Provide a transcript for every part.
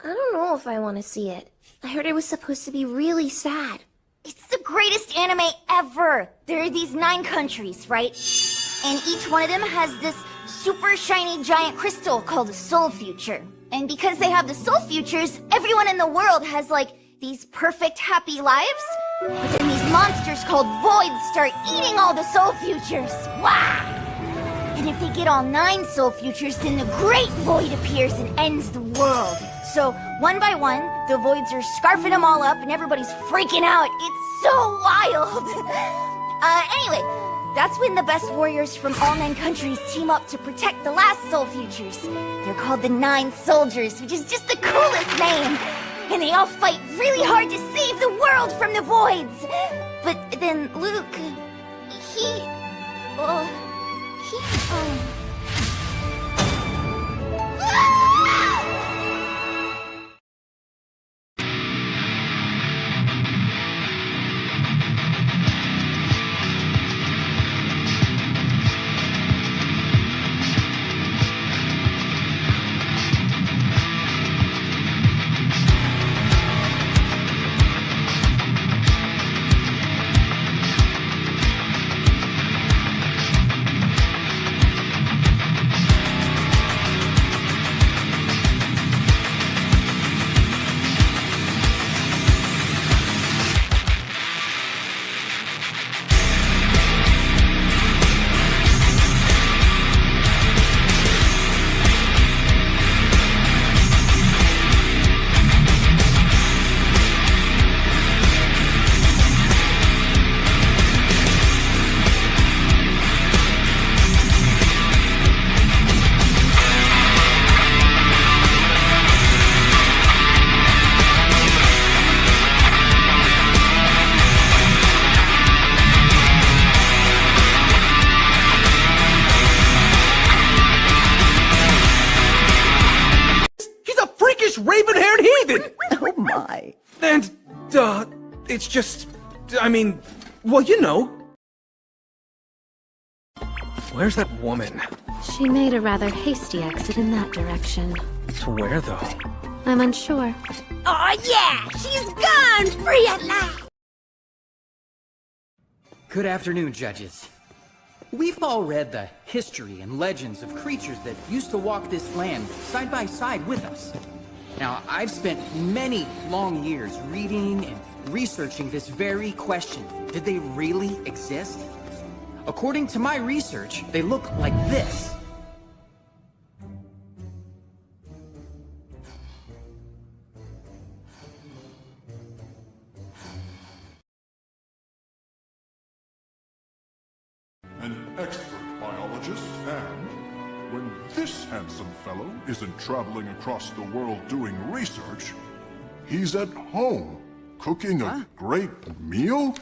I don't know if I want to see it. I heard it was supposed to be really sad. It's the greatest anime ever! There are these 9 countries, right? And each one of them has this super shiny giant crystal called a soul future. And because they have the soul futures, everyone in the world has like these perfect happy lives. But then these monsters called voids start eating all the soul futures. Wow! And if they get all 9 soul futures, then the great void appears and ends the world. So, one by one, the voids are scarfing them all up and everybody's freaking out. It's so wild! Anyway, that's when the best warriors from all 9 countries team up to protect the last soul futures. They're called the 9 Soldiers, which is just the coolest name. And they all fight really hard to save the world from the voids. But then Luke, he... Raven-haired heathen! Oh my. And, it's just, I mean, well, you know. Where's that woman? She made a rather hasty exit in that direction. To where, though? I'm unsure. Oh yeah! She's gone! Free at last! Good afternoon, judges. We've all read the history and legends of creatures that used to walk this land side by side with us. Now, I've spent many long years reading and researching this very question. Did they really exist? According to my research, they look like this. An expert biologist, and when this handsome fellow isn't traveling across the world doing research, he's at home cooking a great meal?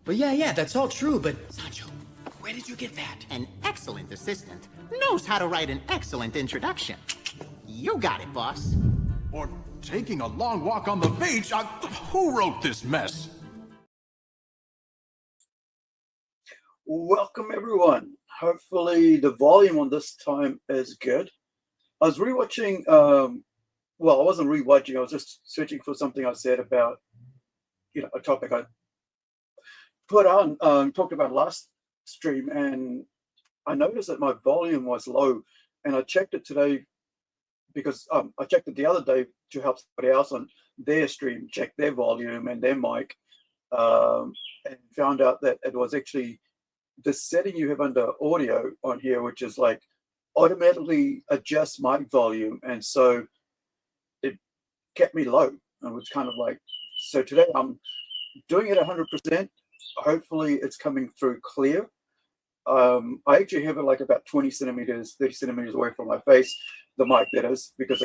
But yeah, that's all true, but Sancho, where did you get that? An excellent assistant knows how to write an excellent introduction. You got it, boss. Or taking a long walk on the beach? Who wrote this mess? Welcome everyone. Hopefully the volume on this time is good. I was rewatching, well, I wasn't rewatching, I was just searching for something I said about, a topic I put on, talked about last stream, and I noticed that my volume was low, and I checked it today because I checked it the other day to help somebody else on their stream check their volume and their mic, and found out that it was actually the setting you have under audio on here, which is like automatically adjust mic volume, and so it kept me low. And was kind of like, so today I'm doing it 100%. Hopefully it's coming through clear. I actually have it like about 20 centimeters, 30 centimeters away from my face, the mic that is, because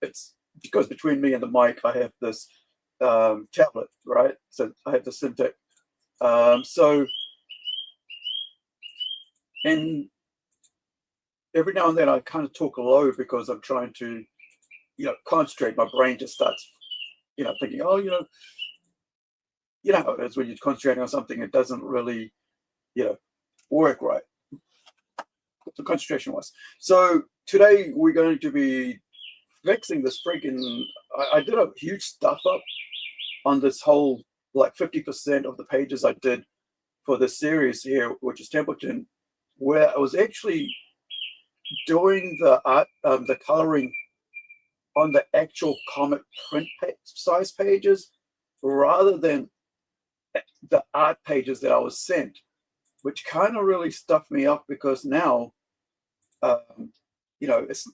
it's because between me and the mic I have this tablet, right? So I have the Syntec. And every now and then I kind of talk low because I'm trying to, concentrate. My brain just starts, thinking, oh, how it is when you're concentrating on something, it doesn't really, work right. The concentration was. So today we're going to be fixing this freaking. I did a huge stuff up on this whole, like 50% of the pages I did for this series here, which is Templeton, where I was actually doing the art, the coloring on the actual comic print size pages rather than the art pages that I was sent, which kind of really stuffed me up because now, it's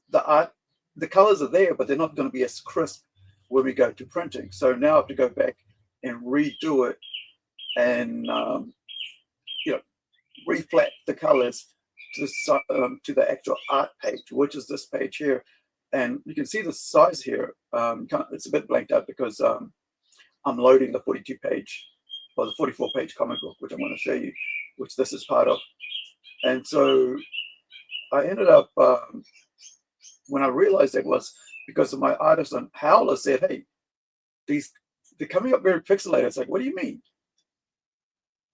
the colors are there, but they're not going to be as crisp when we go to printing. So now I have to go back and redo it and, reflect the colors to the actual art page, which is this page here. And you can see the size here. It's a bit blanked out because I'm loading the 42 page or the 44 page comic book, which I'm going to show you, which this is part of. And so I ended up, when I realized it was because of my artist on Howler said, hey, they're coming up very pixelated. It's like, what do you mean?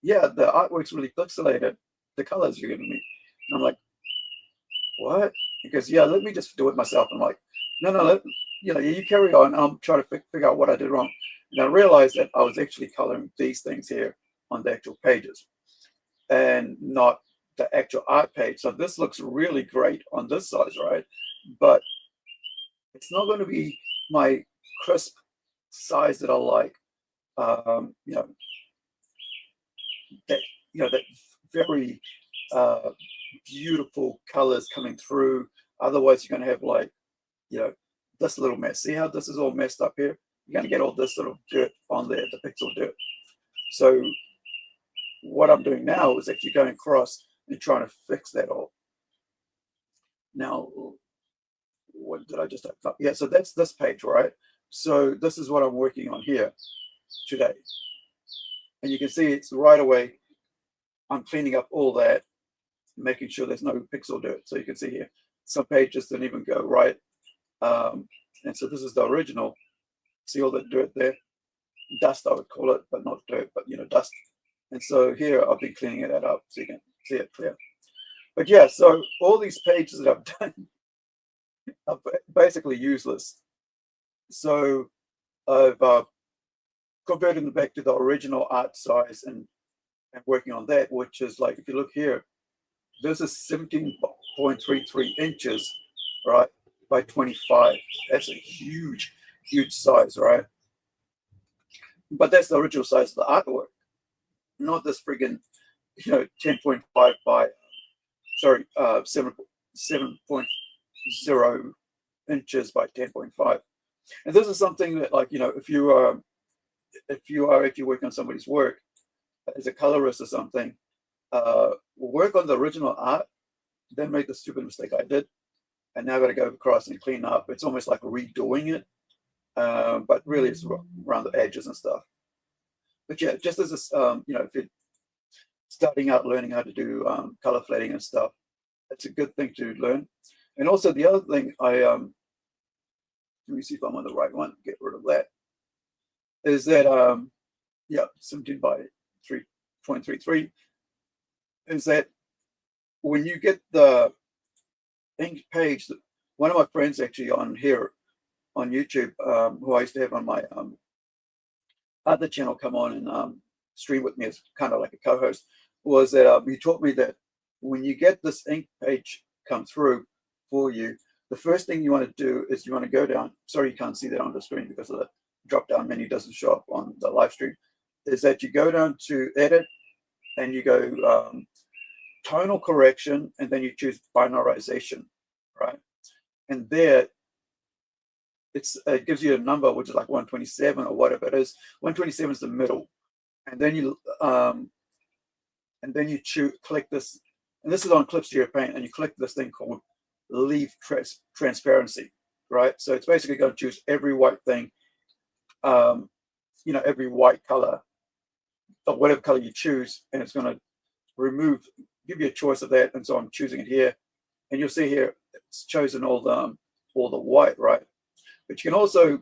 Yeah, the artwork's really pixelated. The colors you're giving me. And I'm like, what? He goes, yeah, let me just do it myself. I'm like, no, you carry on. I'm trying to figure out what I did wrong. And I realized that I was actually coloring these things here on the actual pages and not the actual art page. So this looks really great on this size, right? But it's not going to be my crisp size that I like. That very beautiful colors coming through. Otherwise, you're going to have like, this little mess. See how this is all messed up here? You're going to get all this sort of dirt on there, the pixel dirt. So what I'm doing now is actually going across and trying to fix that all. Now, what did I just open up? Yeah, so that's this page, right? So this is what I'm working on here today. And you can see it's right away. I'm cleaning up all that, making sure there's no pixel dirt. So you can see here, some pages didn't even go right. And so this is the original. See all the dirt there? Dust, I would call it, but not dirt, but dust. And so here I've been cleaning that up so you can see it clear. But yeah, so all these pages that I've done are basically useless. So I've converted them back to the original art size and working on that, which is like, if you look here, this is 17.33 inches, right, by 25. That's a huge, huge size, right? But that's the original size of the artwork, not this friggin', 10.5 by, 7.0 inches by 10.5. And this is something that, like, if you are actually working on somebody's work as a colorist or something, work on the original art, then make the stupid mistake I did, and now I got to go across and clean up. It's almost like redoing it, but really it's around the edges and stuff. But yeah, just as if you're starting out learning how to do color flatting and stuff, it's a good thing to learn. And also the other thing, let me see if I'm on the right one, get rid of that, is that 17 by 3.33, is that when you get the ink page, one of my friends actually on here on YouTube, who I used to have on my other channel come on and stream with me as kind of like a co-host, was that he taught me that when you get this ink page come through for you, the first thing you want to do is you want to go down. Sorry, you can't see that on the screen because of the drop down menu doesn't show up on the live stream. Is that you go down to edit and you go tonal correction, and then you choose binarization, right? And there it gives you a number which is like 127 or whatever it is. 127 is the middle, and then you click this, and this is on Clip Studio Paint, and you click this thing called Leave Transparency, right? So it's basically going to choose every white thing, every white color of whatever color you choose, and it's going to give you a choice of that. And so I'm choosing it here, and you'll see here it's chosen all the white, right? But you can also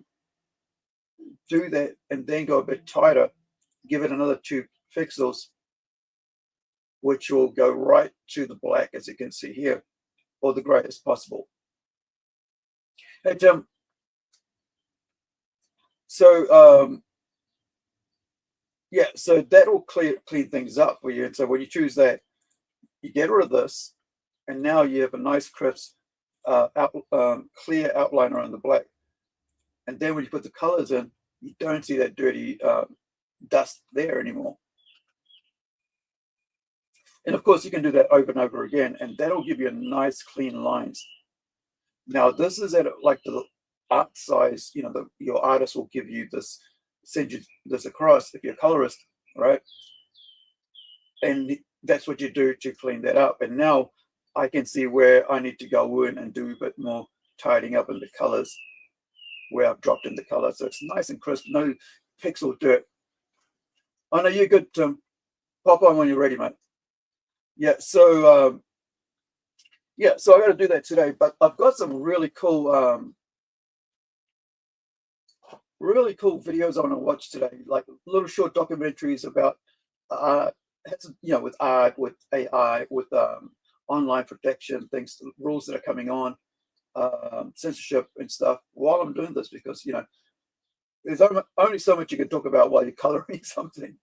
do that and then go a bit tighter, give it another 2 pixels, which will go right to the black, as you can see here, or the gray as possible. Hey Tim, So yeah, so that'll clean things up for you. And so when you choose that, you get rid of this, and now you have a nice crisp clear outline around the black. And then when you put the colors in, you don't see that dirty dust there anymore. And of course, you can do that over and over again, and that'll give you a nice clean lines. Now, this is at like the art size, you know, your artist will give you this, send you this across if you're a colorist, right? And that's what you do to clean that up. And now I can see where I need to go in and do a bit more tidying up in the colors, where I've dropped in the color. So it's nice and crisp, no pixel dirt. I know you're good, Tim. Pop on when you're ready, mate. Yeah, so yeah, so I got to do that today, but I've got some really cool videos I want to watch today, like little short documentaries about you know, with art, with AI, with online protection, things, rules that are coming on, censorship and stuff while I'm doing this, because, you know, there's only so much you can talk about while you're coloring something.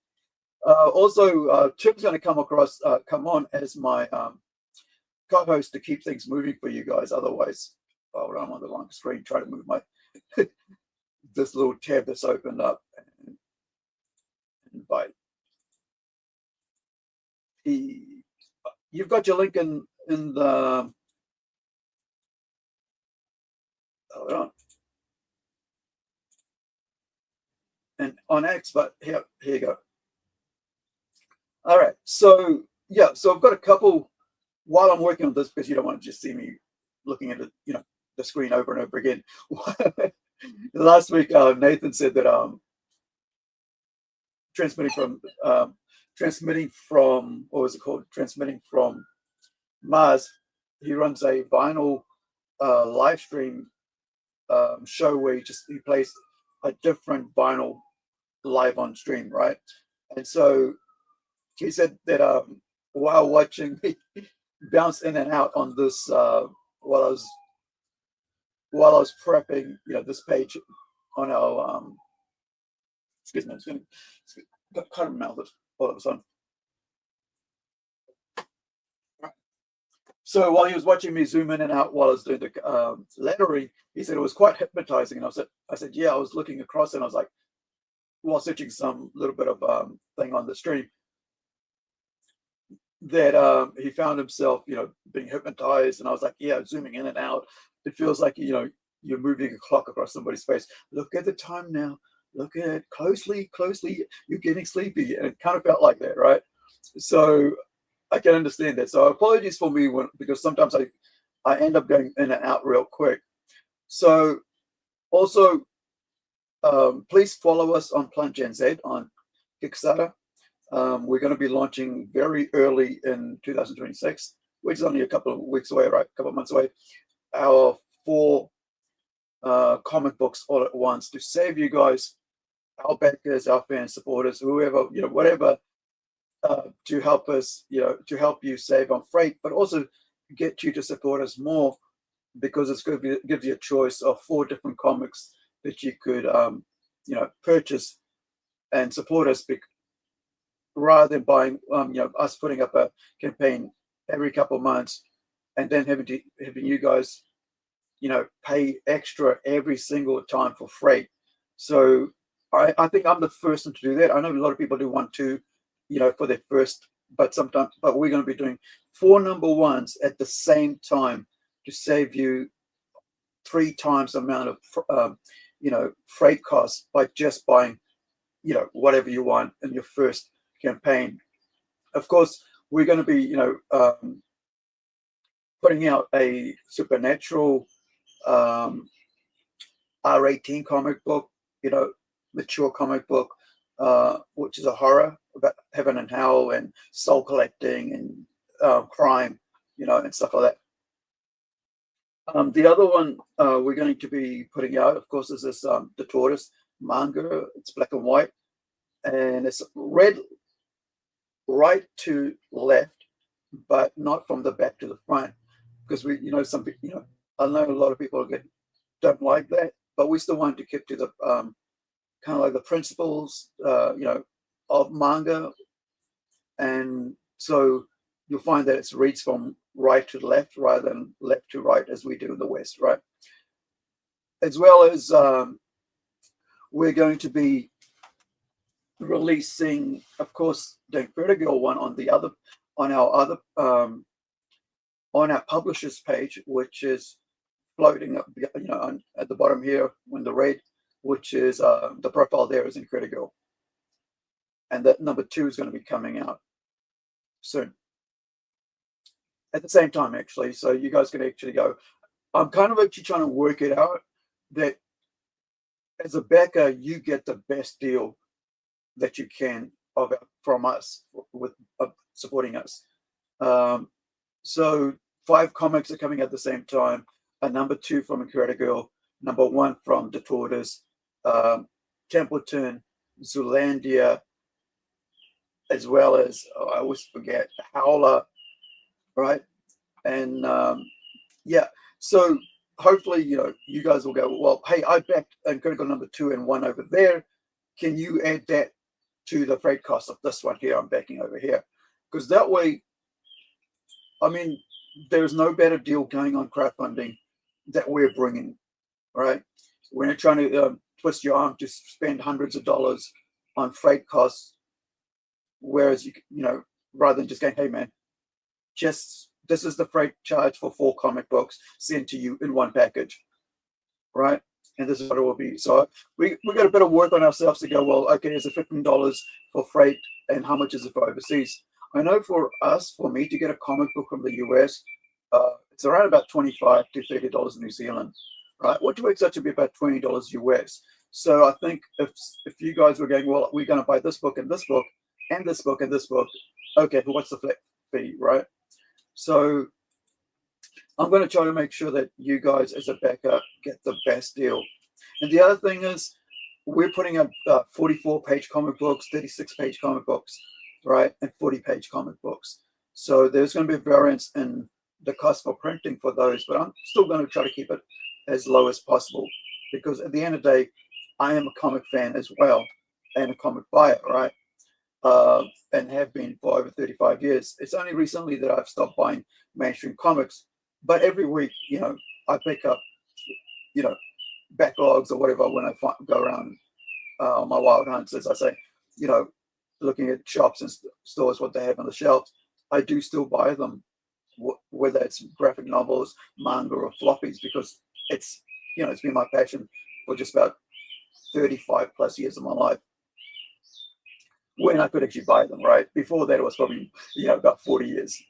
Also, Tim's going to come on as my co-host to keep things moving for you guys. Otherwise, oh, I'm on the wrong screen trying to move my this little tab that's opened up. And invite. You've got your link in the. Hold on. And on X, but here you go. All right, so yeah, so I've got a couple while I'm working on this, because you don't want to just see me looking at it, you know, the screen over and over again. Last week, Nathan said that transmitting from what was it called? Transmitting from Mars. He runs a vinyl live stream show where he plays a different vinyl live on stream, right? And so he said that while watching me bounce in and out on this while I was prepping, you know, this page on our excuse me, I'm just going to cut him out all of a sudden. So while he was watching me zoom in and out while I was doing the lettering, he said it was quite hypnotizing. And I said, yeah, I was looking across and I was like, while searching some little bit of thing on the stream, that he found himself, you know, being hypnotized. And I was like, yeah, zooming in and out. It feels like, you know, you're moving a clock across somebody's face. Look at the time now. Look at it closely. You're getting sleepy. And it kind of felt like that, right? So I can understand that. So apologies for me because sometimes I end up going in and out real quick. So also, please follow us on Plant Gen Z on Kickstarter. We're going to be launching very early in 2026, which is only a couple of weeks away, right? A couple of months away. Our 4 comic books all at once to save you guys, our backers, our fans, supporters, whoever, you know, whatever, to help us, you know, to help you save on freight, but also get you to support us more, because it's going to give you a choice of 4 different comics that you could, you know, purchase and support us, rather than buying, you know, us putting up a campaign every couple of months and then having you guys, you know, pay extra every single time for freight. So I think I'm the first one to do that. I know a lot of people do 1, 2, you know, for their first, but we're going to be doing 4 number 1s at the same time to save you 3 times the amount of, you know, freight costs by just buying, you know, whatever you want in your first campaign. Of course, we're going to be, you know, putting out a supernatural R18 comic book, you know, mature comic book, which is a horror about heaven and hell and soul collecting and crime, you know, and stuff like that. The other one we're going to be putting out, of course, is this The Tortoise manga. It's black and white, and it's read right to left, but not from the back to the front, because we, you know, some people, you know, I know a lot of people don't like that, but we still want to keep to the kind of like the principles, of manga. And so you'll find that it reads from right to left rather than left to right as we do in the West, right? As well as we're going to be releasing, of course, the Incredible one on our publishers page, which is floating up, at the bottom here in the red, which is the profile there is Incredible, and that number 2 is going to be coming out soon at the same time, actually. So you guys can actually go. I'm kind of actually trying to work it out that as a backer, you get the best deal that you can from us with supporting us. So 5 comics are coming at the same time. A number 2 from Incredible, number 1 from The Tortoise, Templeton, Zoolandia, as well as, I always forget, Howler, right? And yeah, so hopefully, you guys will go, well, hey, I backed Incredible number 2 and 1 over there. Can you add that to the freight cost of this one here I'm backing over here? Because that way, I mean, there's no better deal going on crowdfunding that we're bringing, right? We're not trying to twist your arm to spend hundreds of dollars on freight costs, whereas rather than just going, hey man, this is the freight charge for 4 comic books sent to you in one package, right? And this is what it will be. So we got a bit of work on ourselves to go, well, okay, is it $15 for freight, and how much is it for overseas? I know for me to get a comic book from the US, it's around about $25 to $30 New Zealand, right? Which works out to be about $20 US. So I think if you guys were going, well, we're going to buy this book and this book and this book and this book, okay, but what's the flat fee, right? So I'm going to try to make sure that you guys as a backer get the best deal. And the other thing is, we're putting up 44-page comic books, 36-page comic books, right, and 40-page comic books. So there's going to be a variance in the cost for printing for those, but I'm still going to try to keep it as low as possible, because at the end of the day, I am a comic fan as well and a comic buyer, right? And have been for over 35 years. It's only recently that I've stopped buying mainstream comics, but every week, I pick up, backlogs or whatever when I go around my wild hunts, as I say, looking at shops and stores, what they have on the shelves. I do still buy them, whether it's graphic novels, manga, or floppies, because it's been my passion for just about 35 plus years of my life, when I could actually buy them, right? Before that, it was probably, about 40 years.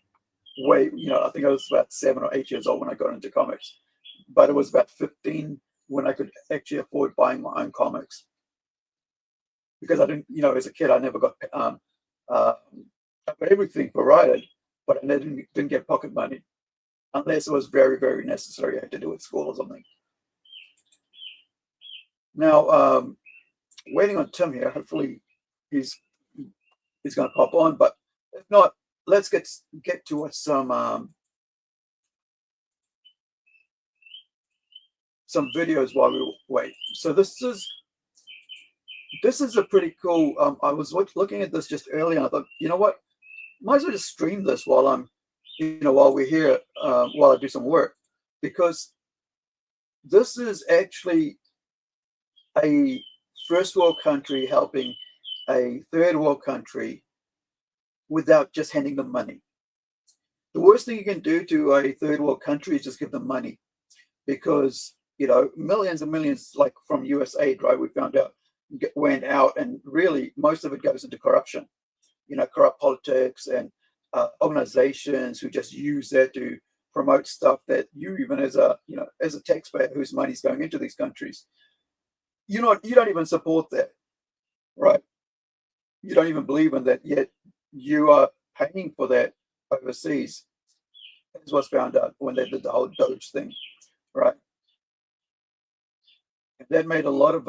I think I was about 7 or 8 years old when I got into comics, but it was about 15 when I could actually afford buying my own comics. Because I didn't, as a kid, I never got everything provided, but I didn't get pocket money unless it was very, very necessary. I had to do it at school or something. Now, waiting on Tim here. Hopefully, he's going to pop on. But if not, let's get to some videos while we wait. So this is a pretty cool. I was looking at this just earlier, and I thought, you know what, might as well just stream this while I'm, while we're here, while I do some work, because this is actually a first world country helping a third world country without just handing them money. The worst thing you can do to a third world country is just give them money, because millions and millions, like from US aid, right, we found out, went out, and really most of it goes into corruption, corrupt politics and organizations who just use that to promote stuff that you, even as a taxpayer whose money's going into these countries, you don't even support that, right? You don't even believe in that, yet you are paying for that overseas. That's what's found out when they did the whole Doge thing, right? And that made a lot of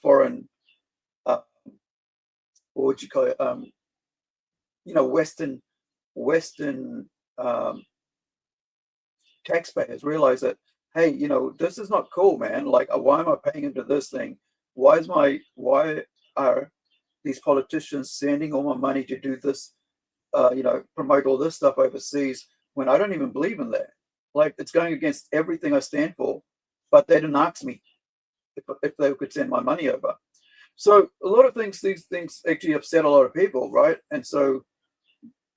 foreign, what would you call it? Western taxpayers realize that, hey, this is not cool, man. Like, why am I paying into this thing why are these politicians sending all my money to do this, promote all this stuff overseas when I don't even believe in that? Like, it's going against everything I stand for. But they didn't ask me if they could send my money over. So a lot of things, these things actually upset a lot of people, right? And so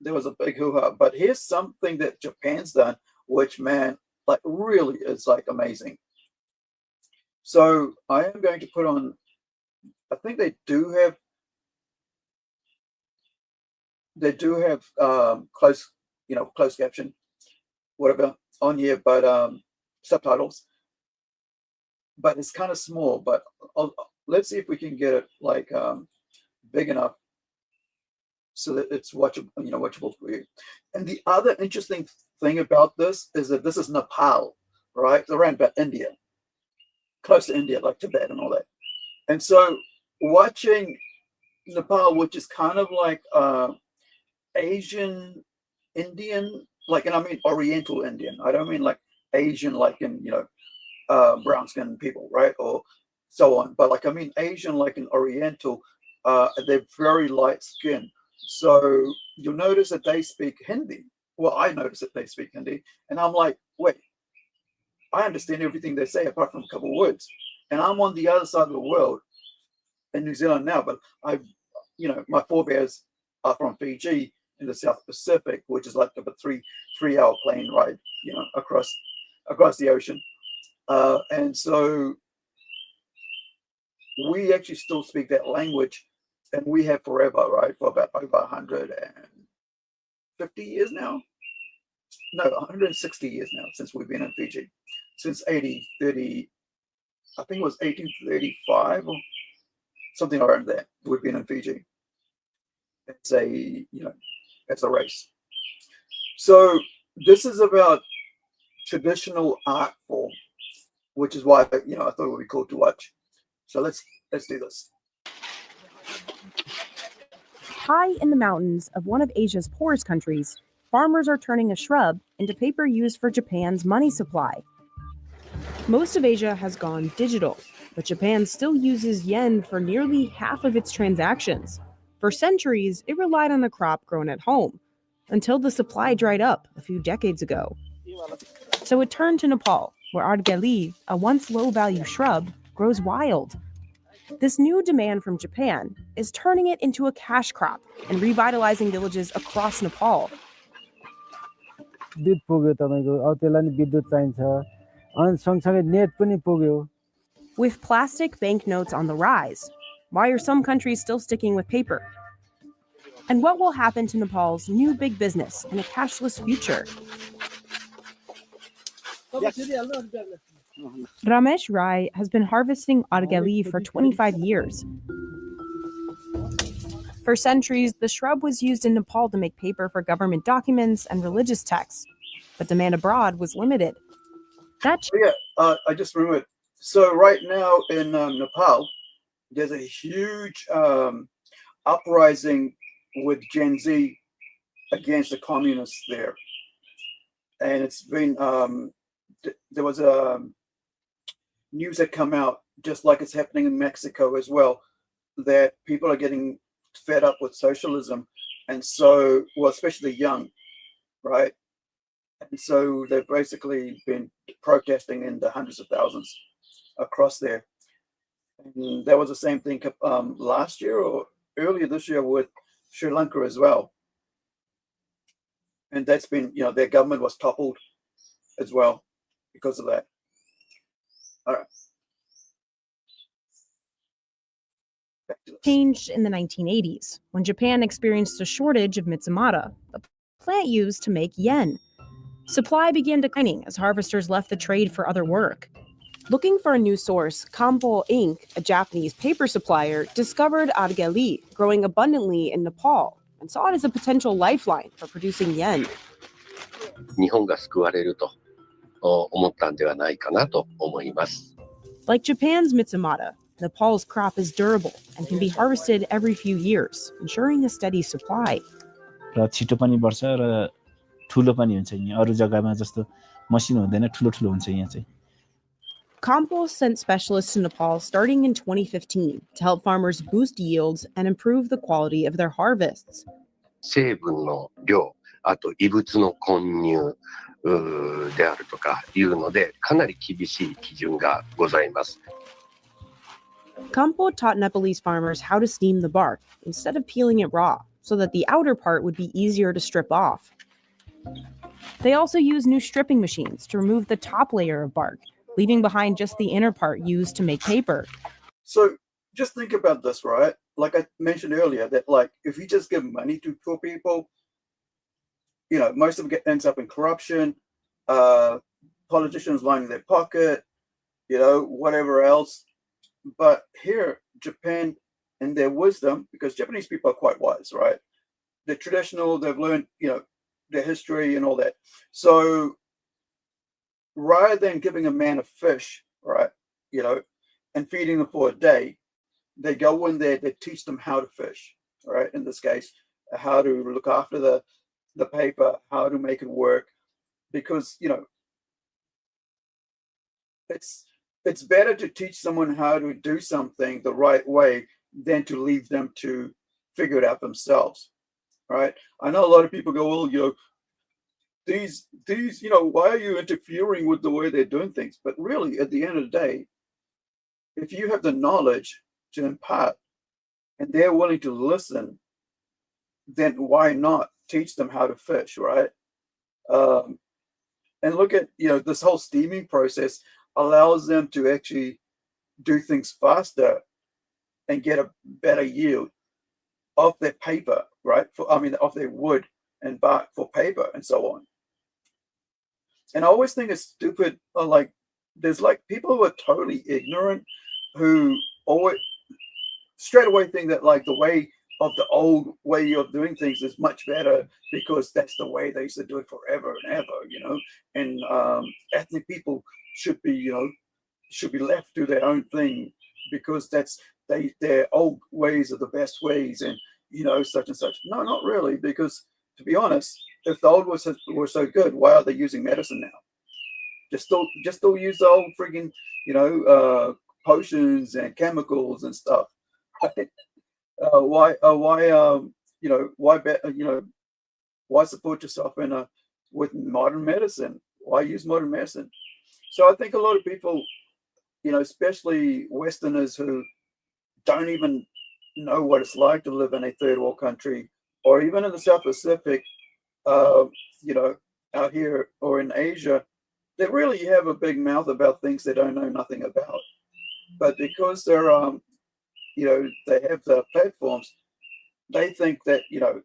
there was a big hoo-ha. But here's something that Japan's done, which, man, like really is like amazing. So I am going to put on, I think they do have closed caption, whatever on here, but subtitles. But it's kind of small, but let's see if we can get it like big enough so that it's watchable for you. And the other interesting thing about this is that this is Nepal, right? It's around about India, close to India, like Tibet and all that. And so watching Nepal, which is kind of like Asian Indian, like, and I mean Oriental Indian. I don't mean like Asian, like in, brown skinned people, right? Or so on. But like, I mean Asian, like in Oriental, they're very light skinned. So you'll notice that they speak Hindi. Well, I notice that they speak Hindi. And I'm like, wait, I understand everything they say apart from a couple of words. And I'm on the other side of the world in New Zealand now, but my forebears are from Fiji in the South Pacific, which is like a 3-hour plane ride, across the ocean. And so we actually still speak that language, and we have forever, right? For about over 150 years now. No, 160 years now since we've been in Fiji. Since I think it was 1835 or something around that. We've been in Fiji. It's a race. So this is about traditional art form, which is why I thought it would be cool to watch. So let's do this. High in the mountains of one of Asia's poorest countries, farmers are turning a shrub into paper used for Japan's money supply. Most of Asia has gone digital, but Japan still uses yen for nearly half of its transactions. For centuries, it relied on the crop grown at home, until the supply dried up a few decades ago. So it turned to Nepal, where ardgali, a once low-value shrub, grows wild. This new demand from Japan is turning it into a cash crop and revitalizing villages across Nepal. With plastic banknotes on the rise, why are some countries still sticking with paper? And what will happen to Nepal's new big business in a cashless future? Ramesh Rai has been harvesting ardgali for 25 years. For centuries, the shrub was used in Nepal to make paper for government documents and religious texts, but demand abroad was limited. I just remembered. So right now in Nepal, there's a huge uprising with Gen Z against the communists there. And it's been, there was a news that come out, just like it's happening in Mexico as well, that people are getting fed up with socialism. And so, well, especially young, right? And so they've basically been protesting in the hundreds of thousands across there. And that was the same thing last year or earlier this year with Sri Lanka as well. And that's been, their government was toppled as well because of that. All right. Changed in the 1980s when Japan experienced a shortage of mitsumata, a plant used to make yen. Supply began declining as harvesters left the trade for other work. Looking for a new source, Kampo Inc., a Japanese paper supplier, discovered ardgali growing abundantly in Nepal and saw it as a potential lifeline for producing yen. 日本が救われると思ったんではないかなと思います。Like Japan's mitsumata, Nepal's crop is durable and can be harvested every few years, ensuring a steady supply. र छिटो पनि बढ्छ र ठुलो पनि हुन्छ यहाँ अरु जग्गामा जस्तो मसिनो हुँदैन ठुलो ठुलो हुन्छ यहाँ चाहिँ Compost sent specialists to Nepal starting in 2015 to help farmers boost yields and improve the quality of their harvests. 成分の量、あと異物の混入であるとかいうので、かなり厳しい基準がございます。Kampo taught Nepalese farmers how to steam the bark instead of peeling it raw, so that the outer part would be easier to strip off. They also use new stripping machines to remove the top layer of bark, leaving behind just the inner part used to make paper. So just think about this, right? Like I mentioned earlier, that like if you just give money to poor people, you know, most of it ends up in corruption, politicians lining their pocket, you know, whatever else. But here, Japan, in their wisdom, because Japanese people are quite wise, right? They're traditional, they've learned, you know, their history and all that. So rather than giving a man a fish, right, you know, and feeding them for a day, they go in there, they teach them how to fish, right? In this case, how to look after the paper, how to make it work, because, you know, it's better to teach someone how to do something the right way than to leave them to figure it out themselves, right? I know a lot of people go, well, you know, these, you know, why are you interfering with the way they're doing things? But really, at the end of the day, if you have the knowledge to impart and they're willing to listen, then why not teach them how to fish, right? And look at, you know, this whole steaming process allows them to actually do things faster and get a better yield of their paper, right? Of their wood and bark for paper and so on. And I always think it's stupid, like, there's like people who are totally ignorant who always straight away think that like the way of the old way of doing things is much better because that's the way they used to do it forever and ever, you know. And ethnic people should be, you know, should be left to their own thing because that's their old ways are the best ways, and you know, such and such. No, not really, because to be honest, if the old were so good, why are they using medicine now? Just still use the old friggin', you know, potions and chemicals and stuff. Right? Why you know, why support yourself with modern medicine? Why use modern medicine? So I think a lot of people, you know, especially Westerners who don't even know what it's like to live in a third world country or even in the South Pacific, you know, out here or in Asia, they really have a big mouth about things they don't know nothing about. But because they're, you know, they have the platforms, they think that, you know,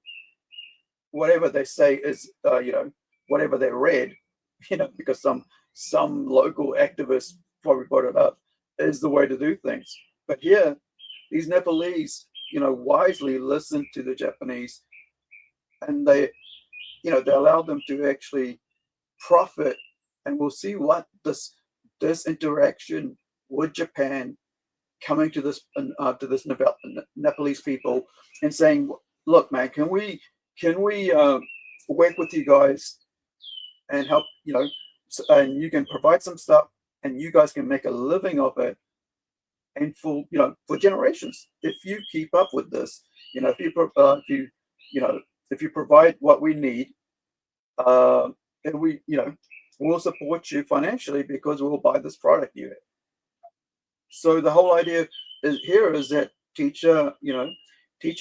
whatever they say is, you know, whatever they read, you know, because some local activist probably brought it up, is the way to do things. But here, these Nepalese, you know, wisely listen to the Japanese, and they, you know, they allow them to actually profit. And we'll see what this interaction with Japan coming to this Nepalese people and saying, look, man, can we work with you guys and help, you know, and you can provide some stuff and you guys can make a living of it, and for, you know, for generations, if you keep up with this, you know, if you provide what we need, and we, you know, we'll support you financially because we'll buy this product you have. So the whole idea is that teach a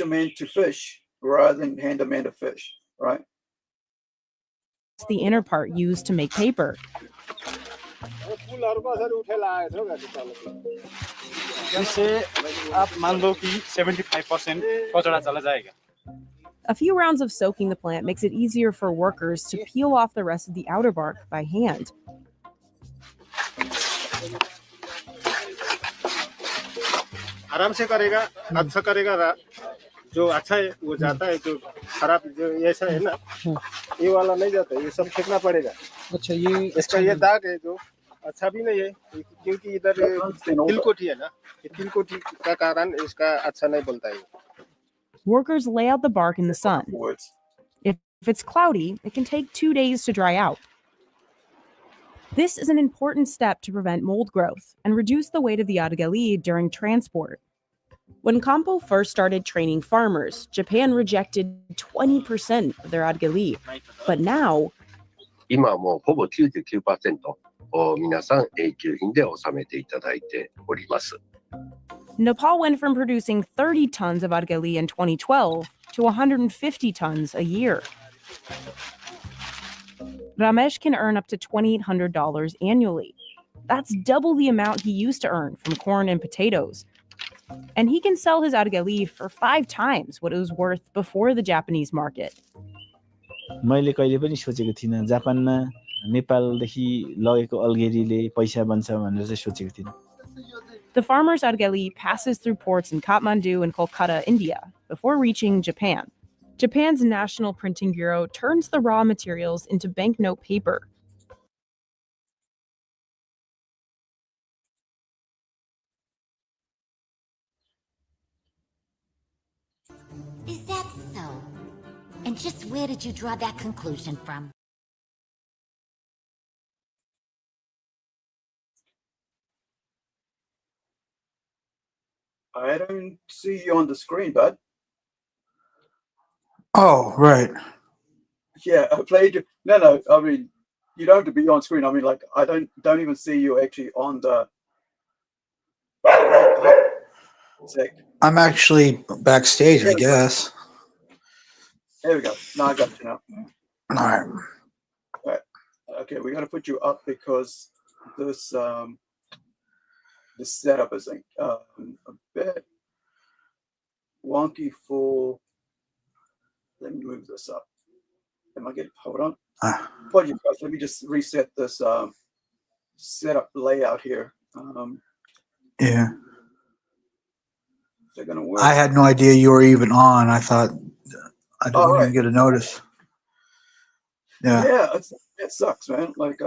man to fish rather than hand a man to fish, right? It's the inner part used to make paper. A few rounds of soaking the plant makes it easier for workers to peel off the rest of the outer bark by hand. आराम से करेगा, अच्छा करेगा, जो अच्छा है वो जाता है, जो खराब जो ऐसा है ना, ये वाला नहीं जाता, ये सब फेंकना पड़ेगा. अच्छा, ये इसका ये दाग है जो अच्छा भी नहीं है, क्योंकि इधर तिलकोठी है ना, ये तिलकोठी का कारण इसका अच्छा नहीं बनता है. Workers lay out the bark in the sun. If it's cloudy, it can take 2 days to dry out. This is an important step to prevent mold growth and reduce the weight of the adagali during transport. When Campo first started training farmers, Japan rejected 20% of their adagali. But now, 今はもうほぼ 99% 皆さん永久品で納めていただいております。Nepal went from producing 30 tons of adagali in 2012 to 150 tons a year. Ramesh can earn up to $2,800 annually. That's double the amount he used to earn from corn and potatoes. And he can sell his adagali for 5 times what it was worth before the Japanese market. मैले कहिले पनि सोचेको थिइनँ जापानमा नेपालदेखि लगेको अल्गेरीले पैसा बन्छ भनेर चाहिँ सोचेको थिइनँ. The farmer's adagali passes through ports in Kathmandu and Kolkata, India, before reaching Japan. Japan's National Printing Bureau turns the raw materials into banknote paper. Is that so? And just where did you draw that conclusion from? I don't see you on the screen, bud. Oh, right. Yeah, I played you. No. I mean, you don't have to be on screen. I mean, like, I don't even see you actually on the. I'm actually backstage, I guess. There we go. Now I got you now. All right. All right. Okay, we got to put you up because this setup is a bit wonky for. Let me move this up. Am I getting? Hold on. Apologies, guys. Let me just reset this setup layout here. Yeah. They're gonna work. I had no idea you were even on. I thought I didn't even get a notice. Yeah. Yeah, it sucks, man. Like,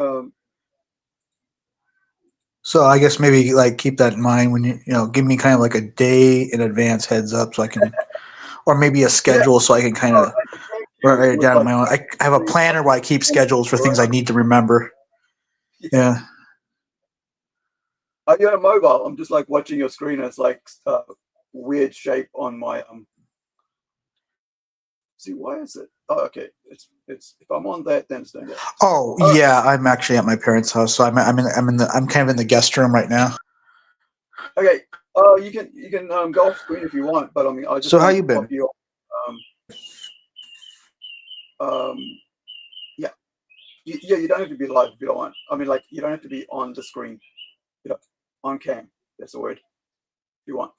So I guess maybe like keep that in mind when you give me kind of like a day in advance heads up so I can, or maybe a schedule so I can kind of write it down on my own. I have a planner where I keep schedules for things I need to remember. Yeah. Are you on a mobile? I'm just like watching your screen. It's like weird shape on my See, why is it? Oh, okay. It's if I'm on that, then it's doing that. Oh yeah, I'm actually at my parents' house, so I'm kind of in the guest room right now. Okay. You can go off screen if you want, but I mean, I just. So how you been? Yeah. You don't have to be live if you don't want. I mean, like, you don't have to be on the screen. On cam. That's the word. If you want.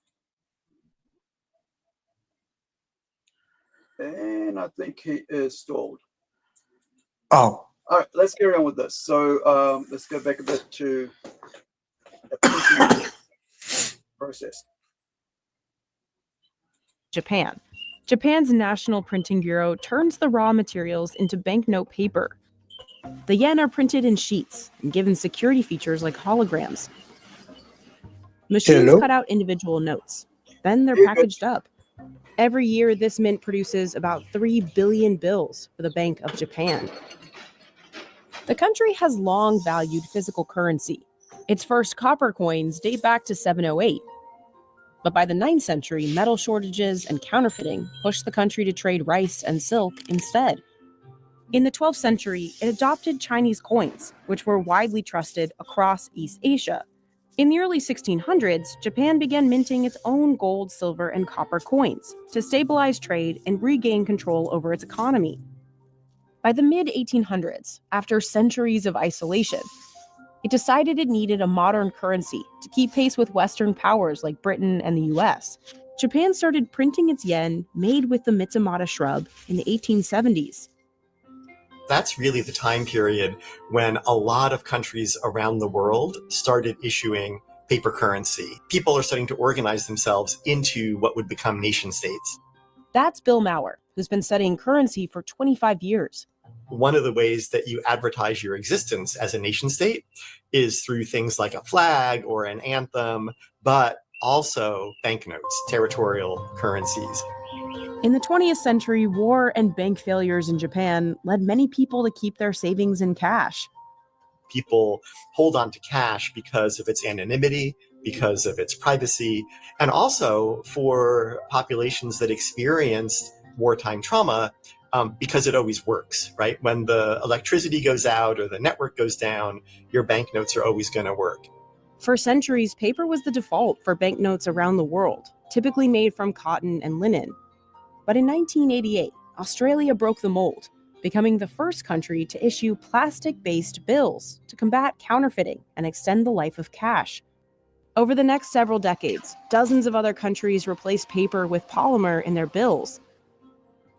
And I think he is stalled. Oh. All right, let's carry on with this. So let's go back a bit to the process. Japan. Japan's National Printing Bureau turns the raw materials into banknote paper. The yen are printed in sheets and given security features like holograms. Machines cut out individual notes. Then they're packaged up. Every year, this mint produces about 3 billion bills for the Bank of Japan. The country has long valued physical currency. Its first copper coins date back to 708. But by the 9th century, metal shortages and counterfeiting pushed the country to trade rice and silk instead. In the 12th century, it adopted Chinese coins, which were widely trusted across East Asia. In the early 1600s, Japan began minting its own gold, silver, and copper coins to stabilize trade and regain control over its economy. By the mid-1800s, after centuries of isolation, it decided it needed a modern currency to keep pace with Western powers like Britain and the US. Japan started printing its yen made with the Mitsumata shrub in the 1870s. That's really the time period when a lot of countries around the world started issuing paper currency. People are starting to organize themselves into what would become nation states. That's Bill Maurer, who's been studying currency for 25 years. One of the ways that you advertise your existence as a nation state is through things like a flag or an anthem, but also banknotes, territorial currencies. In the 20th century, war and bank failures in Japan led many people to keep their savings in cash. People hold on to cash because of its anonymity, because of its privacy, and also for populations that experienced wartime trauma, because it always works, right? When the electricity goes out or the network goes down, your banknotes are always going to work. For centuries, paper was the default for banknotes around the world, typically made from cotton and linen. But in 1988, Australia broke the mold, becoming the first country to issue plastic-based bills to combat counterfeiting and extend the life of cash. Over the next several decades, dozens of other countries replaced paper with polymer in their bills.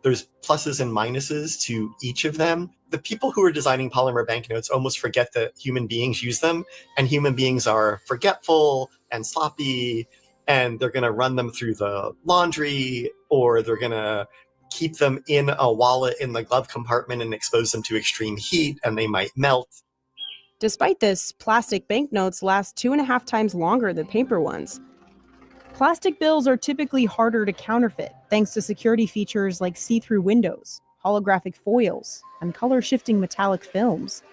There's pluses and minuses to each of them. The people who are designing polymer banknotes almost forget that human beings use them, and human beings are forgetful and sloppy, and they're going to run them through the laundry, or they're going to keep them in a wallet in the glove compartment and expose them to extreme heat, and they might melt. Despite this, plastic banknotes last 2.5 times longer than paper ones. Plastic bills are typically harder to counterfeit, thanks to security features like see-through windows, holographic foils, and color-shifting metallic films.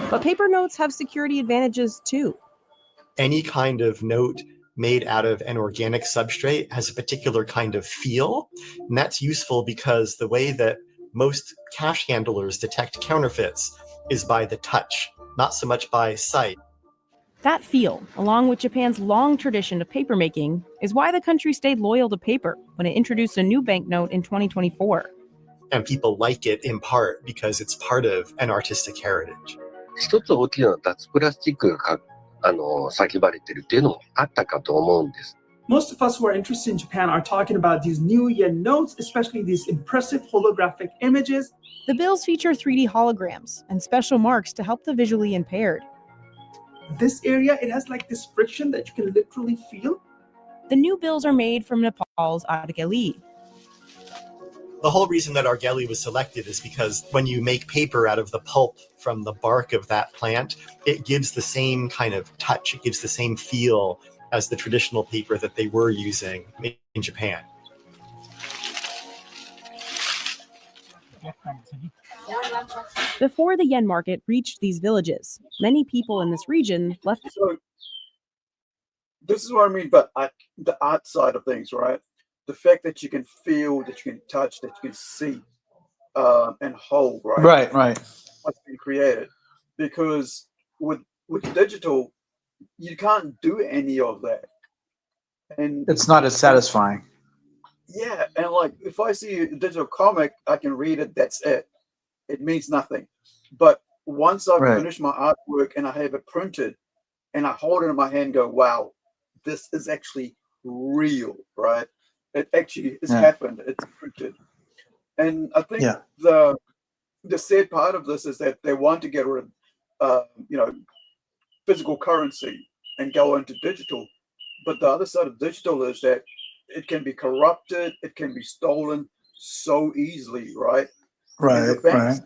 But paper notes have security advantages too. Any kind of note made out of an organic substrate has a particular kind of feel, and that's useful because the way that most cash handlers detect counterfeits is by the touch, not so much by sight. That feel, along with Japan's long tradition of papermaking, is why the country stayed loyal to paper when it introduced a new banknote in 2024. And people like it in part because it's part of an artistic heritage. 一つ大きな脱プラスチックが叫ばれてるっていうのもあったかと思うんです。Most of us who are interested in Japan are talking about these new yen notes, especially these impressive holographic images. The bills feature 3D holograms and special marks to help the visually impaired. This area, it has like this friction that you can literally feel. The new bills are made from Nepal's argeli. The whole reason that argeli was selected is because when you make paper out of the pulp from the bark of that plant, it gives the same kind of touch, it gives the same feel as the traditional paper that they were using in Japan. Before the yen market reached these villages, many people in this region left. So, this is what I mean by the art side of things, right? The fact that you can feel, that you can touch, that you can see and hold, right? Right. What's been created. Because with digital, you can't do any of that. And it's not as satisfying. Yeah, and like if I see a digital comic, I can read it, that's it. It means nothing. But once I've finished my artwork and I have it printed and I hold it in my hand and go, wow, this is actually real, right? It actually has happened. It's printed. And I think the sad part of this is that they want to get rid of physical currency and go into digital. But the other side of digital is that it can be corrupted, it can be stolen so easily, right? Right. The banks,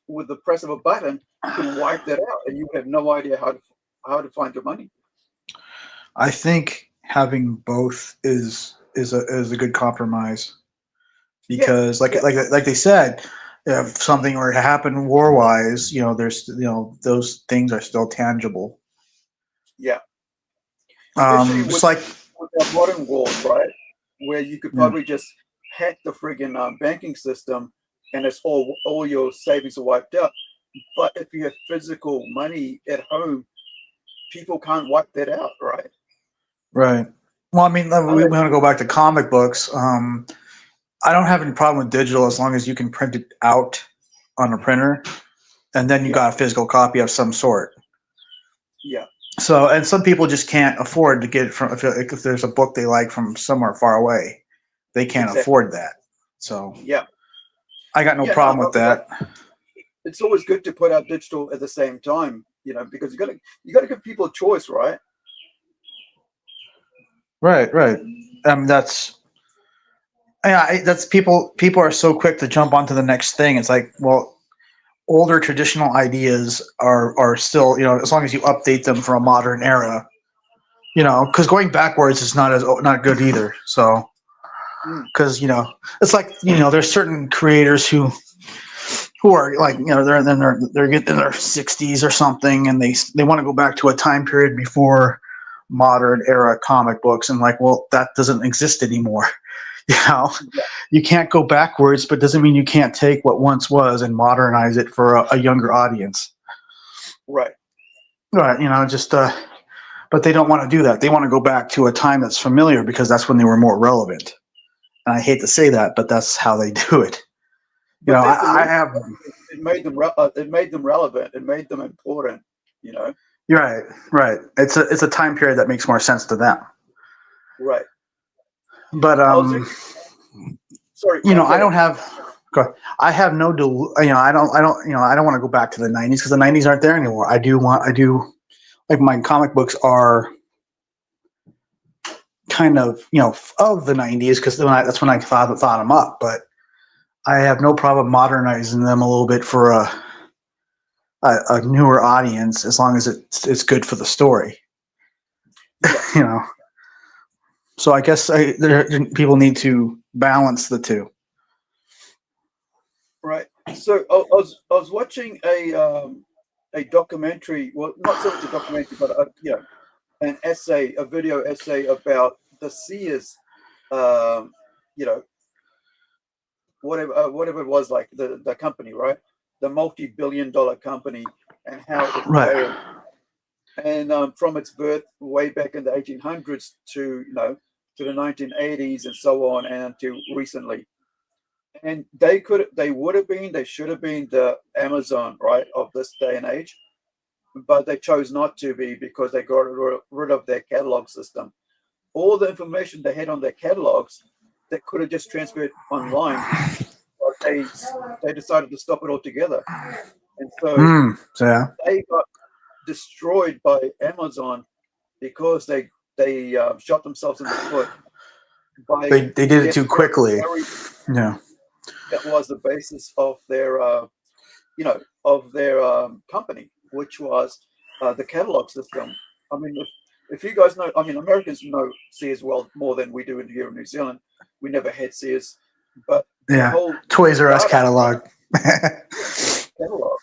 with the press of a button, can wipe that out, and you have no idea how to find your money. I think having both is a good compromise, because like they said, if something were to happen war-wise, there's those things are still tangible. Yeah. Especially with our modern world, right, where you could probably just hack the friggin' banking system, and it's all your savings are wiped out. But if you have physical money at home, people can't wipe that out, right? Right. Well, I mean, we want to go back to comic books. I don't have any problem with digital as long as you can print it out on a printer, and then you got a physical copy of some sort. Yeah. So, and some people just can't afford to get it from, if there's a book they like from somewhere far away, they can't afford that. So, I got no problem with that. It's always good to put out digital at the same time, because you got to give people a choice, right? Right. That's people are so quick to jump onto the next thing. It's like, well, older traditional ideas are still, as long as you update them for a modern era, because going backwards is not good either. So, because it's like there's certain creators who who are like, they're getting in their 60s or something, and they want to go back to a time period before modern era comic books, and like, well, that doesn't exist anymore. You can't go backwards, but doesn't mean you can't take what once was and modernize it for a younger audience. Right. Right. But they don't want to do that. They want to go back to a time that's familiar because that's when they were more relevant. And I hate to say that, but that's how they do it. But I have. It made them relevant. It made them important. You're right. It's a time period that makes more sense to them. Right. But sorry. I don't have. I have no. I don't want to go back to the 90s because the 90s aren't there anymore. I do. Like my comic books are kind of of the 90s because that's when I thought them up. But I have no problem modernizing them a little bit for a newer audience as long as it's good for the story. So I guess people need to balance the two. Right. So I was watching a documentary. Well, not so much a documentary, but an essay, a video essay about the Sears, whatever it was, like the company, right? The multi-billion-dollar company, and how it failed. And from its birth way back in the 1800s to the 1980s and so on, and until recently. And they should have been the Amazon, right, of this day and age, but they chose not to be because they got rid of their catalog system. All the information they had on their catalogs, they could have just transferred online, but they decided to stop it altogether. And so they got destroyed by Amazon because they shot themselves in the foot. They did it too quickly. That was the basis of their, company, which was the catalog system. I mean, if you guys know, I mean, Americans know Sears well more than we do here in New Zealand. We never had Sears, but the whole Toys R Us catalog. Catalog.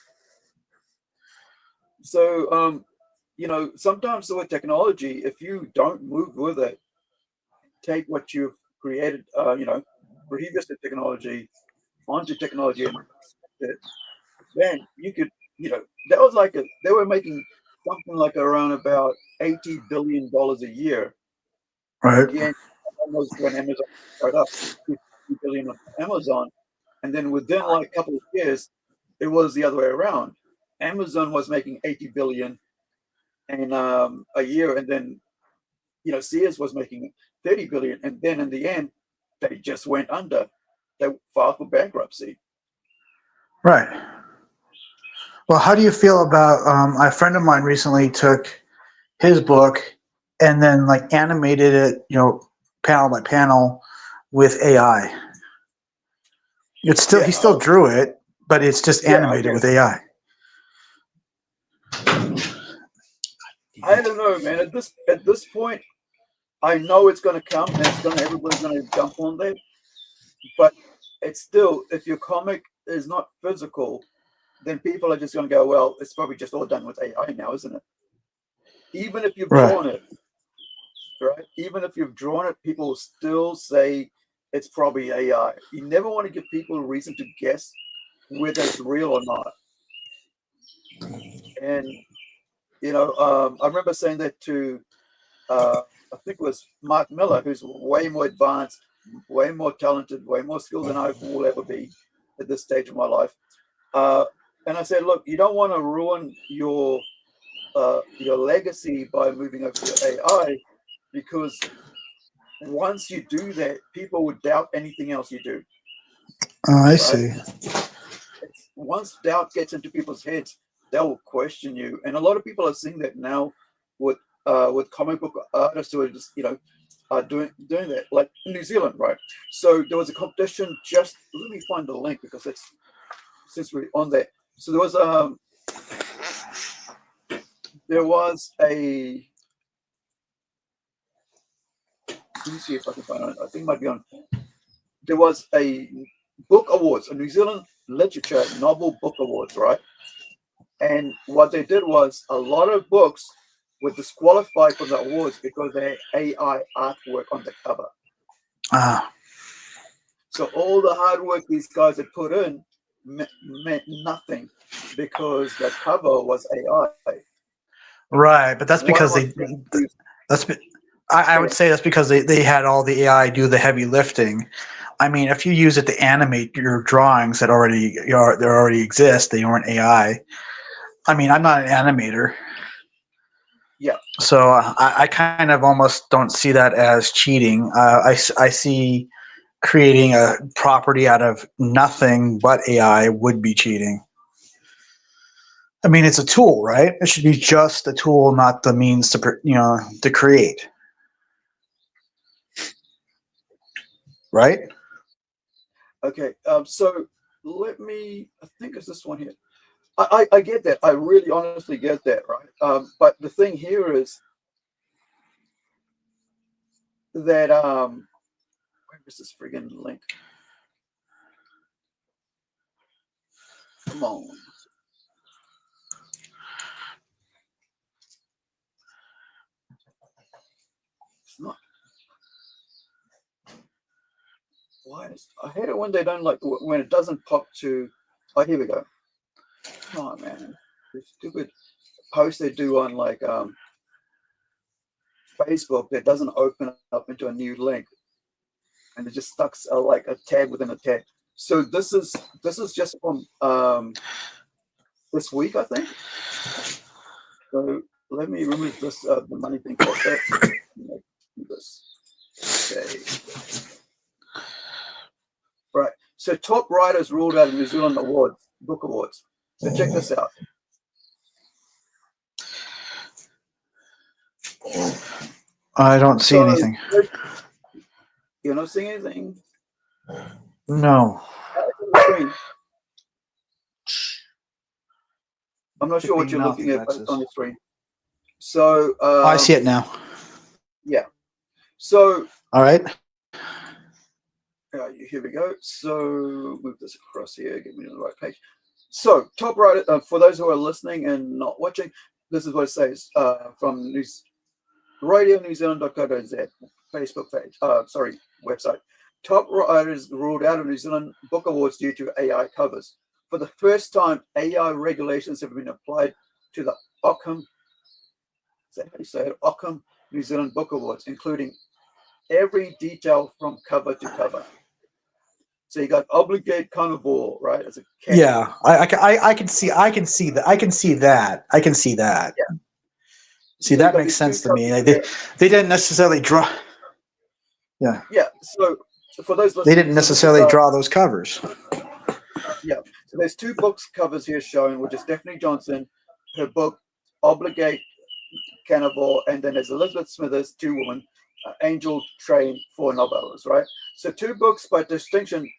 So, sometimes with technology, if you don't move with it, take what you've created, previous to technology, onto technology, and then you could, that was like they were making something like around about $80 billion a year. Right. Again, almost when Amazon started up, $50 billion on Amazon, and then within like a couple of years, it was the other way around. Amazon was making 80 billion and a year, and then Sears was making 30 billion, and then in the end, they just went under. They filed for bankruptcy. Right. Well, how do you feel about a friend of mine recently took his book and then like animated it, panel by panel with AI. It's still he still drew it, but it's just animated with AI. I don't know, man. At this point, I know it's going to come, and everybody's going to jump on that. But it's still, if your comic is not physical, then people are just going to go, well, it's probably just all done with AI now, isn't it? Even if you've drawn it, right? Even if you've drawn it, people will still say it's probably AI. You never want to give people a reason to guess whether it's real or not. And I remember saying that to I think it was Mark Miller, who's way more advanced, way more talented, way more skilled than I will ever be at this stage of my life. And I said, look, you don't want to ruin your legacy by moving over to AI, because once you do that, people would doubt anything else you do. I see. Once doubt gets into people's heads, they'll question you. And a lot of people are seeing that now with comic book artists who are just, are doing that, like in New Zealand, right? So there was a competition. Just let me find the link, because it's since we're on that. So there was a let me see if I can find it. I think it might be on. There was a book awards, a New Zealand literature novel book awards, right? And what they did was a lot of books were disqualified from the awards because they had AI artwork on the cover. Ah, So all the hard work these guys had put in meant nothing because the cover was AI. right, but that's One of because my friends used, I would say that's because they had all the AI do the heavy lifting. I mean, if you use it to animate your drawings that they're already exist, they aren't AI. I mean, I'm not an animator, yeah, so I kind of almost don't see that as cheating. I see creating a property out of nothing but AI would be cheating. I mean, it's a tool, right? It should be just a tool, not the means to create, right? okay. So let me. I think it's this one here. I get that. I really honestly get that, right? But the thing here is that where is this friggin' link? Come on. It's not. Why is I hate it when they don't like when it doesn't pop to. Oh, here we go. Come on, man. This stupid post they do on like Facebook that doesn't open up into a new link, and it just stuck like a tag within a tag. So this is just from this week, I think. So let me remove this the money thing for that. This. Okay. Right. So top writers ruled out of New Zealand book awards. So check this out. I don't see anything. You're not seeing anything? No. I'm not sure what you're looking at, but it's on the screen. So I see it now. Yeah. So all right. Here we go. So move this across here. Get me to the right page. So top right. For those who are listening and not watching, this is what it says from radionewzealand.co.nz Facebook page. Website. Top writers ruled out of New Zealand book awards due to AI covers. For the first time, AI regulations have been applied to the Ockham. Is that how you say it? Ockham New Zealand Book Awards, including every detail from cover to cover. So you got obligate carnivore, right? As a cat. Yeah, I can see that. Yeah. See, so that makes sense to me. They didn't necessarily draw. Yeah. Yeah. So for those listening, they didn't necessarily draw those covers. Yeah. So there's two books covers here showing, which is Stephanie Johnson, her book Obligate Carnivore, and then there's Elizabeth Smithers, two women, Angel Train, 4 novellas, right? So two books by distinguished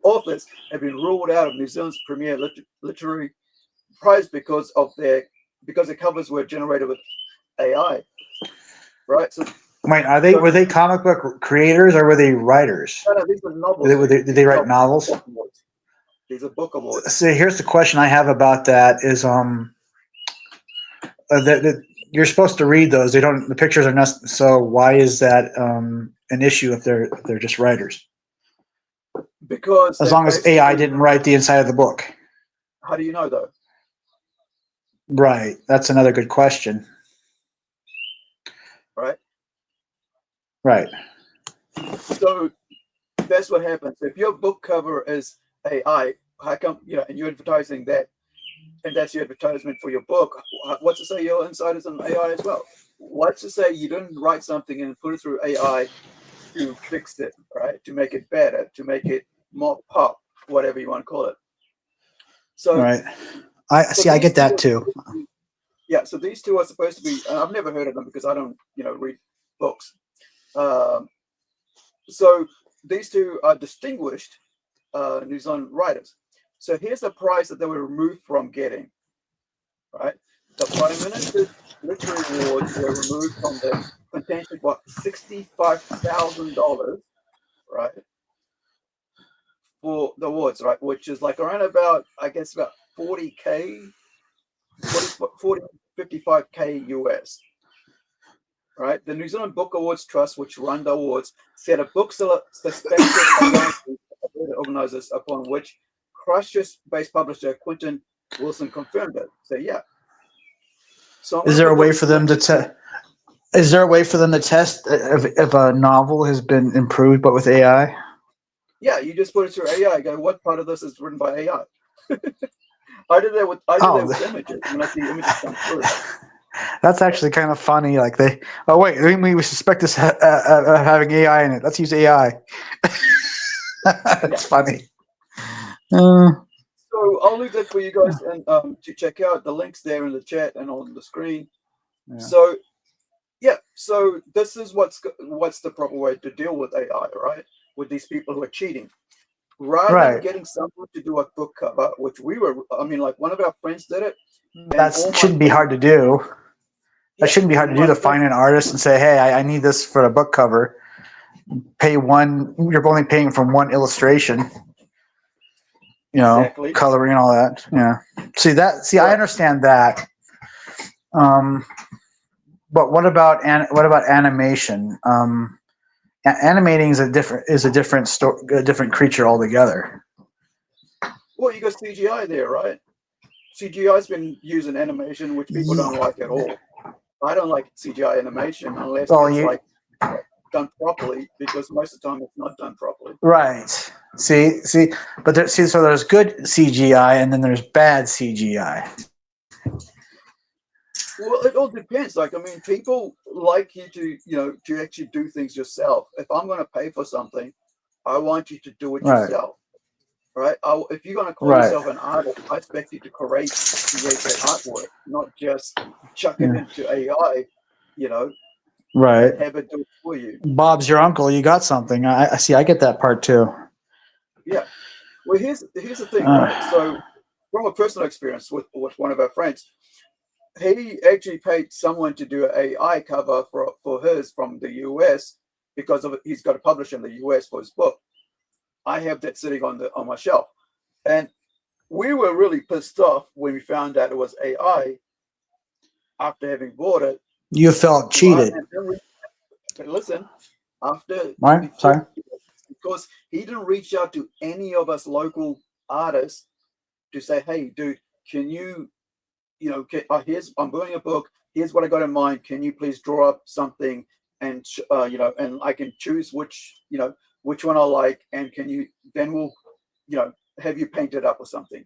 authors have been ruled out of New Zealand's premier literary prize because their covers were generated with AI, right? So wait, were they comic book creators or were they writers? No, these are novels. Did they write novels? These are book awards. So here's the question I have about that is that you're supposed to read those. The pictures are not. So why is that an issue if they're just writers? Because as long as AI didn't write the inside of the book. How do you know though? Right. That's another good question. Right. Right. So that's what happens. If your book cover is AI, how come, and you're advertising that, and that's your advertisement for your book, what's to say your inside is an AI as well? What's to say you didn't write something and put it through AI to fix it, right? To make it better, to make it more pop, whatever you want to call it. So right. I get that too. Yeah, so these two are supposed to be, and I've never heard of them because I don't, read books. So these two are distinguished New Zealand writers. So here's the prize that they were removed from getting, right? The Prime Minister's Literary Awards were removed from the contention for $65,000, right? for the awards, right? Which is like around about, I guess, about 40K, 55K US. Right? The New Zealand Book Awards Trust, which run the awards, said a book suspected organizers, upon which Christchurch-based publisher Quentin Wilson confirmed it. So yeah. So Is there a way for them to test? Is there a way for them to test if a novel has been improved but with AI? Yeah, you just put it through AI. Go, what part of this is written by AI? I did that with images. When I see images come through. That's actually kind of funny. Like we suspect this having AI in it. Let's use AI. That's funny. So I'll leave that for you guys and to check out. The links there in the chat and on the screen. Yeah. So yeah, so this is what's the proper way to deal with AI, right? With these people who are cheating. Rather than getting someone to do a book cover, which like one of our friends did it. That shouldn't be hard to do. That shouldn't be hard to do to find an artist and say, hey, I need this for a book cover. Pay one, you're only paying for one illustration. Exactly. Coloring and all that. Yeah. I understand that. But what about animation? Animating is a different creature altogether. Well, you got CGI there, right? CGI's been used in animation, which people don't like at all. I don't like CGI animation unless it's done properly, because most of the time it's not done properly. Right. So there's good CGI and then there's bad CGI. Well, it all depends. Like, I mean, people like you to actually do things yourself. If I'm going to pay for something, I want you to do it yourself. Right? If you're going to call yourself an artist, I expect you to create that artwork, not just chuck it into AI, Right. and have it do it for you. Bob's your uncle. You got something. I see. I get that part too. Yeah. Well, here's the thing, right? So, from a personal experience with one of our friends, he actually paid someone to do an AI cover for his from the US because of it. He's got a publisher in the US for his book. I have that sitting on my shelf, and we were really pissed off when we found out it was AI. After having bought it, you felt cheated. Listen, Sorry. Because he didn't reach out to any of us local artists to say, "Hey, dude, can you, I'm doing a book. Here's what I got in mind. Can you please draw up something, and and I can choose which one I like, and then we'll, have you paint it up or something."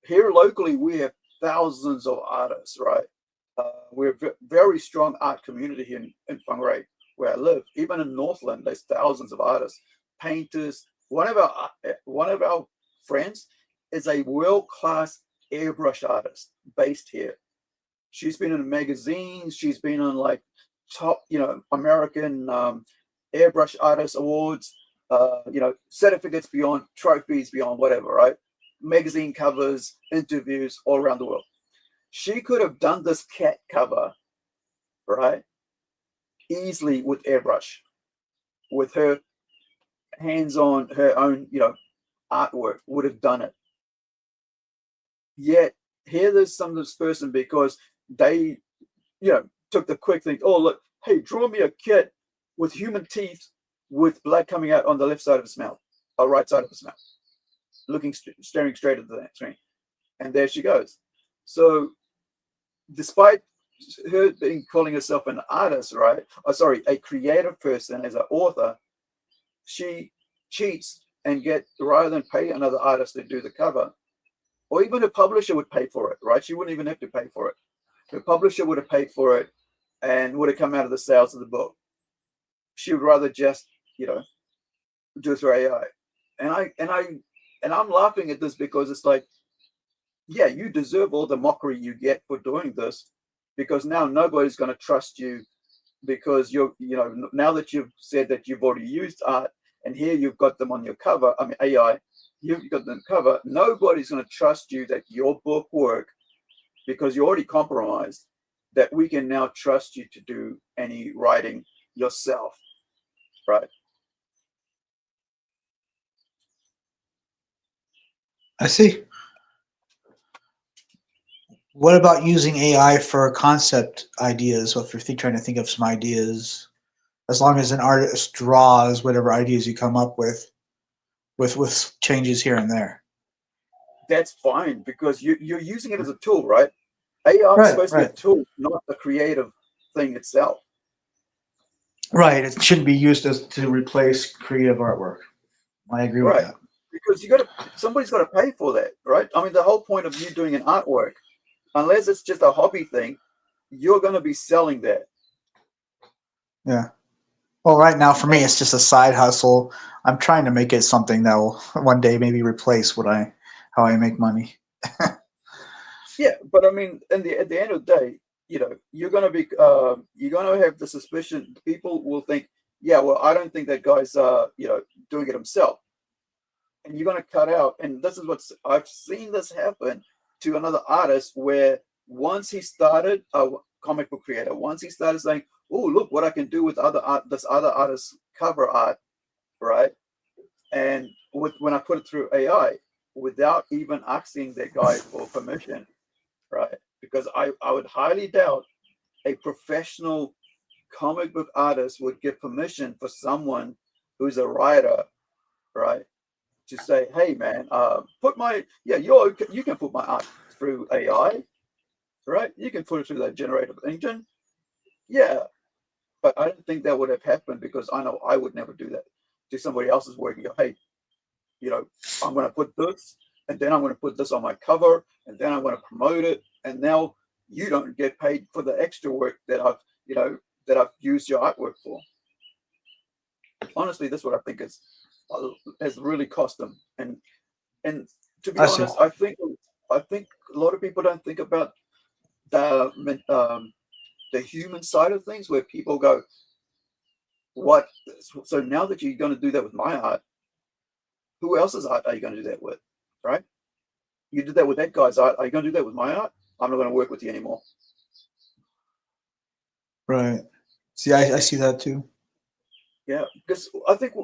Here locally, we have thousands of artists, right? We're a very strong art community here in Whangarei, where I live. Even in Northland, there's thousands of artists, painters. One of our friends is a world-class airbrush artist based here. She's been in magazines. She's been on like top, American airbrush artist awards. Certificates beyond, trophies beyond, whatever, right? Magazine covers, interviews all around the world. She could have done this cat cover, right, easily with airbrush, with her hands on her own, artwork, would have done it. Yet here there's this person, because they, took the quick thing. Oh, look, hey, draw me a cat with human teeth with blood coming out on the left side of his mouth, or right side of his mouth, staring straight at the screen. And there she goes. So despite her calling herself an artist, right? A creative person as an author, she cheats and rather than pay another artist to do the cover, or even a publisher would pay for it, right? She wouldn't even have to pay for it. The publisher would have paid for it and would have come out of the sales of the book. She would rather just, do it through AI. And I'm laughing at this because it's like, yeah, you deserve all the mockery you get for doing this, because now nobody's going to trust you, because now that you've said that you've already used art and here you've got them on your cover, AI, you've got them cover, nobody's going to trust you that your book work, because you're already compromised, that we can now trust you to do any writing yourself, right? I see. What about using AI for concept ideas? So if you're trying to think of some ideas, as long as an artist draws whatever ideas you come up with changes here and there. That's fine because you're using it as a tool, right? AI is Right, supposed to be a right, tool, not a creative thing itself. right. It shouldn't be used as to replace creative artwork. I agree with Right. that. Because somebody's got to pay for that, right? I mean, the whole point of you doing an artwork, unless it's just a hobby thing, you're going to be selling that. Yeah. Well, right now for me, it's just a side hustle. I'm trying to make it something that will one day maybe replace how I make money. Yeah, but I mean, at the end of the day, you're going to be you're going to have the suspicion. People will think, yeah, well, I don't think that guy's doing it himself, and you're going to cut out. And this is I've seen this happen to another artist where once he started a comic book creator, once he started saying, "Oh, look what I can do with this other artist's cover art," right? And when I put it through AI without even asking that guy for permission, right? Because I would highly doubt a professional comic book artist would give permission for someone who's a writer, right, to say, "Hey, man, you can put my art through AI, right? You can put it through that generative engine, yeah." But I don't think that would have happened because I know I would never do that to somebody else's work and go, "Hey, I'm going to put this, and then I'm going to put this on my cover, and then I'm going to promote it, and now you don't get paid for the extra work that I've used your artwork for." Honestly, that's what I think has really cost them. And to be I see. honest, I think a lot of people don't think about the human side of things, where people go, "What? So now that you're going to do that with my art, who else's art are you going to do that with?" Right? You did that with that guy's art. Are you going to do that with my art? I'm not going to work with you anymore. Right. See, I see that too. Yeah, because I think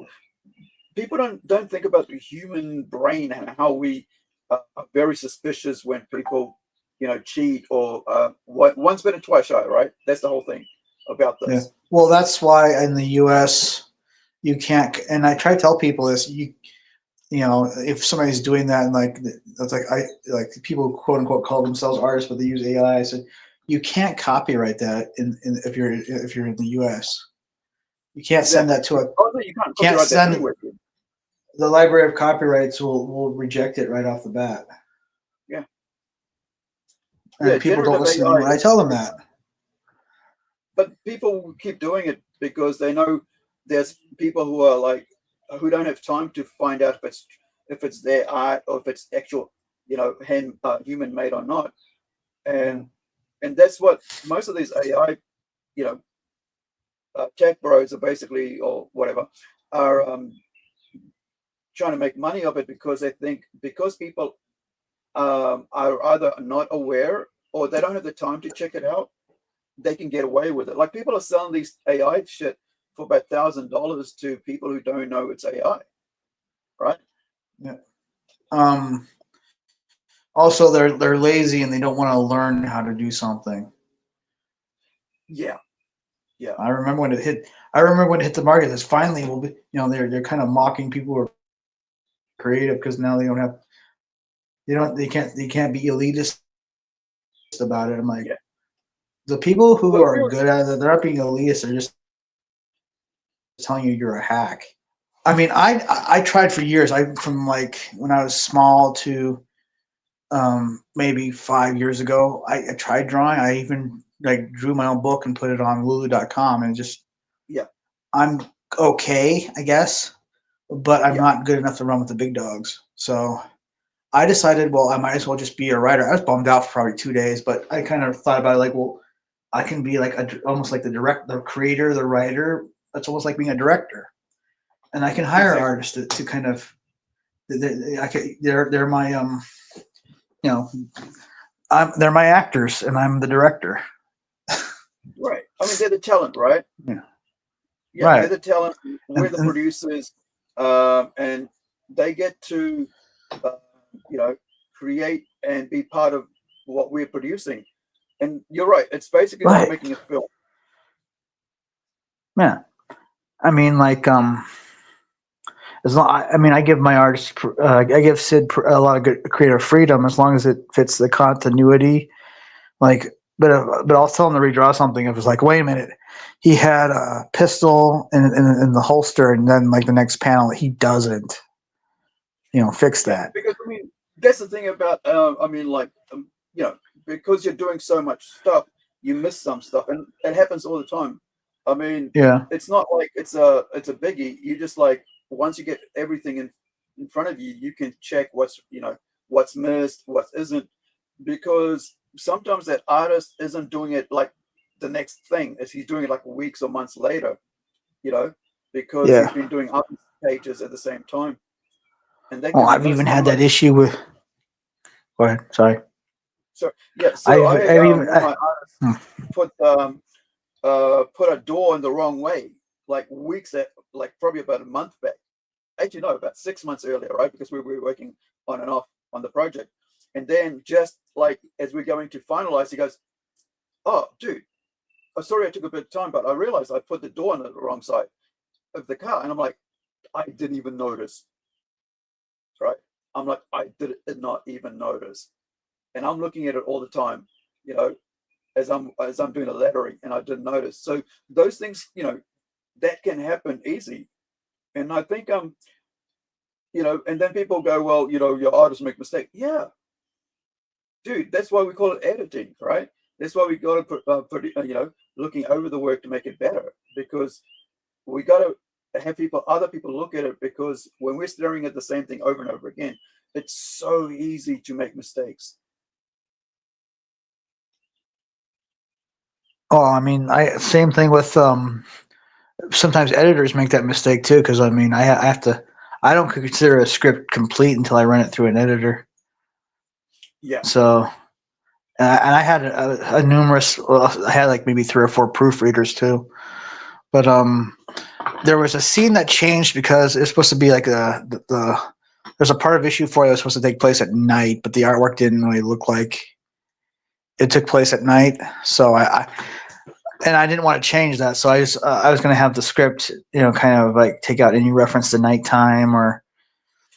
people don't think about the human brain and how we are very suspicious when people, cheat or once bitten, twice shy. Right? That's the whole thing about Yeah. this. Well, that's why in the U.S. you can't. And I try to tell people this. If somebody's doing that and that's like people quote unquote call themselves artists, but they use AI. I said you can't copyright that if you're in the U.S. You can't send Exactly. that to a Oh no, you can't can't copyright that send anywhere. the Library of Copyrights will reject it right off the bat. Yeah. And Yeah. people don't Generative listen to me AI when I tell them that. But people keep doing it because they know there's people who are who don't have time to find out if it's their art or if it's actual human made or not, and that's what most of these AI you know tech bros are basically, or whatever, are trying to make money of it because they think because people are either not aware or they don't have the time to check it out, they can get away with it. Like people are selling these AI shit for about $1,000 to people who don't know it's AI, right? Yeah. Also, they're lazy and they don't want to learn how to do something. Yeah, yeah. I remember when it hit. I remember when it hit the market. It's finally will be. They're kind of mocking people who are creative because now they don't have. They can't be elitist about it. I'm like, Yeah. the people who But are really, good at it, they're not being elitist. They're just telling you you're a hack. I mean, I tried for years. From like when I was small to maybe 5 years ago, I tried drawing. I even drew my own book and put it on Lulu.com, and just yeah, I'm okay, I guess, but I'm yeah, not good enough to run with the big dogs. So I decided, well, I might as well just be a writer. I was bummed out for probably 2 days, but I kind of thought about it like, well, I can be like almost like the creator, the writer. That's almost like being a director, and I can hire exactly. artists to kind of they're my you know they're my actors and I'm the director. Right. I mean, they're the talent, right? Yeah. Yeah, they're Right. the talent. We're the And producers, and they get to create and be part of what we're producing. And you're right, it's basically like making a film. Yeah, I mean, like, as long, I mean, I give my artists, I give Sid a lot of good creative freedom as long as it fits the continuity. Like, but I'll tell him to redraw something if it's like, wait a minute, he had a pistol in the holster, and then like the next panel he doesn't. Fix that. Because I mean, that's the thing about because you're doing so much stuff, you miss some stuff, and it happens all the time. I mean, Yeah. it's not like it's a biggie. You just like once you get everything in front of you, you can check what's missed, what isn't, because sometimes that artist isn't doing it like the next thing, as he's doing it like weeks or months later, because Yeah. he's been doing other pages at the same time. And that Well, can be I've even missed. had that issue with. Go ahead. Sorry. So yeah, so I had one of my artists put a door in the wrong way, like probably about a month back. Actually, no, about 6 months earlier, right? Because we were working on and off on the project, and then just like as we're going to finalize, he goes, "Oh, dude, sorry I took a bit of time, but I realized I put the door on the wrong side of the car," and I'm like, "I didn't even notice." Right? I'm like, I did not even notice, and I'm looking at it all the time, as I'm doing the lettering, and I didn't notice. So those things, that can happen easy, and I think and then people go, well, your artists make mistakes. Yeah, dude, that's why we call it editing, right? That's why we got to put looking over the work to make it better, because we got to have other people look at it, because when we're staring at the same thing over and over again, it's so easy to make mistakes. Oh, I mean, same thing with sometimes editors make that mistake too, because I mean, I have to. I don't consider a script complete until I run it through an editor. Yeah. So, and I had a numerous. Well, I had like maybe 3 or 4 proofreaders too, but there was a scene that changed because it's supposed to be like there's a part of issue 4 that was supposed to take place at night, but the artwork didn't really look like it took place at night. So I didn't want to change that. So I was going to have the script, kind of like take out any reference to nighttime or.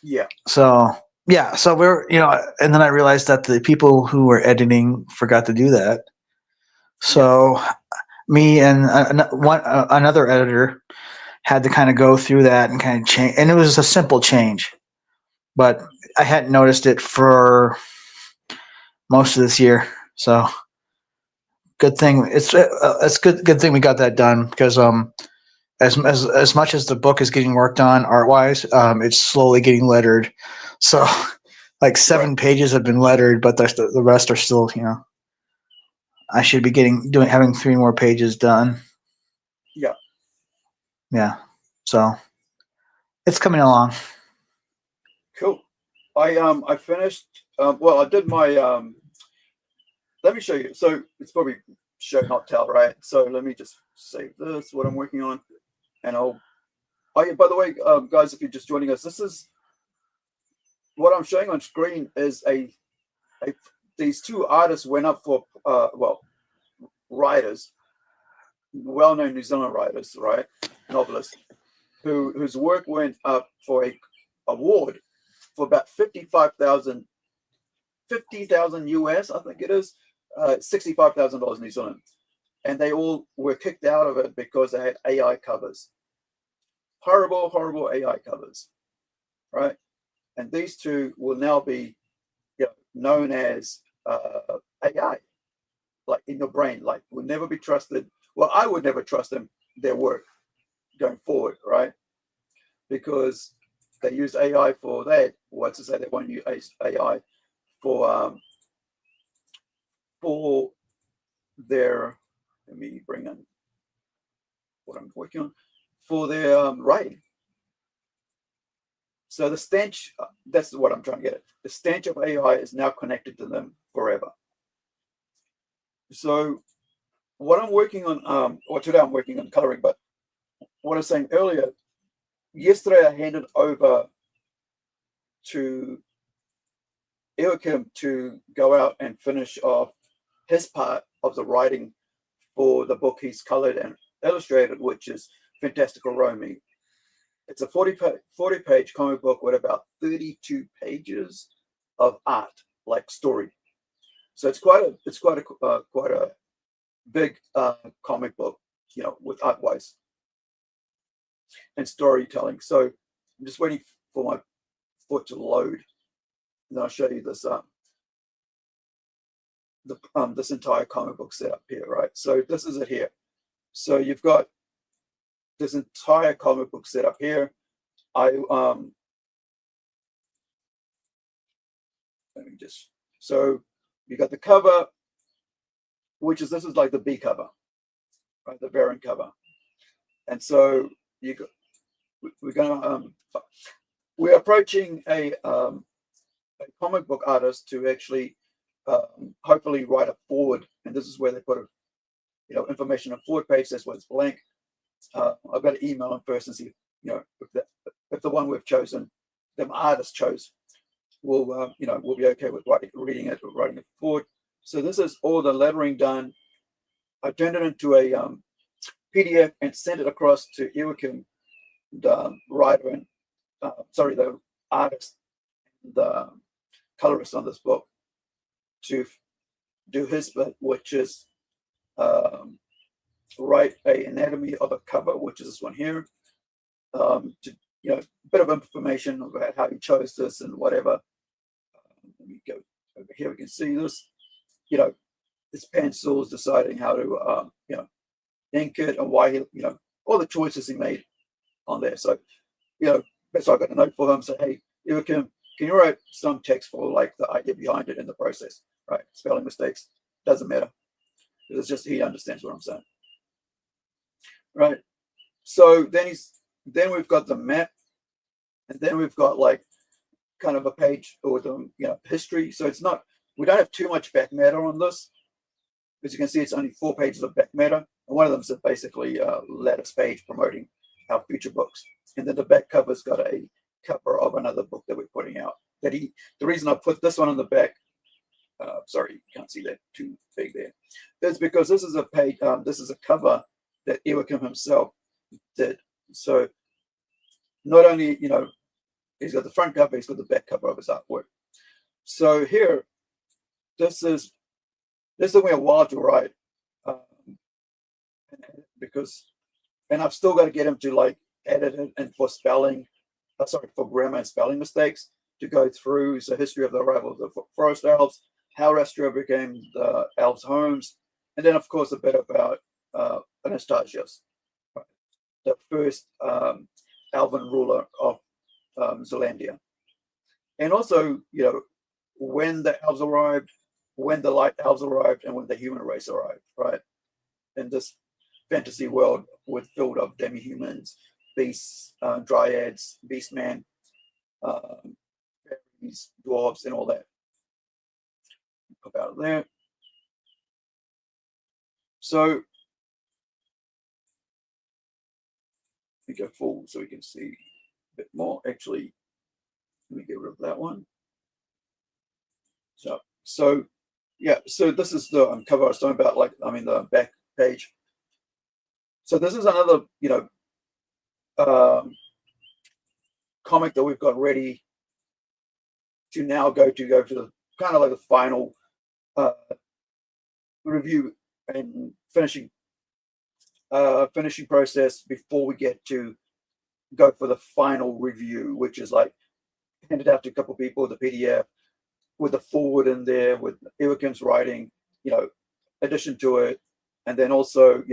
Yeah. So yeah, so we're and then I realized that the people who were editing forgot to do that. So me and another editor had to kind of go through that and kind of change, and it was a simple change, but I hadn't noticed it for most of this year. So good thing it's good thing we got that done, because as much as the book is getting worked on art wise, it's slowly getting lettered. So like 7 pages have been lettered, but the rest are still I should be having 3 more pages done. Yeah. Yeah. So it's coming along. Cool. I finished. Well, I did my. Let me show you. So it's probably show not tell, right? So let me just save this. What I'm working on, and I'll. Oh yeah. By the way, guys, if you're just joining us, this is what I'm showing on screen. Is these 2 artists went up for writers, well-known New Zealand writers, right? Novelists, whose work went up for a award for about 50,000 US, I think it is, $65,000 New Zealand, and they all were kicked out of it because they had AI covers, horrible AI covers, right? And these 2 will now be known as AI, like in your brain, like will never be trusted. Well, I would never trust their work going forward, right? Because they use AI for that. What's to say they won't use AI for their? Let me bring in what I'm working on for their writing. So the stench, that's what I'm trying to get at. The stench of AI is now connected to them forever. So what I'm working on, or today I'm working on coloring, but what I was saying earlier, yesterday I handed over to Joachim to go out and finish off his part of the writing for the book he's colored and illustrated, which is Fantastical Romy. It's a 40-page comic book with about 32 pages of art, like story. So it's quite a big comic book, you know, with art-wise and storytelling. So I'm just waiting for my foot to load, and then I'll show you this this entire comic book setup here, right? So this is it here. So you've got this entire comic book setup here. Let me just, so you got the cover, which is, this is like the B cover, right? The variant cover. And so we're approaching a comic book artist to actually hopefully write a forward, and this is where they put information on forward page. That's why it's blank. I've got to email them first and see, if the one we've chosen, the artist chose, will we'll be okay with writing it forward. So this is all the lettering done. I turned it into a PDF and sent it across to Joachim, the writer and the artist, the colorist on this book, to do his bit, which is write an anatomy of a cover, which is this one here. A bit of information about how he chose this and whatever. Let me go over here. We can see this. His pencils, deciding how to ink it and why he, all the choices he made on there. So, so I got a note for him. Say, hey, Joachim, can you write some text for like the idea behind it in the process, right? Spelling mistakes, doesn't matter. It's just he understands what I'm saying, right? So then we've got the map, and then we've got like kind of a page with history. So it's not, we don't have too much back matter on this. As you can see, it's only 4 pages of back matter, and one of them is basically a lattice page promoting our future books. And then the back cover's got a cover of another book that we're putting out. The reason I put this one on the back, sorry, you can't see that too big there, is because this is a page, this is a cover that Joachim himself did. So not only, he's got the front cover, he's got the back cover of his artwork. So here, this is me a while to write, and I've still got to get him to like edit it, and for for grammar and spelling mistakes to go through. So history of the arrival of the forest elves, how Rastria became the elves' homes, and then of course a bit about Anastasius, the first elven ruler of Zealandia, and also when the elves arrived, when the light elves arrived, and when the human race arrived, right? In this fantasy world filled of demi-humans, beasts, dryads, beastmen, fairies, dwarves, and all that. Pop out of there. So we go full so we can see a bit more. Actually, let me get rid of that one. So yeah, so this is the cover I was talking about, the back page. So this is another, comic that we've got ready to now go to the kind of like the final review and finishing process before we get to go for the final review, which is like handed out to a couple of people, the PDF with the forward in there, with Joachim's writing, addition to it, and then also,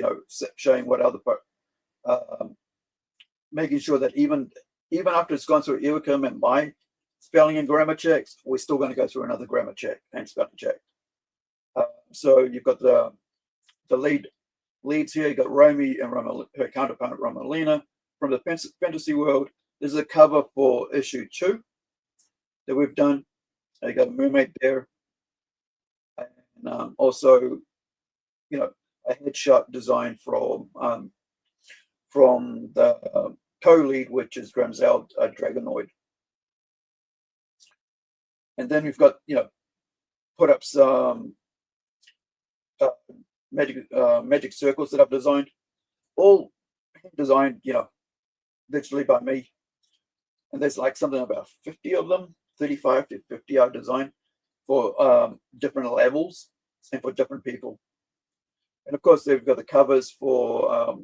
showing what other making sure that even after it's gone through Joachim and my spelling and grammar checks, we're still going to go through another grammar check and spelling check. So you've got the leads here. You got Romy and her counterpart Romalina from the fantasy world. This is a cover for issue 2 that we've done. You got a mermaid there, and also, a headshot design from the co-lead, which is Gramzel Dragonoid. And then we've got, put up some magic circles that I've designed, all designed, digitally by me. And there's like something about 50 of them, 35 to 50 I've designed for different levels and for different people. And of course, they've got the covers for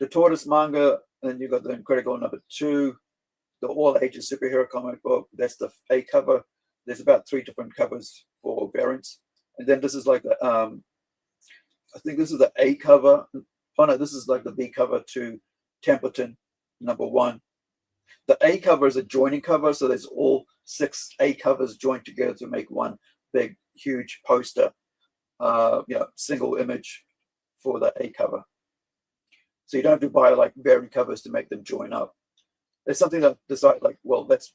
the Tortoise manga, and then you've got the Incredible #2, the All Ages superhero comic book. That's the A cover. There's about 3 different covers for variants. And then this is like the, I think this is the A cover. Oh no, this is like the B cover to Templeton #1. The A cover is a joining cover, so there's all 6 A covers joined together to make one big, huge poster, single image for the A cover. So you don't have to buy like variant covers to make them join up. There's something that decide like, well, that's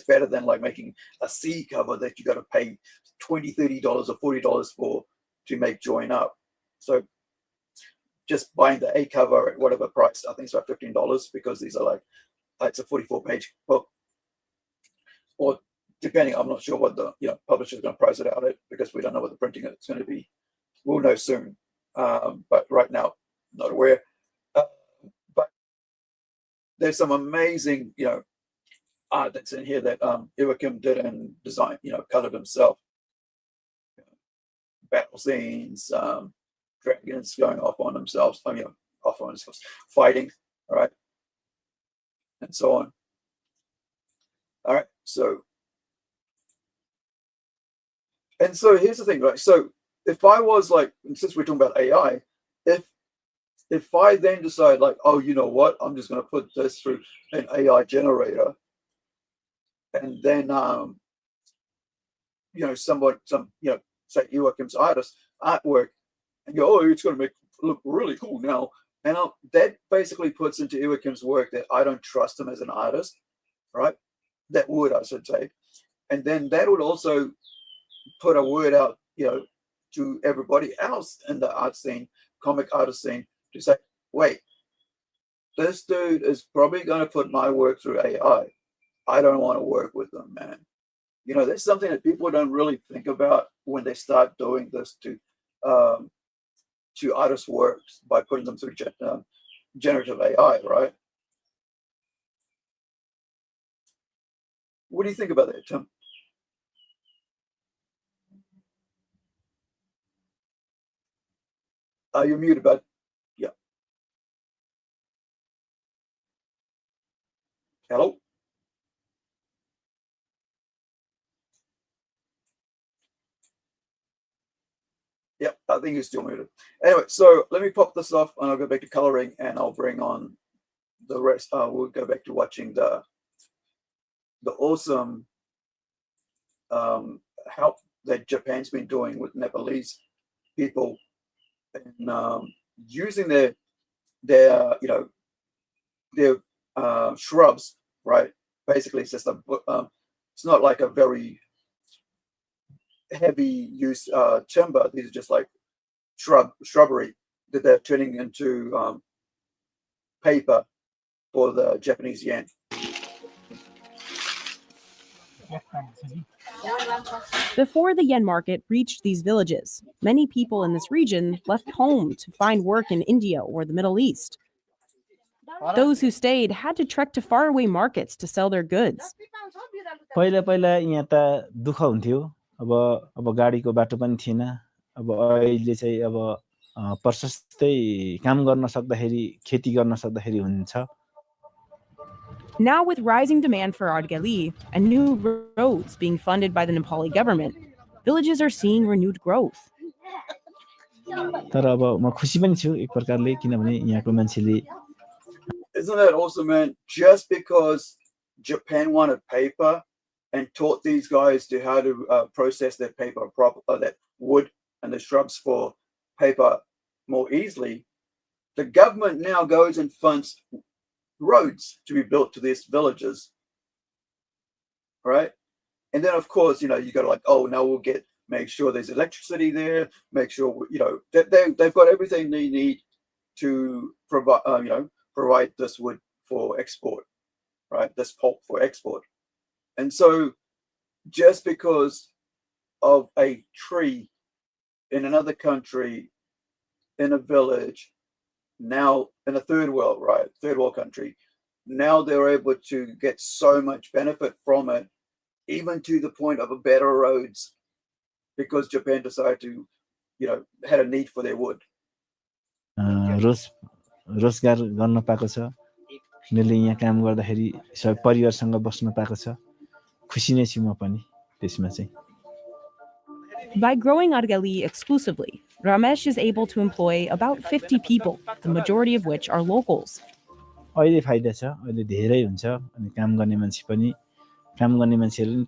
better than like making a C cover that you got to pay $20, $30 or $40 for to make join up. So just buying the A cover at whatever price, I think it's about $15, because these are like, it's a 44-page book, or depending, I'm not sure what the publisher's going to price it out at, because we don't know what the printing is going to be. We'll know soon, but right now, not aware. But there's some amazing, art that's in here that Iwakim did and designed, colored himself. Battle scenes, dragons going off on themselves, fighting, all right, and so on. All right, so here's the thing, right? So if I was like, since we're talking about AI, if I then decide like, oh, you know what, I'm just going to put this through an AI generator, and then say Joachim's artwork, and go, oh, it's going to look really cool now. And that basically puts into Joachim's work that I don't trust him as an artist, right? That would, I should say. And then that would also put a word out, to everybody else in the art scene, comic artist scene, to say, wait, this dude is probably going to put my work through AI. I don't want to work with them, man. That's something that people don't really think about when they start doing this to artists' works by putting them through generative AI, right? What do you think about that, Tim? You're muted, bud. Yeah. Hello? Yep, I think you're still muted. Anyway, so let me pop this off and I'll go back to coloring and I'll bring on the rest. We'll go back to watching the awesome help that Japan's been doing with Nepalese people and using their shrubs, right? Basically, it's just it's not like a very heavy use timber. These are just like shrubbery that they're turning into paper for the Japanese yen. Before the yen market reached these villages, many people in this region left home to find work in India or the Middle East. Those who stayed had to trek to faraway markets to sell their goods. पहिला यहाँ त दुःख हुन्थ्यो अब गाडीको बाटो पनि थिएन अब अहिले चाहिँ अब प्रशस्तै काम गर्न सक्दाखेरि खेती गर्न सक्दाखेरि हुन्छ. Now, with rising demand for art gali and new roads being funded by the Nepali government, villages are seeing renewed growth. तर अब म खुसी पनि छु एक प्रकारले किनभने यहाँको मान्छेले. Isn't that awesome, man? Just because Japan wanted paper and taught these guys to how to process their paper that wood and the shrubs for paper more easily, the government now goes and funds roads to be built to these villages, right? And then of course, you got to like, oh, now we'll make sure there's electricity there, make sure that they've got everything they need to provide this wood for export, right? This pulp for export. And so just because of a tree in another country, in a village, now in a third world country, now they're able to get so much benefit from it, even to the point of a better roads, because Japan decided to, had a need for their wood. रोजगार गर्न पाएको छ उनीहरूले यहाँ काम गर्दाखेरि सबै परिवारसँग बस्न पाएको छ खुसी नै छु म पनि त्यसमा चाहिँ By growing argali exclusively, Ramesh is able to employ about 50 people, the majority of which are locals. अहिले फाइदा छ अहिले धेरै हुन्छ अनि काम गर्ने मान्छेहरूले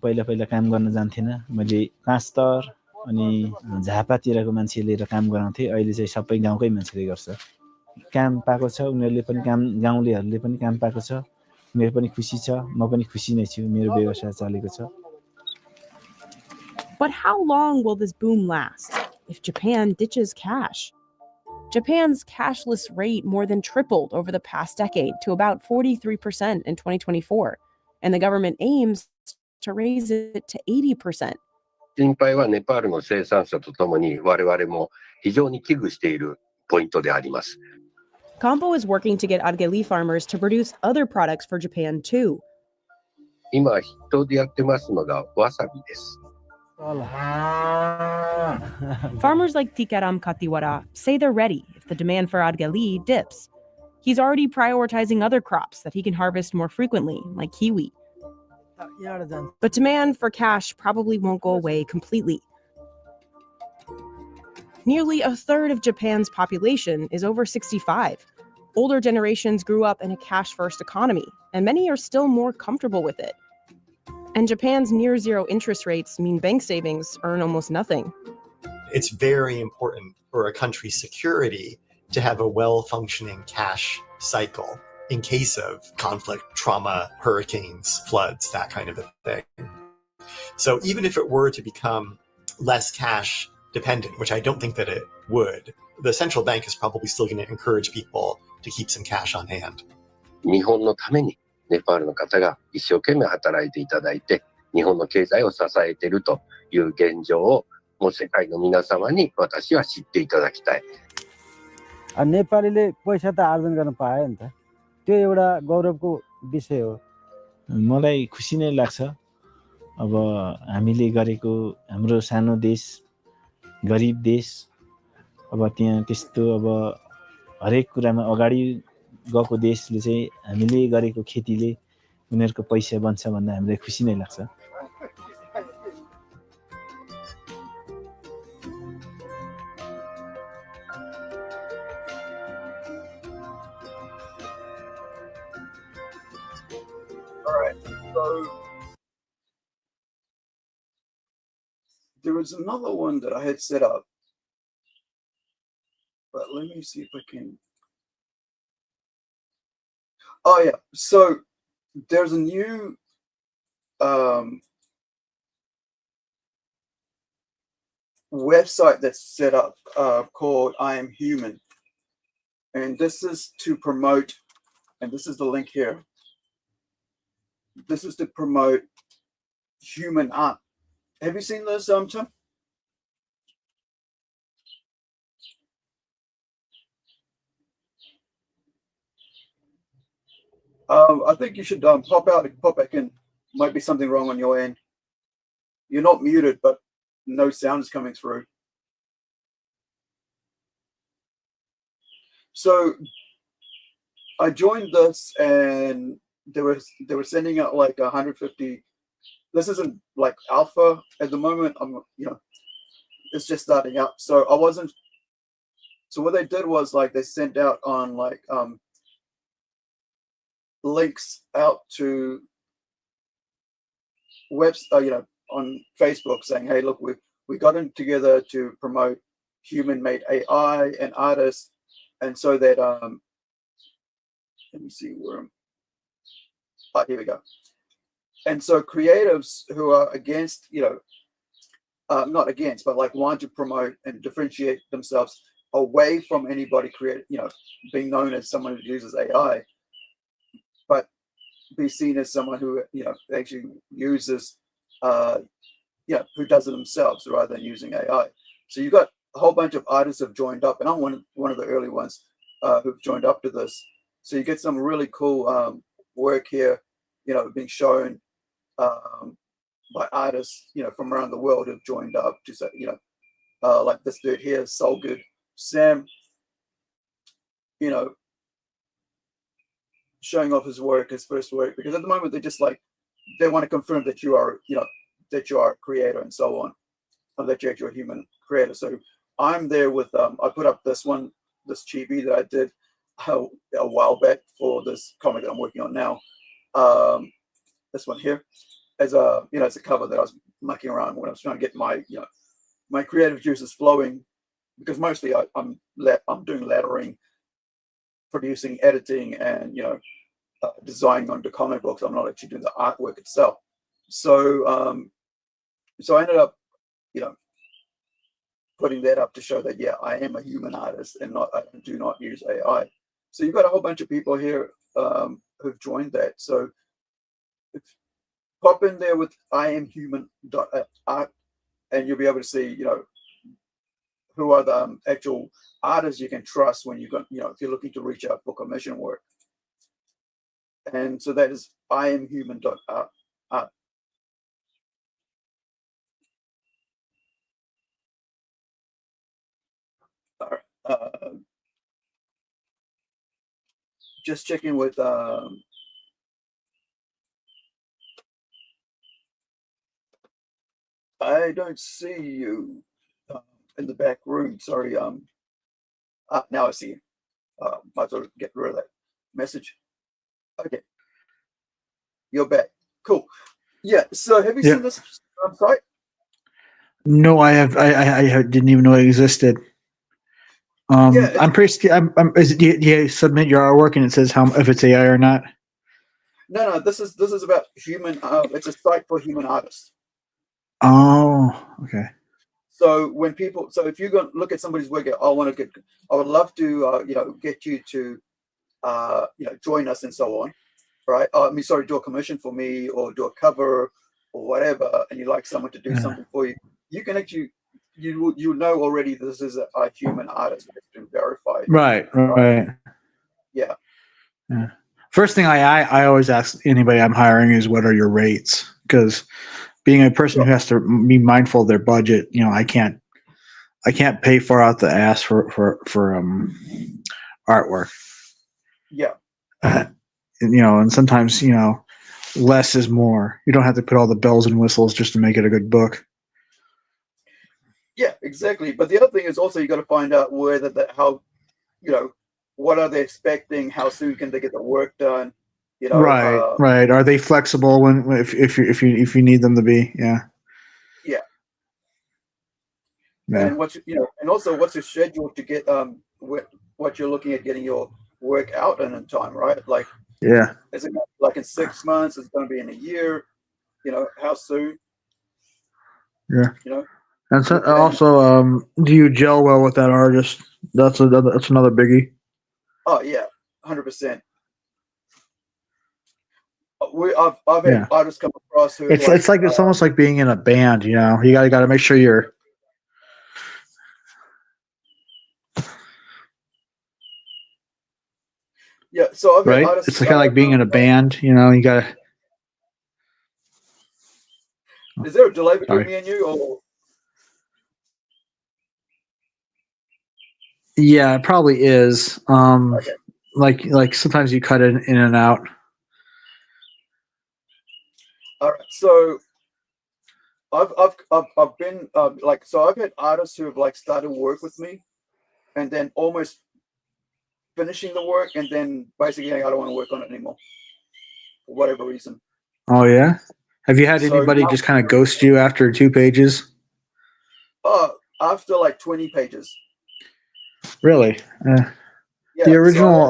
पनि पहिला काम गर्न जान्थेन मैले 5 स्तर अनि झापातिरको मान्छे लिएर काम गराउँथे अहिले चाहिँ सबै गाउँकै मान्छेले गर्छ काम पाएको छ उनीहरूले पनि काम गाउँलेहरूले पनि काम पाएको छ उनीहरू पनि खुसी छ म पनि खुसी नै छु मेरो व्यवसाय चलेको छ But how long will this boom last if Japan ditches cash? Japan's cashless rate more than tripled over the past decade to about 43% in 2024, and the government aims to raise it to 80%. 心配はネパールの生産者とともに我々も非常に危惧しているポイントであります。Kampo is working to get argali farmers to produce other products for Japan too. 今筆頭でやってますのがわさびです。Farmers like Tikaram Katiwara say they're ready if the demand for argali dips. He's already prioritizing other crops that he can harvest more frequently, like kiwi. But demand for cash probably won't go away completely. Nearly a third of Japan's population is over 65. Older generations grew up in a cash-first economy, and many are still more comfortable with it. And Japan's near-zero interest rates mean bank savings earn almost nothing. It's very important for a country's security to have a well-functioning cash cycle in case of conflict, trauma, hurricanes, floods, that kind of a thing. So even if it were to become less cash dependent, which I don't think that it would, the central bank is probably still going to encourage people to keep some cash on hand. 日本のためにネパールの方が一生懸命働いていただいて日本の経済を支えているという現状をもう世界の皆様に私は知っていただきたい。नेपालीले पैसा त आर्जन गर्न पायो नि त त्यो एउटा गौरवको विषय हो मलाई खुसी नै लाग्छ अब हामीले गरेको हाम्रो सानो देश गरिब देश अब त्यहाँ त्यस्तो अब हरेक कुरामा अगाडि गएको देशले चाहिँ हामीले गरेको खेतीले उनीहरुको पैसा बन्छ भन्दा हामीलाई खुसी नै लाग्छ There was another one that I had set up, but let me see if I can. Oh yeah, so there's a new website that's set up called I Am Human, and this is to promote, and this is the link here. This is to promote human art. Have you seen this, Tim? I think you should pop out and pop back in. Might be something wrong on your end. You're not muted, but no sound is coming through. So I joined this, and they were sending out like 150. This isn't like alpha at the moment. It's just starting out. So I wasn't. So what they did was like they sent out on like links out to on Facebook saying, hey, look, we got in together to promote human-made AI and artists, and so that let me see where here we go. And so creatives who are against, not against, but like want to promote and differentiate themselves away from anybody being known as someone who uses AI, but be seen as someone who, actually uses who does it themselves rather than using AI. So you've got a whole bunch of artists have joined up, and I'm one of the early ones who've joined up to this. So you get some really cool work here, being shown by artists, from around the world who've joined up to say, like this dude here, Soul Good Sam, showing off his work, his first work, because at the moment they want to confirm that you are, that you are a creator and so on, or that you're actually a human creator. So I'm there with, I put up this chibi that I did a while back for this comic that I'm working on now. This one here, as a cover that I was mucking around when I was trying to get my my creative juices flowing, because mostly I'm doing lettering, producing, editing, and designing onto comic books. I'm not actually doing the artwork itself. So I ended up putting that up to show that I am a human artist and I do not use AI. So you've got a whole bunch of people here who've joined that. So pop in there with iamhuman.art and you'll be able to see, who are the actual artists you can trust when if you're looking to reach out for commission work. And so that is iamhuman.art. All right. Just checking with I don't see you in the back room. Sorry. Now I see you. Might as well get rid of that message. Okay. You're back. Cool. Yeah. So have you seen this site? No, I have. I didn't even know it existed. I'm pretty. Do you submit your artwork and it says if it's AI or not? No. This is about human. It's a site for human artists. Oh, okay. So if you go look at somebody's work, I would love to, get you to, join us and so on, right? Do a commission for me or do a cover or whatever, and you like someone to do something for you. You can actually, you know already this is a human artist that's been verified. Right. Yeah. First thing I always ask anybody I'm hiring is what are your rates? Because being a person who has to be mindful of their budget, I can't pay far out the ass for artwork. Yeah. And sometimes less is more. You don't have to put all the bells and whistles just to make it a good book. Yeah, exactly. But the other thing is also you got to find out what are they expecting? How soon can they get the work done? Right. Are they flexible if you need them to be? Yeah. Yeah. And and also what's your schedule to get what you're looking at getting your work out in time, right? Like, is it like in 6 months? Is it going to be in a year? How soon? Yeah. And so, also, do you gel well with that artist? That's another biggie. Oh yeah, 100%. I've had artists come across who it's almost like being in a band. You got to make sure you're. Yeah, so I've had artists. It's kind of like being in a band. You got to. Is there a delay between me and you, or? Yeah, it probably is. Like sometimes you cut it in and out. All right, so I've been I've had artists who have started work with me, and then almost finishing the work, and then basically I don't want to work on it anymore for whatever reason. Oh yeah, have you had anybody just kind of ghost you after 2 pages? After 20 pages. Really? Yeah, the original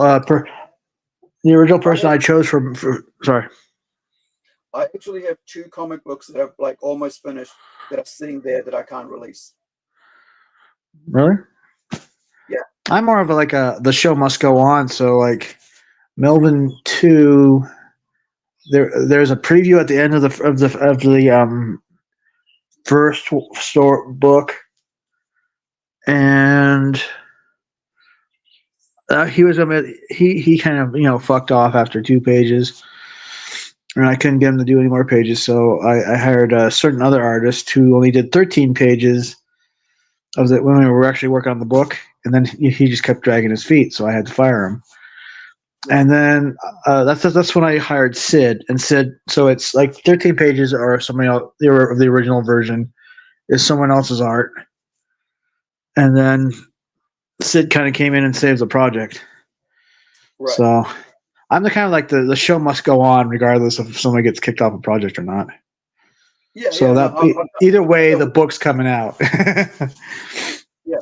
person I chose for sorry. I actually have 2 comic books that have almost finished that are sitting there that I can't release. Really? Yeah. I'm more of the show must go on. So Melvin 2, there's a preview at the end of the first book, and he kind of fucked off after 2 pages, and I couldn't get him to do any more pages. So I hired a certain other artist who only did 13 pages of it when we were actually working on the book, and then he just kept dragging his feet, so I had to fire him. And then that's when I hired Sid, and Sid. So it's like 13 pages or somebody else. The original version is someone else's art, and then Sid kind of came in and saved the project. Right. So I'm the kind of like the show must go on regardless of if somebody gets kicked off a project or not. Yeah. So either way, the book's coming out. Yeah.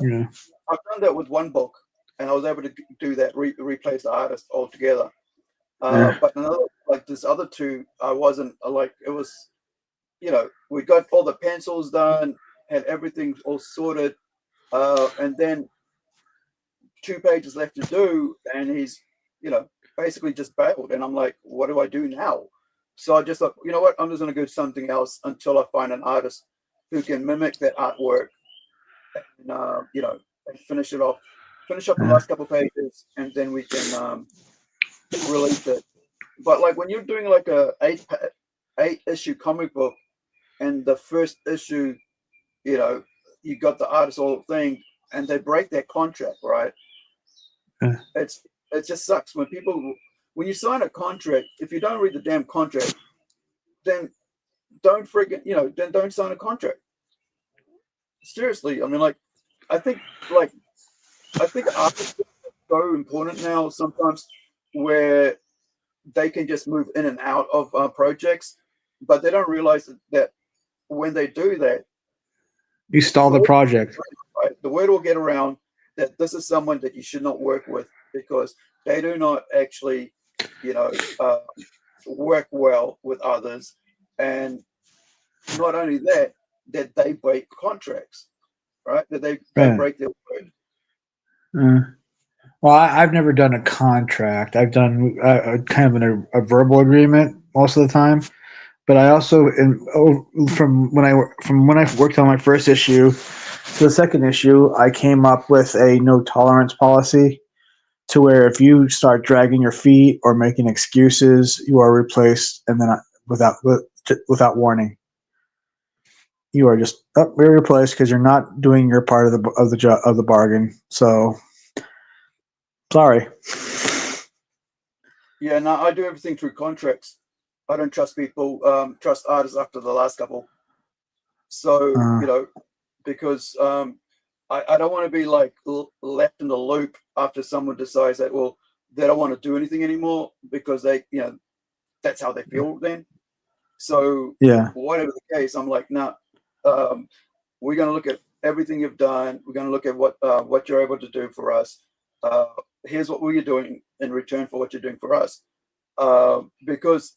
Yeah. I've done that with one book, and I was able to do that, replace the artist altogether. But another, like this other 2, I wasn't like, it was, we got all the pencils done, had everything all sorted, and then 2 pages left to do, and he's, basically just bailed. And I'm like, what do I do now? So I just thought, you know what, I'm just going to do something else until I find an artist who can mimic that artwork, and and finish up the last couple pages, and then we can release it. But like when you're doing like a 8 issue comic book, and the first issue, you got the artist all thing, and they break their contract, right? It just sucks when you sign a contract, if you don't read the damn contract, then don't then don't sign a contract. Seriously, I mean, like, I think artists are so important now sometimes, where they can just move in and out of projects, but they don't realize that when they do that, You stall the project. right, the word will get around that this is someone that you should not work with, because they do not actually, work well with others, and not only that they break contracts, right? That they break their word. Well, I've never done a contract. I've done kind of a verbal agreement most of the time. But I also, from when I worked on my first issue to the second issue, I came up with a no tolerance policy, to where if you start dragging your feet or making excuses, you are replaced, and then without warning, you are just you're replaced because you're not doing your part of the bargain. So, sorry. Yeah, no, I do everything through contracts. I don't trust people, trust artists after the last couple. So, because I don't want to be like left in the loop after someone decides that, well, they don't want to do anything anymore because they, that's how they feel then. So, whatever the case, I'm like, nah, we're going to look at everything you've done. We're going to look at what you're able to do for us. Here's what we're doing in return for what you're doing for us. Because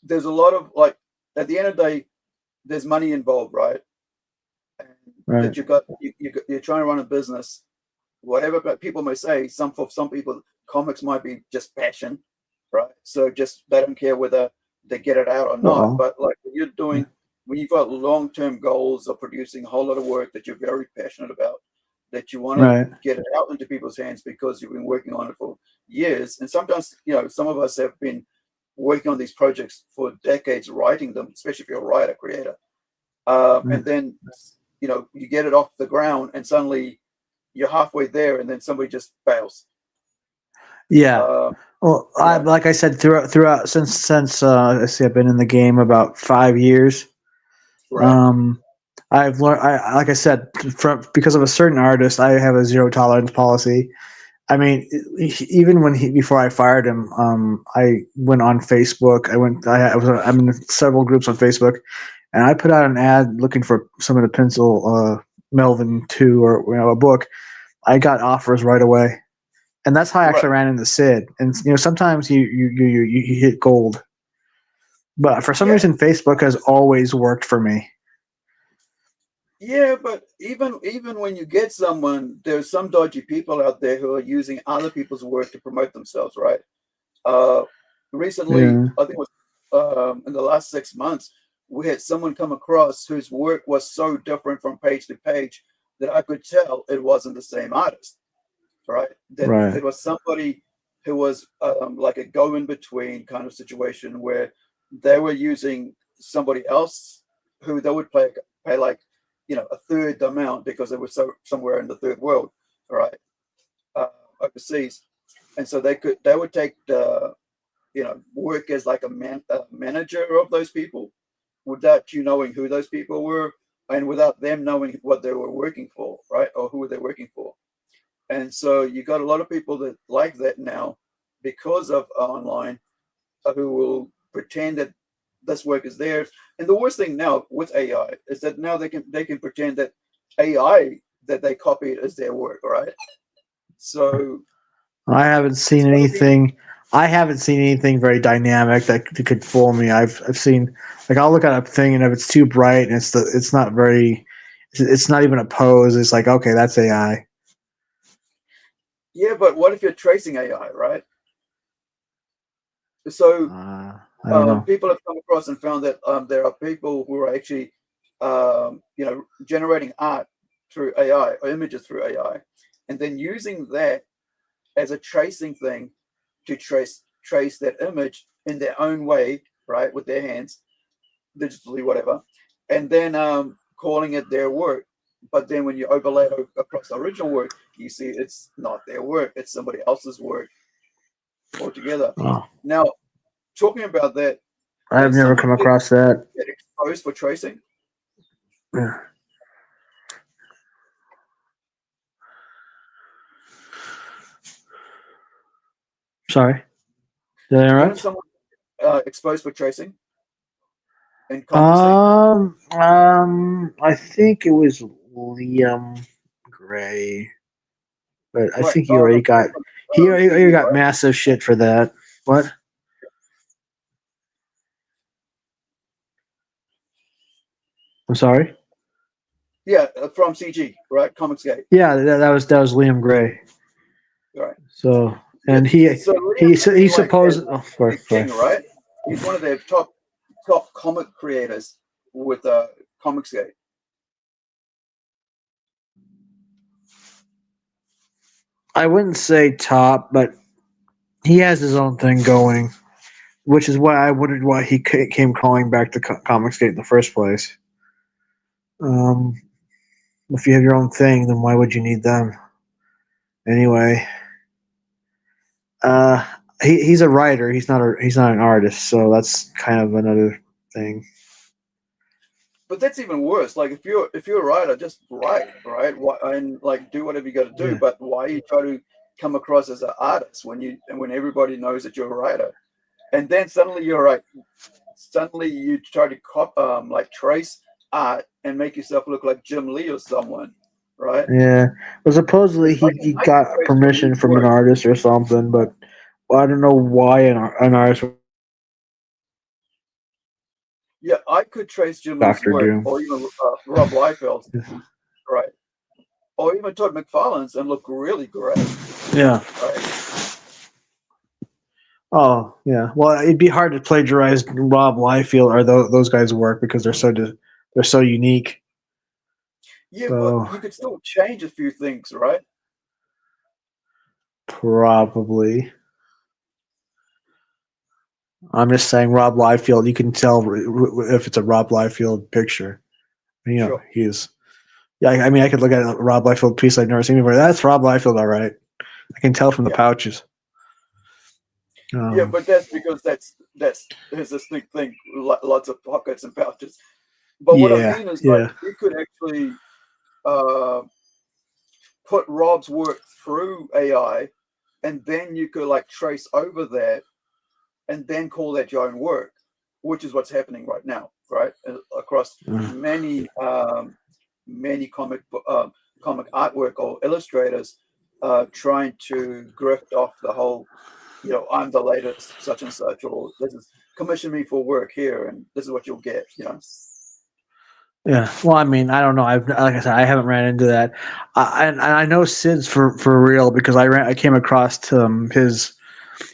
there's a lot of, like, at the end of the day, there's money involved, right? That you're trying to run a business, whatever people may say. For some people, comics might be just passion, right? So just they don't care whether they get it out or not. But like when you've got long-term goals of producing a whole lot of work that you're very passionate about, that you want to get it out into people's hands because you've been working on it for years, and sometimes some of us have been working on these projects for decades, writing them, especially if you're a writer creator, and then you get it off the ground, and suddenly you're halfway there, and then somebody just bails. Yeah. Well, like I said, throughout since let's see, I've been in the game about 5 years. Right. I've learned. Like I said, because of a certain artist, I have a zero tolerance policy. I mean, even before I fired him, I went on Facebook. I'm in several groups on Facebook, and I put out an ad looking for someone to pencil Melvin 2 or a book. I got offers right away, and that's how I actually ran into Sid. And sometimes you hit gold, but for some reason, Facebook has always worked for me. Yeah, but even when you get someone, there's some dodgy people out there who are using other people's work to promote themselves, right? Recently, I think it was in the last 6 months, we had someone come across whose work was so different from page to page that I could tell it wasn't the same artist, right? That Right. it was somebody who was like a go-in-between kind of situation where they were using somebody else who they would pay like, a third amount because they were somewhere in the third world, right, overseas, and so they would take the work as like a manager of those people without you knowing who those people were and without them knowing what they were working for, right, or who they're working for. And so you got a lot of people that like that now because of online, who will pretend that this work is theirs. And the worst thing now with AI is that now they can pretend that AI that they copied is their work, right? So I haven't seen anything. I haven't seen anything very dynamic that could fool me. I've seen, like, I'll look at a thing, and if it's too bright and it's not very, it's not even a pose. It's like, okay, that's AI. yeah, but what if you're tracing AI, right? So I don't know. people have come across and found that there are people who are actually generating art through AI or images through AI, and then using that as a tracing thing to trace that image in their own way, right, with their hands, digitally, whatever, and then calling it their work. But then when you overlay it across the original work, you see it's not their work; it's somebody else's work altogether. Oh, Now, talking about that, I've never come across that. get exposed for tracing. Yeah. Sorry. Did I You know interrupt? someone exposed for tracing and compensate? I think it was Liam Gray, but I Right. think Oh, no, he already CD, got right? massive shit for that. What? I'm sorry. Yeah, from CG, right? Comicsgate, Yeah, that was Liam Gray. right? So, Yeah. and So Liam's he been like supposed. Oh, the king, right? He's one of their top comic creators with Comicsgate. I wouldn't say top, but he has his own thing going, which is why I wondered why he came calling back to Comicsgate in the first place. If you have your own thing, then why would you need them? Anyway, uh, he's a writer. He's not an artist, so that's kind of another thing. But that's even worse. Like if you're a writer, just write, right? And like do whatever you got to do. Yeah. But why you try to come across as an artist when everybody knows that you're a writer, and then suddenly you're right. Suddenly you try to like trace art and make yourself look like Jim Lee or someone, right? Yeah. Well, supposedly It's like he I can got trace Jim permission Lee's from an work. artist or something, but I don't know why an artist. Yeah, I could trace Jim Lee's Doctor work, Doom. or even Rob Liefeld's, right? Or even Todd McFarlane's, and look really great, Yeah. right? Oh, yeah. Well, it'd be hard to plagiarize Rob Liefeld or those guys' work because they're so unique. Yeah, So but you could still change a few things, right? probably. I'm just saying Rob Liefeld. You can tell if it's a Rob Liefeld picture. Sure. He's. Yeah, I mean, I could look at a Rob Liefeld piece I've never seen before. That's Rob Liefeld, all right. I can tell from the pouches. Yeah, but that's because there's this distinct thing, lots of pockets and pouches. But what I Yeah, mean is, like, yeah. you could actually put Rob's work through AI, and then you could like trace over that, and then call that your own work, which is what's happening right now, right? Across many comic artwork or illustrators trying to grift off the whole, I'm the latest such and such, or this is commission me for work here, and this is what you'll get, Yeah. Well, I mean, I don't know. Like I said, I haven't ran into that. And I know Sid's for real because I came across Yeah.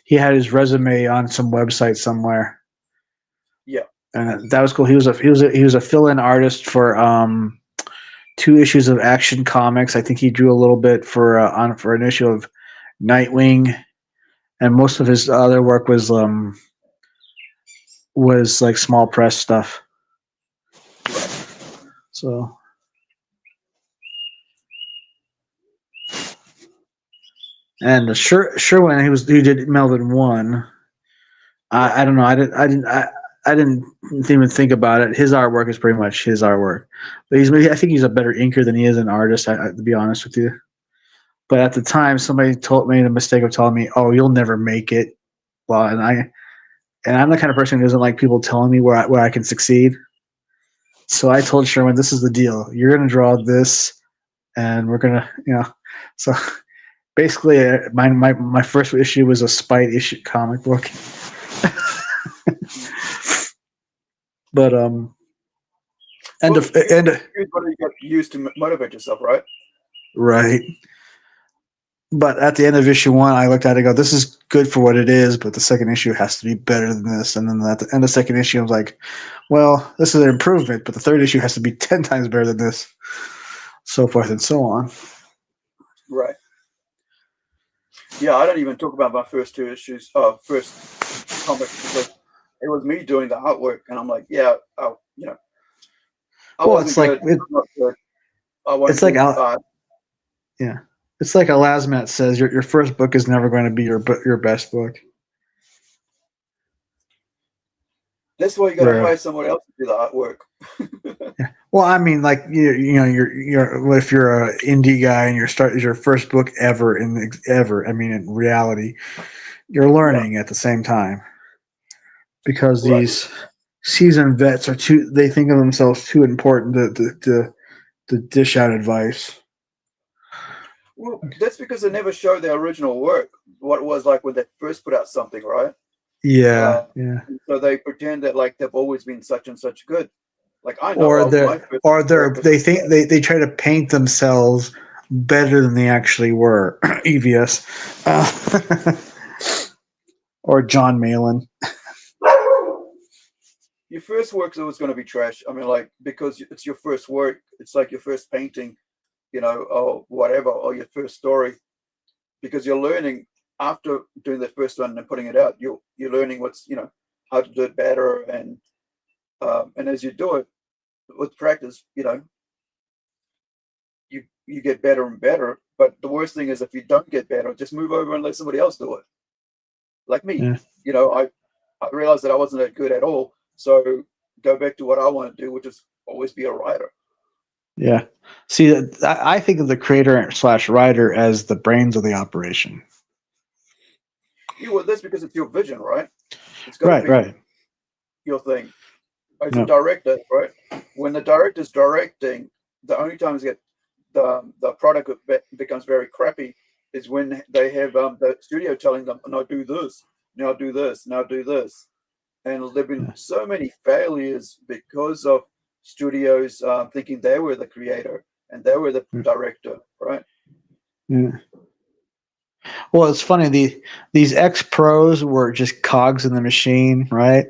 he had his resume on some website somewhere. Yeah. and that was cool. He was a fill-in artist for 2 issues of Action Comics. I think he drew a little bit for an issue of Nightwing, and most of his other work was like small press stuff. So and Sherwin, who did Melvin 1. I don't know. I didn't even think about it. His artwork is pretty much his artwork, but I think he's a better inker than he is an artist. To be honest with you, but at the time, somebody made a mistake of telling me, "Oh, you'll never make it." Well, and I'm the kind of person who doesn't like people telling me where I can succeed. So I told Sherwin, "This is the deal. You're going to draw this, and we're going to, So basically, my first issue was a Spite issue comic book. But you got used to motivate yourself, right? Right. But at the end of issue 1, I looked at it and go, this is good for what it is, but the second issue has to be better than this. And then at the end of the second issue, I was like, well, this is an improvement, but the third issue has to be 10 times better than this. So forth and so on. Right. Yeah, I don't even talk about my first 2 issues, first comic, because it was me doing the artwork, and I'm like, yeah, I wasn't good. I'm not good. It's like yeah. It's like Alasmat says, your first book is never going to be your best book. That's why you got to hire someone else to do the artwork. Yeah. Well, I mean, like you're if you're an indie guy and your first book ever. I mean, in reality, you're learning at the same time because these seasoned vets they think of themselves too important to dish out advice. Well, that's because they never show their original work, what it was like when they first put out something, right? Yeah, yeah. So they pretend that like they've always been such and such good. Like I know, they try to paint themselves better than they actually were. EVS, or John Malin. Your first work's always going to be trash. I mean, like because it's your first work. It's like your first painting. Or whatever, or your first story, because you're learning after doing the first one and putting it out. You're learning how to do it better, and as you do it with practice, you get better and better. But the worst thing is if you don't get better, just move over and let somebody else do it. Like me, I realized that I wasn't that good at all, so go back to what I want to do, which is always be a writer. Yeah. See, I think of the creator/writer as the brains of the operation. Yeah, well, that's because it's your vision, right? It's right. Your thing. As a director, right? When the director's directing, the only time you get the product becomes very crappy is when they have the studio telling them, "No, do this. Now do this. Now do this." And there've been so many failures because of studios thinking they were the creator and they were the director, right? Yeah. Well, it's funny. These ex-pros were just cogs in the machine, right?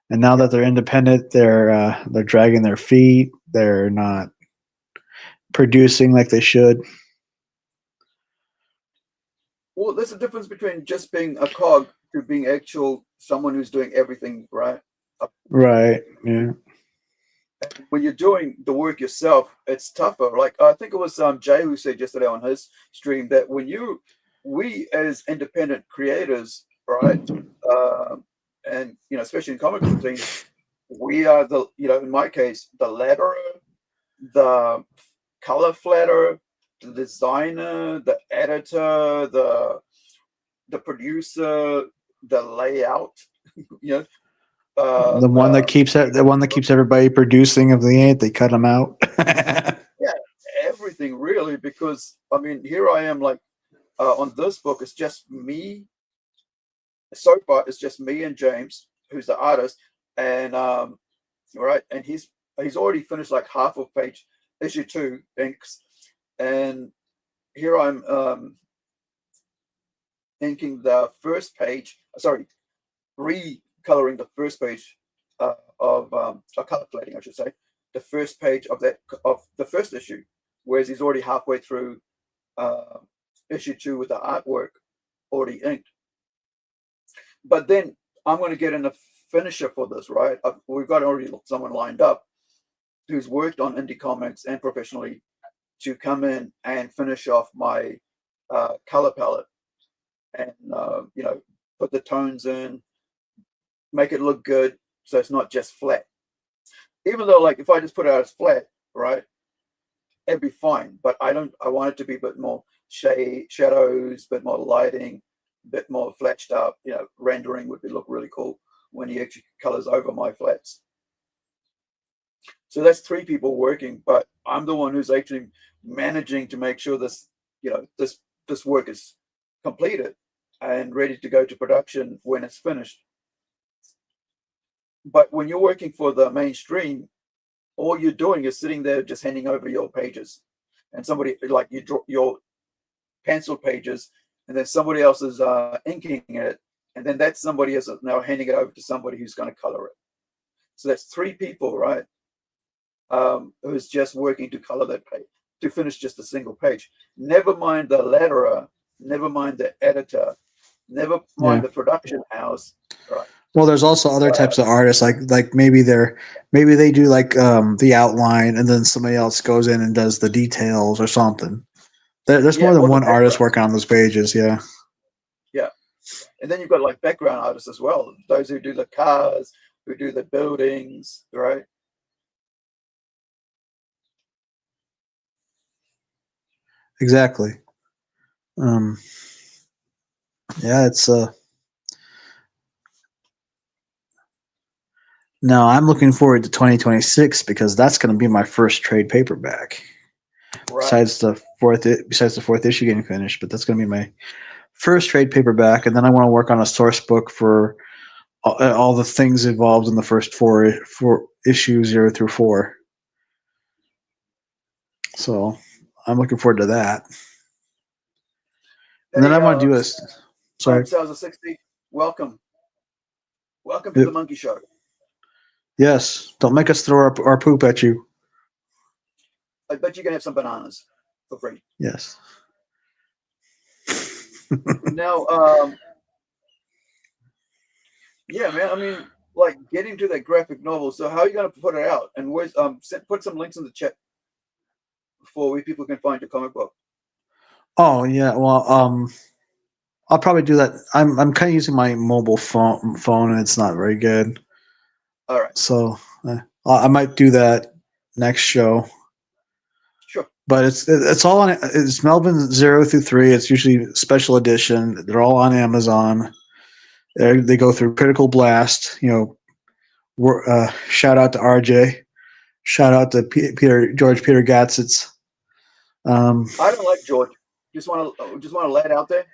And now that they're independent, they're dragging their feet. They're not producing like they should. Well, there's a difference between just being a cog to being actual someone who's doing everything, right? Right. Yeah. When you're doing the work yourself, it's tougher. Like I think it was Jay who said yesterday on his stream that we as independent creators, right, and especially in comic book things, we are in my case, the letterer, the color flatter, the designer, the editor, the producer, the layout, the one that keeps everybody producing. If they ain't, they cut them out. Yeah, everything really. Because I mean, here I am, like on this book, it's just me. So far, it's just me and James, who's the artist, and right, and he's already finished like half of issue 2 inks, and here I'm inking the first page. Sorry, recoloring the first page or color plating, I should say, the first page of the first issue, whereas he's already halfway through issue 2 with the artwork already inked. But then I'm going to get in a finisher for this, right? We've got already someone lined up who's worked on indie comics and professionally to come in and finish off my color palette and put the tones in, make it look good, so it's not just flat. Even though, like, if I just put it out as flat, right, it'd be fine. But I want it to be a bit more shadows, a bit more lighting, a bit more flashed up. Rendering would look really cool when he actually colors over my flats. So that's 3 people working, but I'm the one who's actually managing to make sure this work is completed and ready to go to production when it's finished. But when you're working for the mainstream, all you're doing is sitting there just handing over your pages, and somebody, like, you draw your pencil pages, and then somebody else is inking it, and then that somebody is now handing it over to somebody who's going to color it. So that's 3 people, right? Who's just working to color that page, to finish just a single page. Never mind the letterer, never mind the editor, never mind the production house, right? Well, there's also other types of artists, like maybe they do like the outline, and then somebody else goes in and does the details or something. There's more than one artist working on those pages. Yeah. Yeah, and then you've got like background artists as well. Those who do the cars, who do the buildings, right? Exactly. Yeah, it's Now I'm looking forward to 2026 because that's going to be my first trade paperback. Right. Besides the fourth issue getting finished, but that's going to be my first trade paperback, and then I want to work on a source book for all the things involved in the first four issues 0 through 4. So I'm looking forward to that. And then I want to do a sorry. 60. Welcome to the Monkey Show. Yes, don't make us throw our poop at you. I bet you can have some bananas for free. Yes. Now, yeah, man. I mean, like, getting to that graphic novel. So, how are you going to put it out? And where's put some links in the chat for where people can find your comic book. Oh yeah, well, I'll probably do that. I'm kind of using my mobile phone, and it's not very good. All right. So I might do that next show. Sure. But it's all on. It's Melvin 0 through 3. It's usually special edition. They're all on Amazon. They go through Critical Blast. Shout out to RJ. Shout out to George Peter Gatzitz. I don't like George. Just want to lay it out there.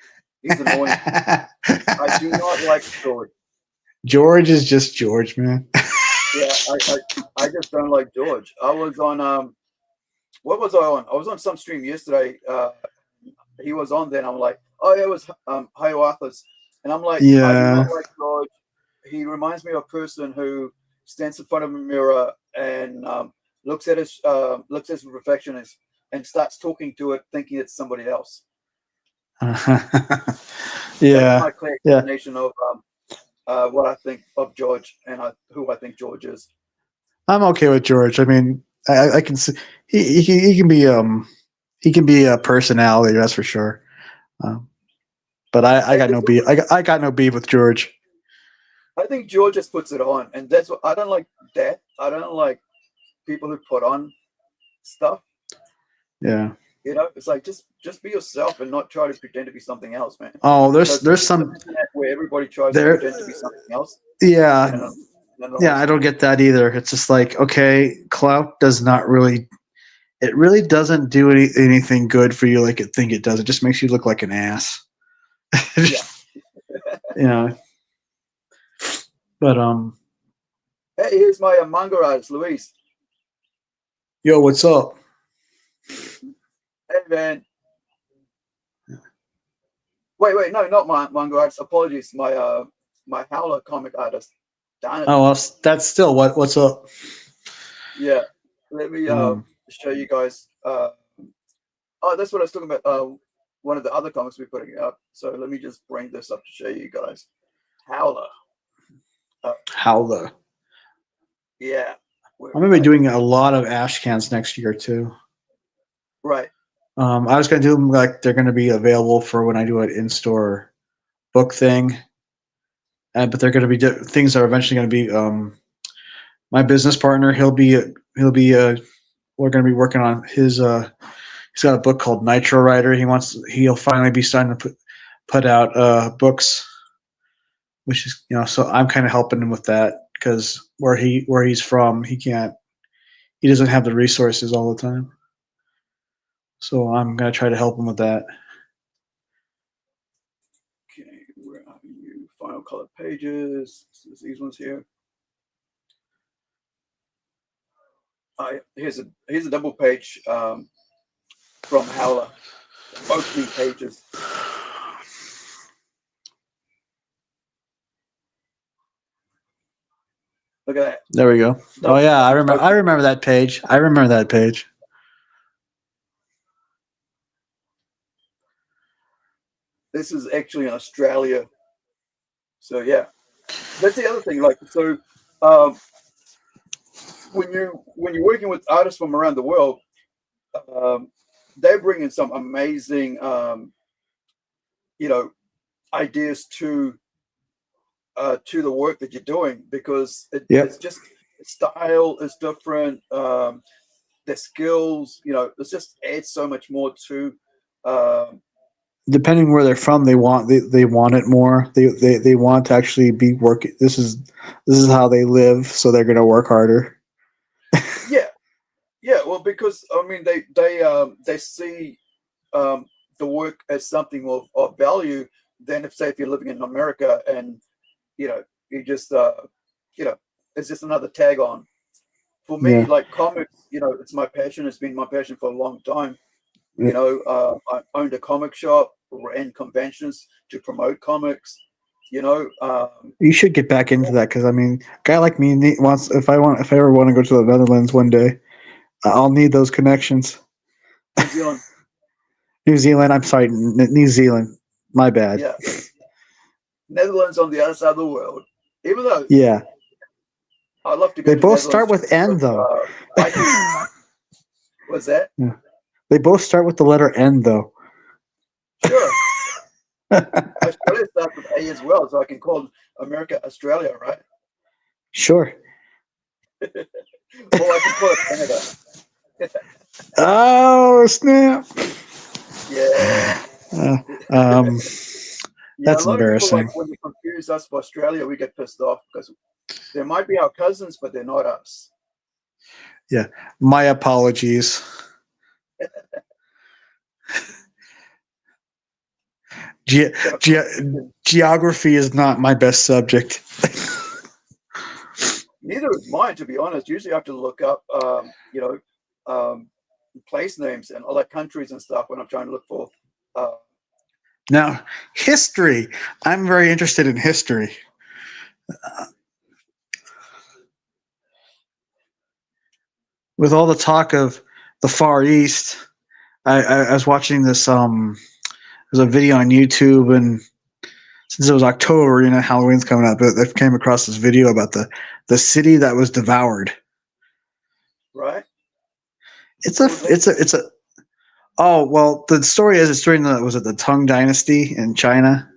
He's annoying. I do not like George. George is just George, man. Yeah, I just don't like George. I was on what was I on? I was on some stream yesterday. He was on there, and I'm like, oh yeah, it was Hiawatha's, and I'm like, yeah. I do not like George. He reminds me of a person who stands in front of a mirror and looks at his reflection and starts talking to it, thinking it's somebody else. Yeah. That's my clear explanation of what I think of George and who I think George is. I'm okay with George. I mean, I can see he can be a personality, that's for sure. But I got no beef. I got no beef with George. I think George just puts it on, and that's what I don't like. That I don't like people who put on stuff. Yeah. It's like just be yourself and not try to pretend to be something else, man. Oh, there's some where everybody tries to pretend to be something else. Yeah. Yeah, I don't get that either. It's just like, okay, clout does not really. It really doesn't do anything good for you like it think it does. It just makes you look like an ass. Yeah. But hey, here's my manga artist, Luis. Yo, what's up? Hey, man. Wait, no, not my manga artist. Apologies, my Howler comic artist, Darn it. Oh, well, that's still what's up. Yeah. Let me show you guys. Oh, that's what I was talking about. One of the other comics we're putting out. So let me just bring this up to show you guys. Howler. Howler. Yeah. I'm gonna be doing a lot of ash cans next year too. Right. I was gonna do them like they're gonna be available for when I do an in-store book thing, but they're gonna be things that are eventually gonna be. My business partner, we're gonna be working on his. He's got a book called Nitro Rider. He'll finally be starting to put out books, which is so I'm kind of helping him with that because where he's from, he doesn't have the resources all the time. So I'm gonna try to help him with that. Okay, where are you? Final color pages. These ones here. Here's a double page from Howler. Opening pages. Look at that. There we go. Oh yeah, I remember that page. I remember that page. This is actually in Australia. So yeah, that's the other thing. Like so, when you're working with artists from around the world, they bring in some amazing, ideas to the work that you're doing because it's just style is different. Their skills, it just adds so much more to. Depending where they're from, they want it more. They want to actually be working. This is how they live, so they're going to work harder. Yeah. Well, because I mean, they see the work as something of value. Then, if you're living in America and you just it's just another tag on. For me, like comics, it's my passion. It's been my passion for a long time. I owned a comic shop, ran conventions to promote comics. You should get back into that because I mean, a guy like me wants. If I ever want to go to the Netherlands one day, I'll need those connections. New Zealand. New Zealand. I'm sorry, New Zealand. My bad. Yeah. Netherlands on the other side of the world. Even though. Yeah. I'd love to go. They both start with N though. What's that? Yeah. They both start with the letter N though. Sure. Australia starts with A as well, so I can call America Australia, right? Sure. Or I can call it Canada. Oh snap! Yeah. That's a lot embarrassing. of people, like when they confuse us for Australia, we get pissed off because they might be our cousins, but they're not us. Yeah, my apologies. Geography is not my best subject. Neither is mine, to be honest. Usually I have to look up, place names and all that countries and stuff when I'm trying to look for. Now, history. I'm very interested in history. With all the talk of the Far East, I was watching this. There's a video on YouTube, and since it was October, Halloween's coming up, but I came across this video about the city that was devoured. Right. It's a. Oh well, the story is it's during the Tang Dynasty in China,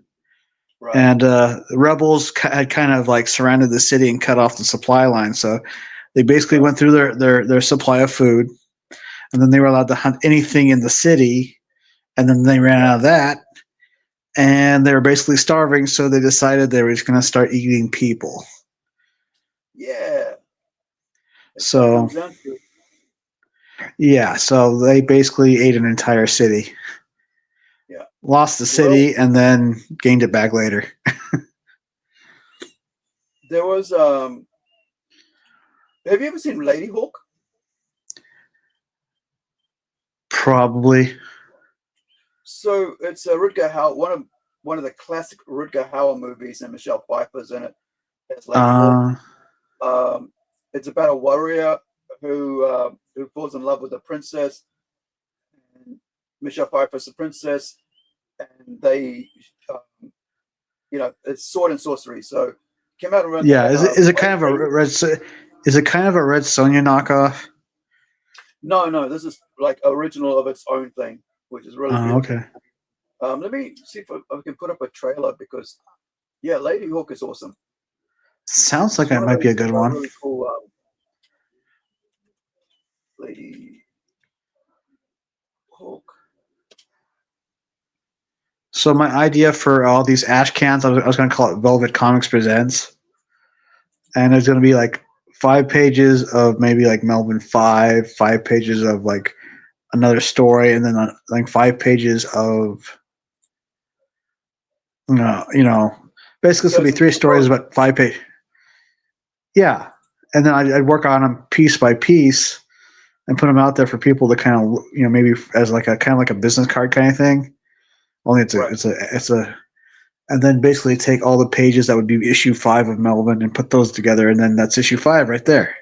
right. And the rebels had kind of like surrounded the city and cut off the supply line. So they basically went through their supply of food, and then they were allowed to hunt anything in the city, and then they ran out of that, and they were basically starving. So they decided they were just going to start eating people. Yeah. So. Yeah, so they basically ate an entire city. Yeah. Lost the city and then gained it back later. There was have you ever seen Lady Hawk? Probably. So it's Rutger Hauer, one of the classic Rutger Hauer movies, and Michelle Pfeiffer's in it. It's Lady Hawk. Uh, It's about a warrior who falls in love with a princess. And Michelle Pfeiffer's the princess, and they, it's sword and sorcery. So came out around. yeah, is it kind of a red? Is it kind of a Red Sonja knockoff? No, this is like original of its own thing, which is really Oh, beautiful. okay. Let me see if I can put up a trailer because, yeah, Lady Hawk is awesome. Sounds like It's it one of might be a those good one. really cool Lady Hawk. So my idea for all these ash cans, I was going to call it Velvet Comics Presents, and there's going to be like 5 pages of maybe like Melvin 5 pages of like another story, and then like 5 pages of basically it's So going to it's be 3 stories about 5 pages. Yeah, and then I'd work on them piece by piece and put them out there for people to kind of maybe as like a kind of like a business card kind of thing. Only it's a and then basically take all the pages that would be issue 5 of Melvin and put those together, and then that's issue 5 right there.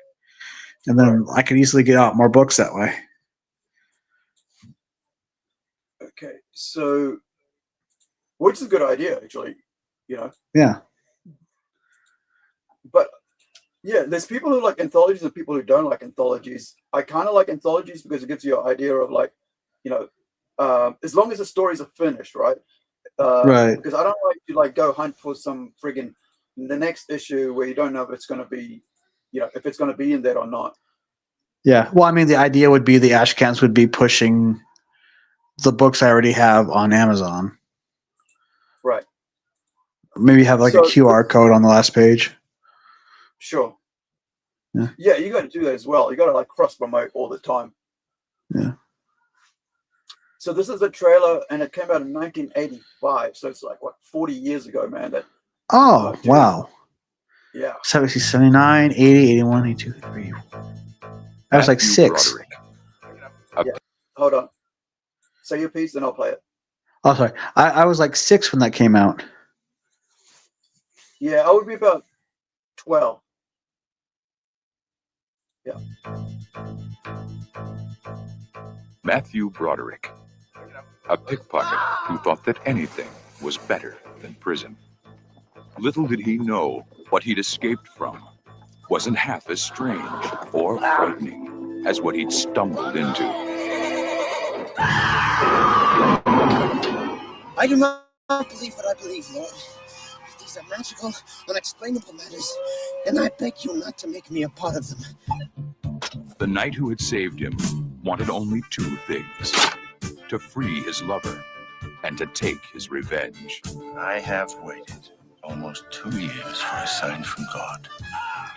And then I could easily get out more books that way. Okay, so which is a good idea actually, Yeah. But yeah, there's people who like anthologies and people who don't like anthologies. I kind of like anthologies because it gives you an idea of like, as long as the stories are finished, right? Right. Because I don't like to like go hunt for some friggin' the next issue where you don't know if it's going to be, if it's going to be in there or not. Yeah. Well, I mean, the idea would be the ash cans would be pushing the books I already have on Amazon. Right. Maybe have like a QR code on the last page. Sure. Yeah. Yeah, you got to do that as well. You got to like cross promote all the time. Yeah. So this is a trailer, and it came out in 1985. So it's like what 40 years ago, man. That. Oh, wow. Yeah. 70, 79, 80, 81, 82, 83. I was like 6. Yeah. Hold on. Say your piece, then I'll play it. Oh, sorry. I was like 6 when that came out. Yeah, I would be about 12. Yeah. Matthew Broderick, a pickpocket who thought that anything was better than prison. Little did he know what he'd escaped from wasn't half as strange or frightening as what he'd stumbled into. I do not believe what I believe, Lord. These are magical, unexplainable matters, and I beg you not to make me a part of them. The knight who had saved him wanted only 2 things: to free his lover and to take his revenge. I have waited almost 2 years for a sign from God.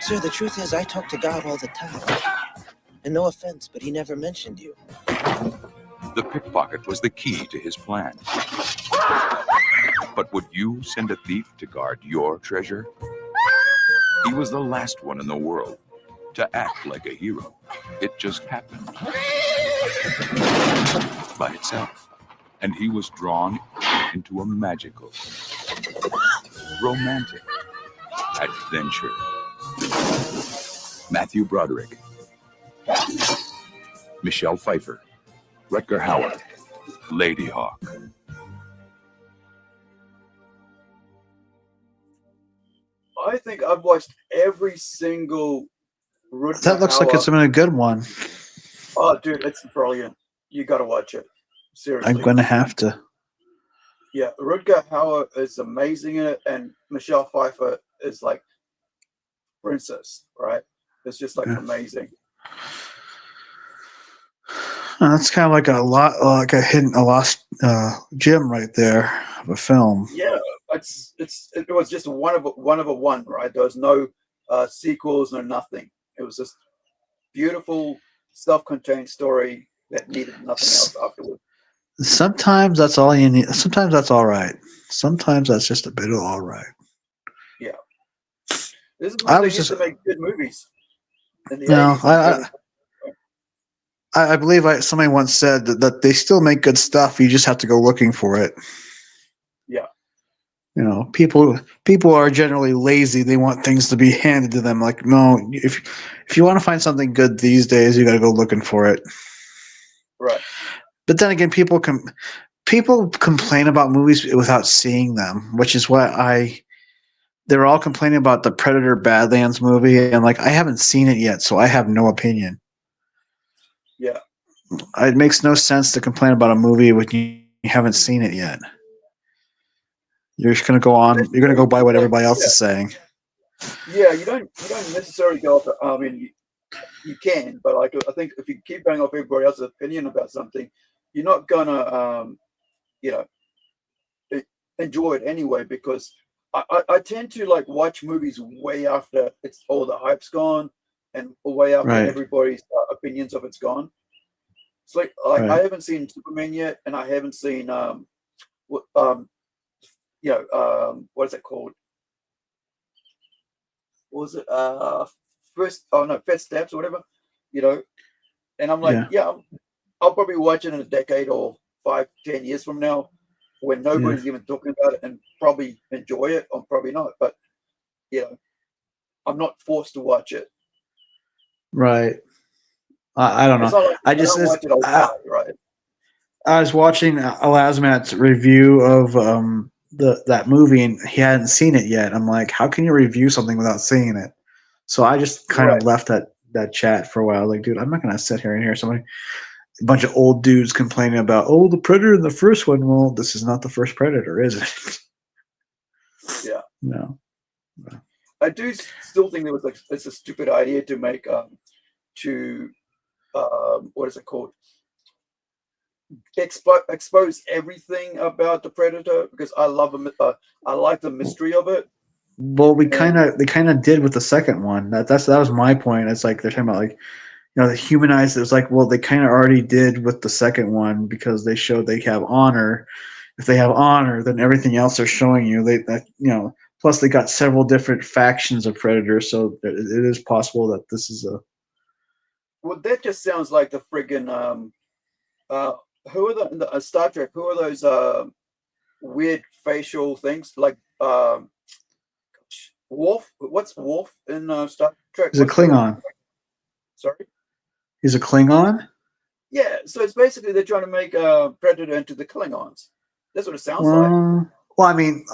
Sir, the truth is I talk to God all the time. And no offense, but he never mentioned you. The pickpocket was the key to his plan. But would you send a thief to guard your treasure? He was the last one in the world to act like a hero. It just happened by itself. And he was drawn into a magical, romantic adventure. Matthew Broderick, Michelle Pfeiffer, Rutger Hauer, Lady Hawk. I think I've watched every single Rutger That looks like Hauer. it's been a good one. Oh, dude, it's brilliant. You got to watch it. Seriously. I'm going to have to. Yeah, Rutger Hauer is amazing in it, and Michelle Pfeiffer is like princess, right? It's just like amazing. That's kind of like a lost gem right there of a film. Yeah, it was just one of a one, right? There was no sequels, no nothing. It was just beautiful, self-contained story that needed nothing else afterwards. Sometimes that's all you need. Sometimes that's all right. Sometimes that's just a bit of all right. Yeah. This is when they used to make good movies in the 80s. I believe somebody once said that they still make good stuff. You just have to go looking for it. Yeah. You know, people are generally lazy. They want things to be handed to them. Like, no, if you want to find something good these days, you got to go looking for it. Right. But then again, people complain about movies without seeing them, which is why they're all complaining about the Predator Badlands movie, and like I haven't seen it yet, so I have no opinion. Yeah. It makes no sense to complain about a movie when you haven't seen it yet. You're just gonna go on. You're gonna go by what everybody else is saying. Yeah, you don't necessarily go off. I mean, you can, but like I think if you keep going off everybody else's opinion about something, you're not gonna you know enjoy it anyway. Because I tend to like watch movies way after it's all the hype's gone, and way after Right. everybody's opinions of it's gone. It's like I Right. haven't seen Superman yet, and I haven't seen what what is it called? What was it First Steps or whatever, and I'm like, Yeah. I'll probably watch it in a decade or 5-10 years from now when nobody's even talking about it, and probably enjoy it or probably not, but I'm not forced to watch it. Right. I don't It's know. not like I if I just don't watch it, I'll die, right? I was watching Elasmat's review of that movie, and he hadn't seen it yet. I'm like, how can you review something without seeing it? So I just kind of left that chat for a while. Like, dude, I'm not gonna sit here and hear somebody, a bunch of old dudes complaining about, oh, the Predator in the first one. Well, this is not the first Predator, is it? Yeah. No. I do still think it's a stupid idea to make what is it called? Expose everything about the Predator, because I like the mystery of it. Well, they kind of did with the second one. That was my point. It's like they're talking about, like, the humanized. It was like, well, they kind of already did with the second one, because they showed they have honor. If they have honor, then everything else they're showing you, plus they got several different factions of Predators, so it is possible that this is a. Well, that just sounds like the friggin' who are the Star Trek? Who are those weird facial things like Worf? What's Worf in Star Trek? He's a Klingon. Sorry. He's a Klingon. Yeah, so it's basically they're trying to make Predator into the Klingons. That's what it sounds like. Well, I mean,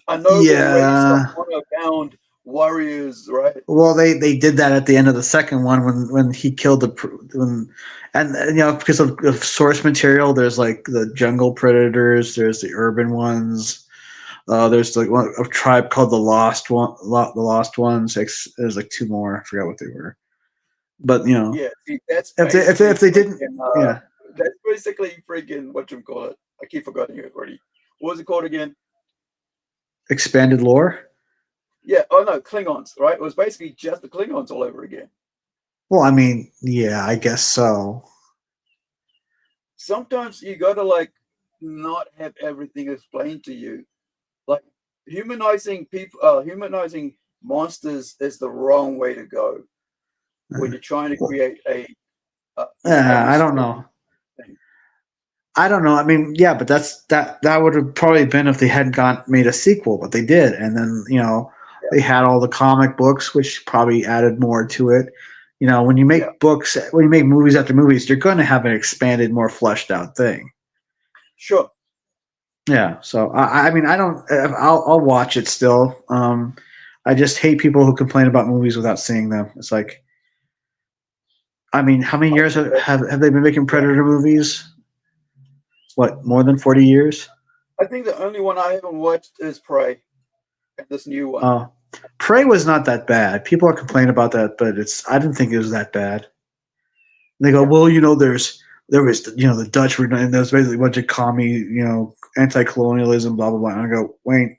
a noble race yeah. of honor-bound warriors, right? Well, they did that at the end of the second one when he killed because of source material. There's like the jungle predators. There's the urban ones. There's like a tribe called the Lost Ones. There's like two more. I forgot what they were. But yeah, see, that's if they didn't, yeah, that's basically freaking what you call it. I keep forgetting it already. What was it called again? Expanded lore. Yeah. Oh no, Klingons. Right. It was basically just the Klingons all over again. Well, I mean, yeah, I guess so. Sometimes you gotta like not have everything explained to you. Like humanizing people, humanizing monsters is the wrong way to go when you're trying to create I don't know. I don't know. I mean, yeah, but that would have probably been if they hadn't made a sequel, but they did, and then they had all the comic books, which probably added more to it. When you make when you make movies after movies, you're going to have an expanded, more fleshed out thing. Sure. Yeah. So I mean, I'll watch it still. I just hate people who complain about movies without seeing them. It's like, I mean, how many years have they been making Predator movies? What, more than 40 years? I think the only one I haven't watched is Prey. This new one. Prey was not that bad. People are complaining about that, but I didn't think it was that bad. And they go, well, there was the Dutch were, and there's basically a bunch of commie, anti-colonialism, blah blah blah. And I go, wait,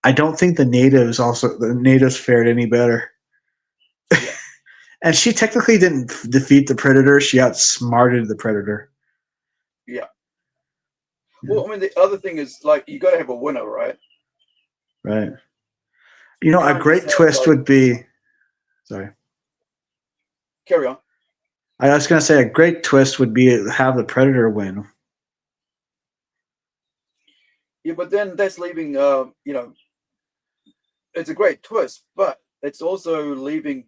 I don't think the natives fared any better. Yeah. And she technically didn't defeat the Predator; she outsmarted the Predator. Yeah. Well, I mean, the other thing is like you got to have a winner, right? Right. A great twist would be. Sorry. Carry on. I was going to say a great twist would be have the Predator win. Yeah, but then that's leaving. It's a great twist, but it's also leaving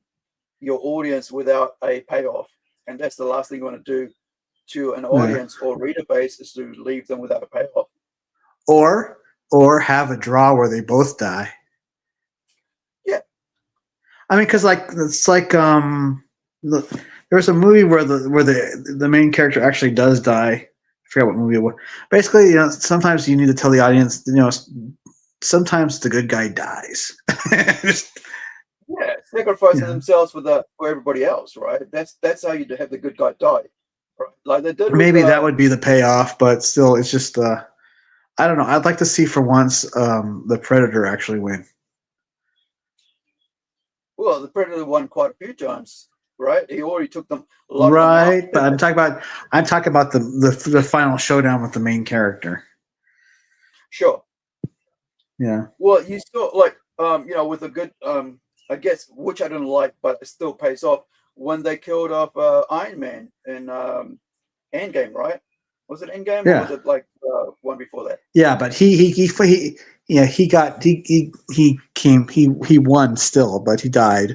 your audience without a payoff, and that's the last thing you want to do to an audience or reader base is to leave them without a payoff. Or have a draw where they both die. Yeah. I mean, because it's like look, there's a movie where the main character actually does die. I forget what movie it was. Basically, sometimes you need to tell the audience, sometimes the good guy dies. Yeah, sacrificing themselves for everybody else, right? That's how you have the good guy die, right? Like they did. Maybe that would be the payoff, but still, it's just I don't know. I'd like to see for once the Predator actually win. Well, the Predator won quite a few times, right? He already took them a lot of them Right, out. but I'm talking about the final showdown with the main character. Sure. Yeah. Well, you still with a good I guess, which I didn't like, but it still pays off when they killed off Iron Man in Endgame, right? Was it Endgame or was it like one before that? Yeah, but he won still, but he died.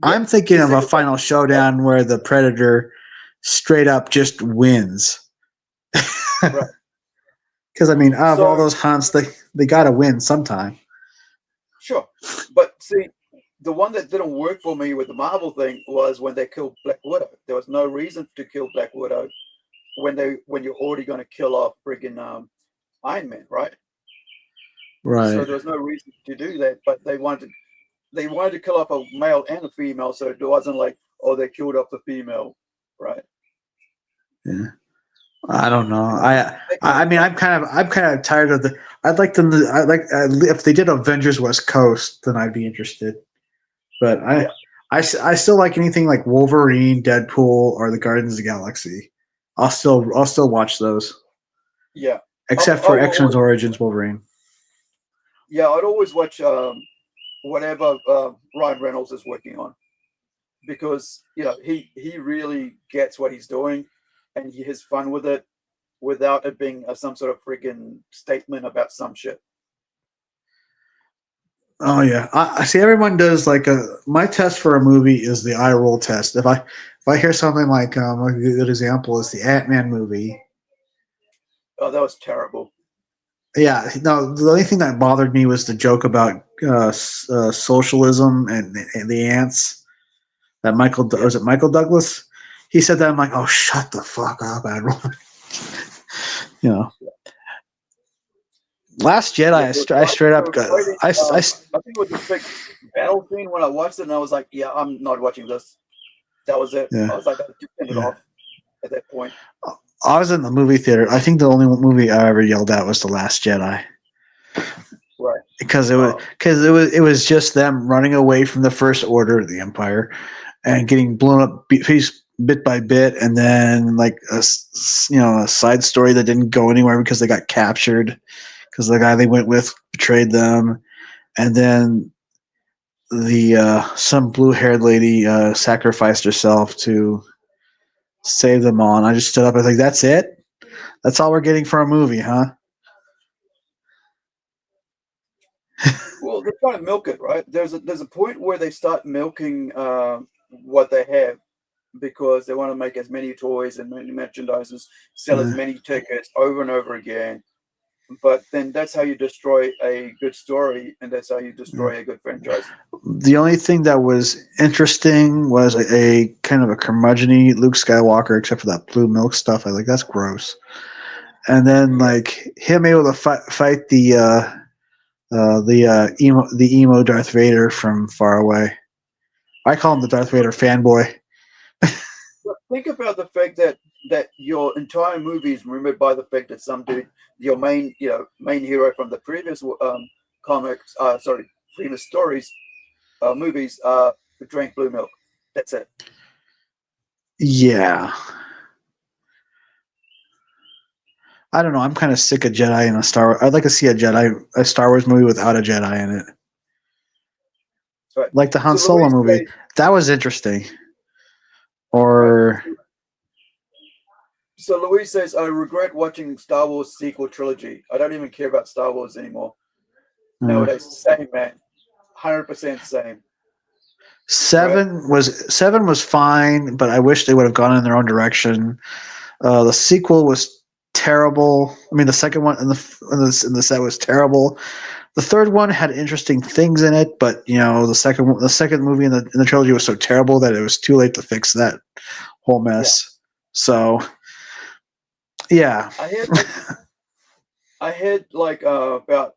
Yeah. I'm thinking of a final showdown where the Predator straight up just wins. Right. Because I mean, out of all those hunts, they got to win sometime. Sure, but see, the one that didn't work for me with the Marvel thing was when they killed Black Widow. There was no reason to kill Black Widow when you're already going to kill off friggin' Iron Man, right? Right. So there was no reason to do that, but they wanted to kill off a male and a female, so it wasn't like, oh, they killed off the female, right? Yeah. I don't know. I mean, I'm kind of tired of the. I'd like them to. If they did Avengers West Coast, then I'd be interested. But I still like anything like Wolverine, Deadpool, or the Guardians of the Galaxy. I'll still watch those. Yeah. Except for X-Men's Origins Wolverine. Yeah, I'd always watch whatever Ryan Reynolds is working on, because he really gets what he's doing, and he has fun with it, without it being some sort of friggin' statement about some shit. Oh yeah, I see. Everyone does my test for a movie is the eye roll test. If I hear something like a good example is the Ant-Man movie. Oh, that was terrible. Yeah, no. The only thing that bothered me was the joke about socialism and the ants. That was it Michael Douglas? He said that. I'm like, oh, shut the fuck up, Admiral. Last Jedi, I straight up got. I think it was a big battle scene when I watched it, and I was like, yeah, I'm not watching this. That was it. Yeah. I was like, I just turned it off at that point. I was in the movie theater. I think the only movie I ever yelled at was The Last Jedi. Right. Because it was just them running away from the First Order of the Empire and getting blown up bit by bit, and then a side story that didn't go anywhere because they got captured because the guy they went with betrayed them, and then some blue-haired lady sacrificed herself to save them all. And I just stood up and was like, that's it? That's all we're getting for a movie, huh? Well, they're trying to milk it, right? There's a point where they start milking what they have, because they want to make as many toys and many merchandises, sell as many tickets over and over again. But then that's how you destroy a good story, and that's how you destroy a good franchise. The only thing that was interesting was a kind of a curmudgeon-y Luke Skywalker, except for that blue milk stuff. I was like, that's gross. And then him able to fight the emo Darth Vader from far away. I call him the Darth Vader fanboy. Think about the fact that your entire movie is remembered by the fact that some dude, your main hero from the previous previous stories, movies, drank blue milk. That's it. Yeah. I don't know. I'm kind of sick of Jedi in a Star Wars. I'd like to see a Star Wars movie without a Jedi in it. Right. Like the Han Solo movie. That was interesting. Or So Louise says, I regret watching Star Wars sequel trilogy. I don't even care about Star Wars anymore. Nowadays, same, man. 100% same. Seven was fine, but I wish they would have gone in their own direction. The sequel was terrible. I mean, the second one in the set was terrible. The third one had interesting things in it, but the second movie in the trilogy was so terrible that it was too late to fix that whole mess. Yeah. So, yeah. I had about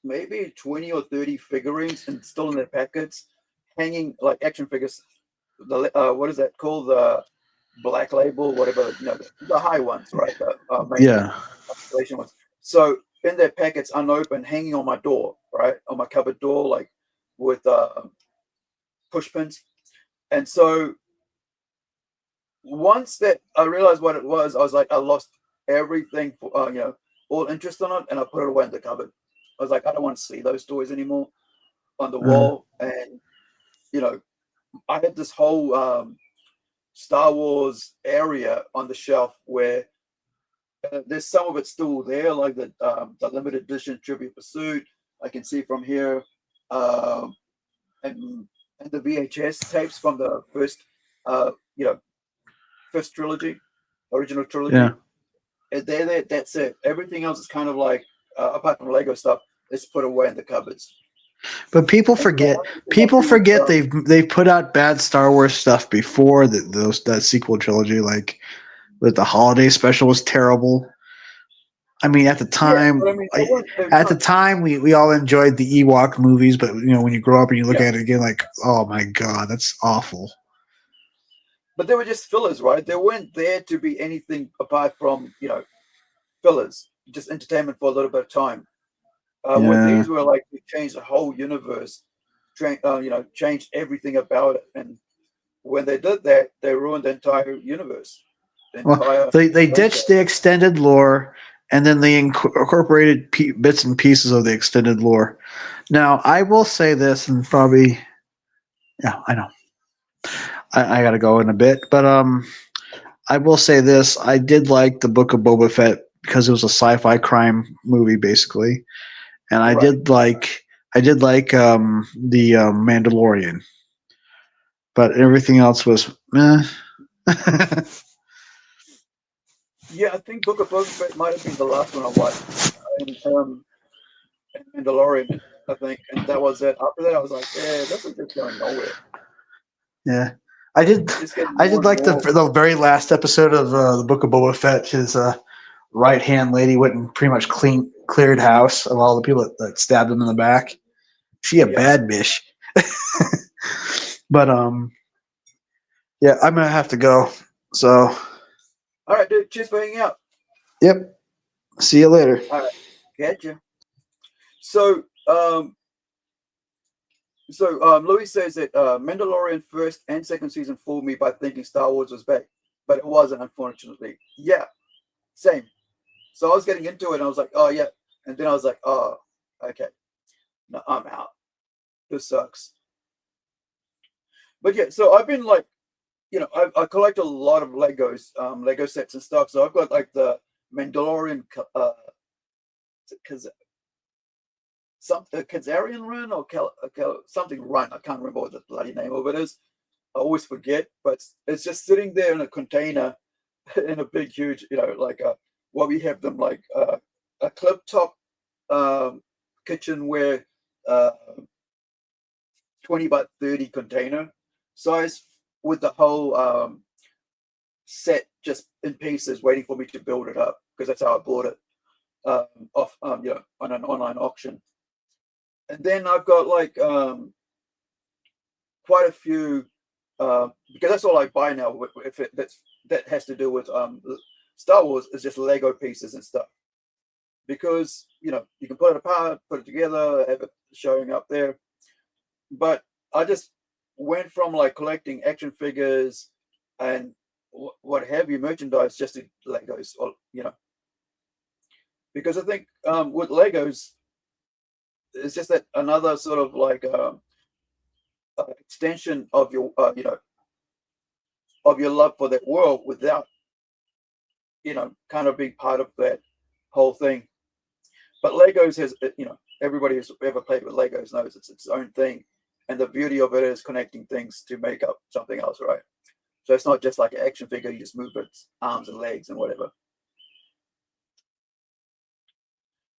maybe 20 or 30 figurines and still in their packets, hanging like action figures. The what is that called? The Black Label, whatever. The high ones, right? The main ones. So in their packets, unopened, hanging on my door, right, on my cupboard door, like with push pins. And so once that I realized what it was, I was like, I lost everything, all interest in it, and I put it away in the cupboard. I was like, I don't want to see those toys anymore on the wall. And I had this whole Star Wars area on the shelf where there's some of it still there, like the limited edition Trivia Pursuit. I can see from here, and the VHS tapes from the first, first trilogy, original trilogy. Yeah. And there, that's it. Everything else is kind of like, apart from Lego stuff, it's put away in the cupboards. But people forget. They've put out bad Star Wars stuff before that sequel trilogy. Like, with the holiday special was terrible. I mean, at the time, we all enjoyed the Ewok movies, but when you grow up and you look at it again, like, oh my god, that's awful. But they were just fillers, right? They weren't there to be anything apart from fillers, just entertainment for a little bit of time. With these, were like we changed the whole universe, changed everything about it, and when they did that, they ruined the entire universe. They ditched the extended lore, and then they incorporated bits and pieces of the extended lore. Now, I will say this, and probably, I know, I got to go in a bit, but I will say this: I did like the Book of Boba Fett because it was a sci-fi crime movie, basically. And I did like the Mandalorian, but everything else was meh. Yeah, I think Book of Boba Fett might have been the last one I watched, and Mandalorian, I think, and that was it. After that, I was like, yeah, this is just going nowhere. Yeah, I did like the very last episode of the Book of Boba Fett. His right hand lady went and pretty much cleared house of all the people that stabbed him in the back. She a bad bitch. But yeah, I'm gonna have to go. So all right, dude, cheers for hanging out. Yep. See you later. All right, catch you. So Louis says that Mandalorian first and second season fooled me by thinking Star Wars was back, but it wasn't, unfortunately. Yeah, same. So I was getting into it, and I was like, oh, yeah. And then I was like, oh, okay. No, I'm out. This sucks. But yeah, so I've been like, I collect a lot of Legos, Lego sets and stuff. So I've got like the Mandalorian, Khazarian run or something run. I can't remember what the bloody name of it is. I always forget, but it's just sitting there in a container in a big, huge, we have them like a clip top kitchenware 20 by 30 container size with the whole set just in pieces waiting for me to build it up, because that's how I bought it off on an online auction. And then I've got like quite a few because that's all I buy now. If that has to do with Star Wars, is just Lego pieces and stuff, because you can put it apart, put it together, have it showing up there. But I just went from like collecting action figures and what have you, merchandise, just to Legos, or because I think with Legos, it's just that another sort of like extension of your of your love for that world without kind of being part of that whole thing. But Legos has, everybody who's ever played with Legos knows it's its own thing. And the beauty of it is connecting things to make up something else, right? So it's not just like an action figure, you just move its arms and legs and whatever.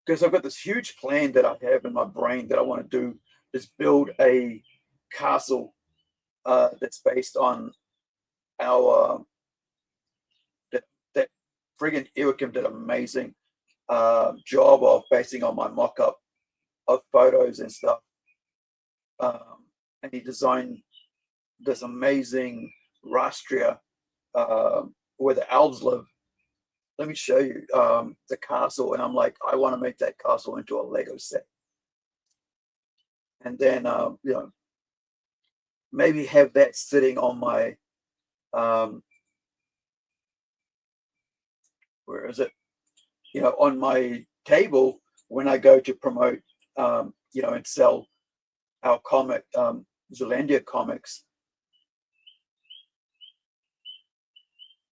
Because I've got this huge plan that I have in my brain that I want to do is build a castle that's based on our that friggin' Joachim did an amazing job of basing on my mock-up of photos and stuff. And he designed this amazing rastria where the elves live. Let me show you the castle. And I'm like, I want to make that castle into a Lego set. And then, maybe have that sitting on my, where is it? On my table when I go to promote, and sell our comic, Zealandia comics.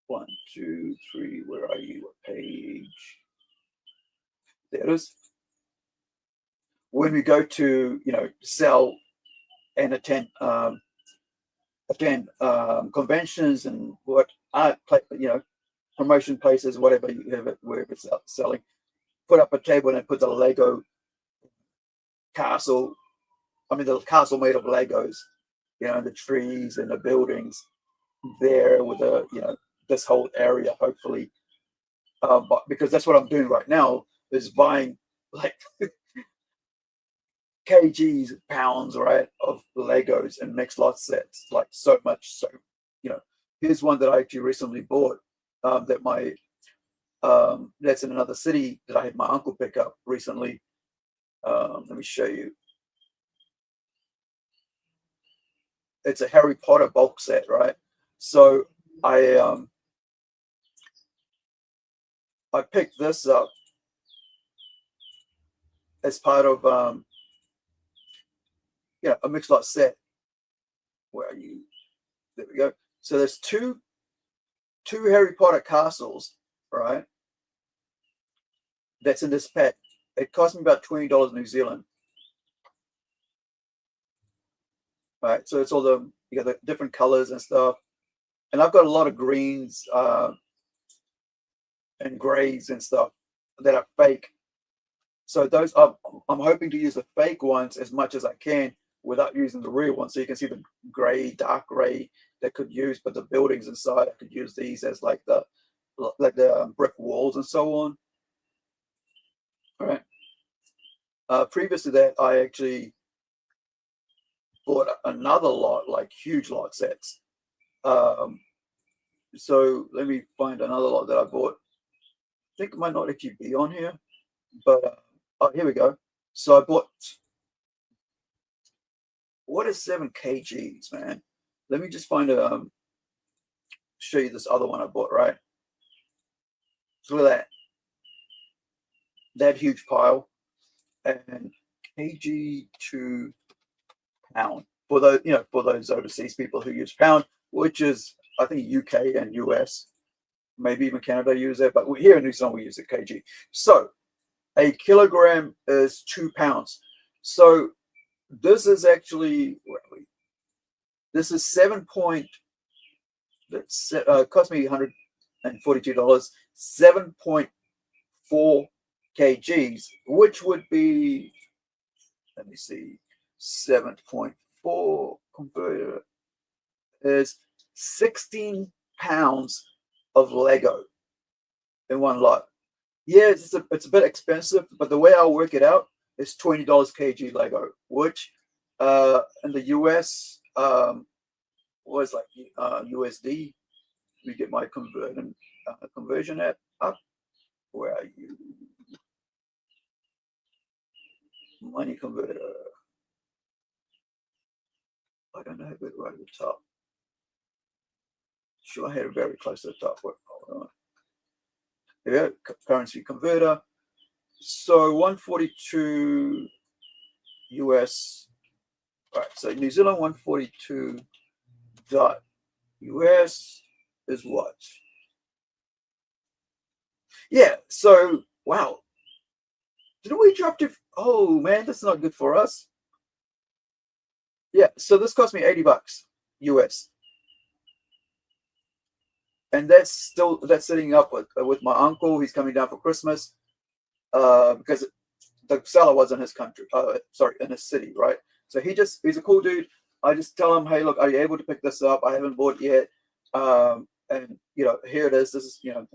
1, 2, 3, where are you? What page? There it is. When we go to, sell and attend conventions and what art, promotion places, whatever you have it, wherever it's selling, put up a table and put the Lego castle. The castle made of Legos, the trees and the buildings there with this whole area, hopefully. But because that's what I'm doing right now is buying like kgs, pounds, right, of Legos and mixed lot sets, like so much. So, here's one that I actually recently bought that my that's in another city that I had my uncle pick up recently. Let me show you. It's a Harry Potter bulk set, right? So I picked this up as part of a mixed lot set. Where are you? There we go. So there's two Harry Potter castles, right? That's in this pack. It cost me about $20 New Zealand. Right, so it's all the different colors and stuff, and I've got a lot of greens and grays and stuff that are fake. So those I'm hoping to use the fake ones as much as I can without using the real ones. So you can see the gray, dark gray that could use, but the buildings inside I could use these as like the brick walls and so on. All right. Previous to that, I actually bought another lot, like huge lot sets. So let me find another lot that I bought. I think it might not actually be on here, but oh, here we go. So I bought, what is 7 kgs, man? Let me just find show you this other one I bought, right? So look at that huge pile, and kg to pound for those for those overseas people who use pound, which is I think UK and US, maybe even Canada use it, but here in New Zealand we use it kg. So a kilogram is 2 pounds. So this is actually, where are we? This is 7 point. That's cost me $142. 7.4 kgs, which would be, let me see, 7.4 converter is 16 pounds of Lego in one lot. Yeah, it's a bit expensive, but the way I'll work it out is $20 kg Lego, which in the US was like USD. Let me get my conversion app up. Where are you? Money converter. I don't have it right at the top. Sure, I had it very close to the top. Hold on. There we go. Currency converter. So 142 US. All right. So New Zealand 142 dot US is what? Yeah. So wow, did we drop to? Oh man, that's not good for us. Yeah. So this cost me $80 US, and that's sitting up with my uncle. He's coming down for Christmas. Because the seller was in his country, sorry, in his city, right? So he's a cool dude. I just tell him, hey, look, are you able to pick this up? I haven't bought it yet. And here it is. This is, and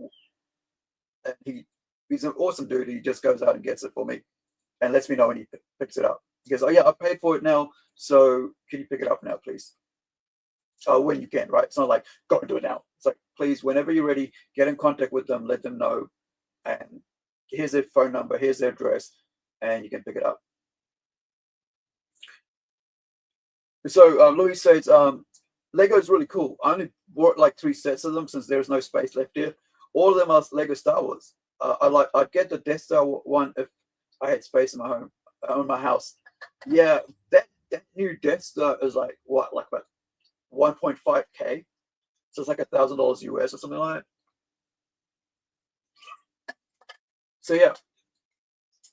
he's an awesome dude. He just goes out and gets it for me and lets me know when he picks it up. He goes, oh yeah, I paid for it now. So can you pick it up now, please? When you can, right? It's not like, go and do it now. It's like, please, whenever you're ready, get in contact with them, let them know. And here's their phone number, here's their address, and you can pick it up. So Louis says, Lego is really cool. I only bought like 3 sets of them since there's no space left here. All of them are Lego Star Wars. I'd get the Death Star one if I had space in my home, in my house. Yeah, that new Death Star is like what, like about 1.5K. So it's like $1,000 US or something like that. So yeah,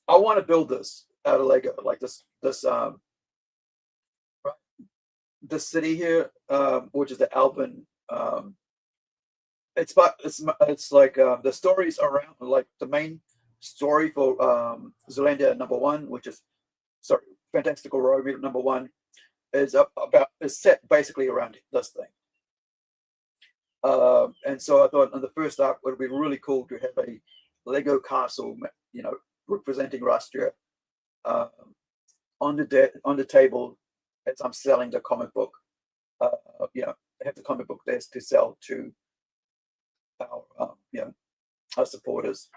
I want to build this out of Lego, like this the city here, which is the Alvin. It's like the stories around, like the main story for Zealandia #1, which is Fantastical Road #1, is set basically around this thing. And so I thought on the first arc it would be really cool to have a Lego castle, representing Rastria, on the table as I'm selling the comic book. Have the comic book there to sell to our supporters.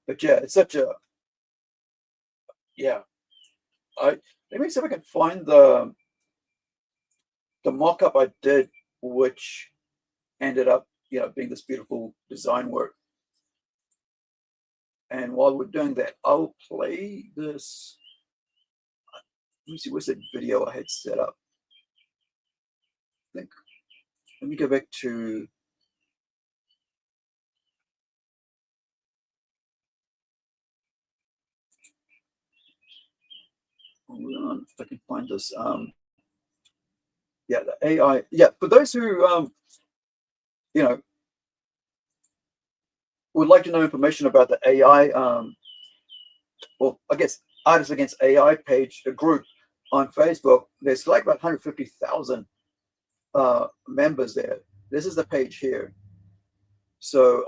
But yeah, it's such a let me see if I can find the mock-up I did, which ended up being this beautiful design work. And while we're doing that, I'll play this. Let me see, where's that video I had set up? I think, let me go back to hold on, if I can find this. The AI. Yeah, for those who would like to know information about the AI, well, I guess Artists Against AI page, a group on Facebook. There's like about 150,000 members there. This is the page here. So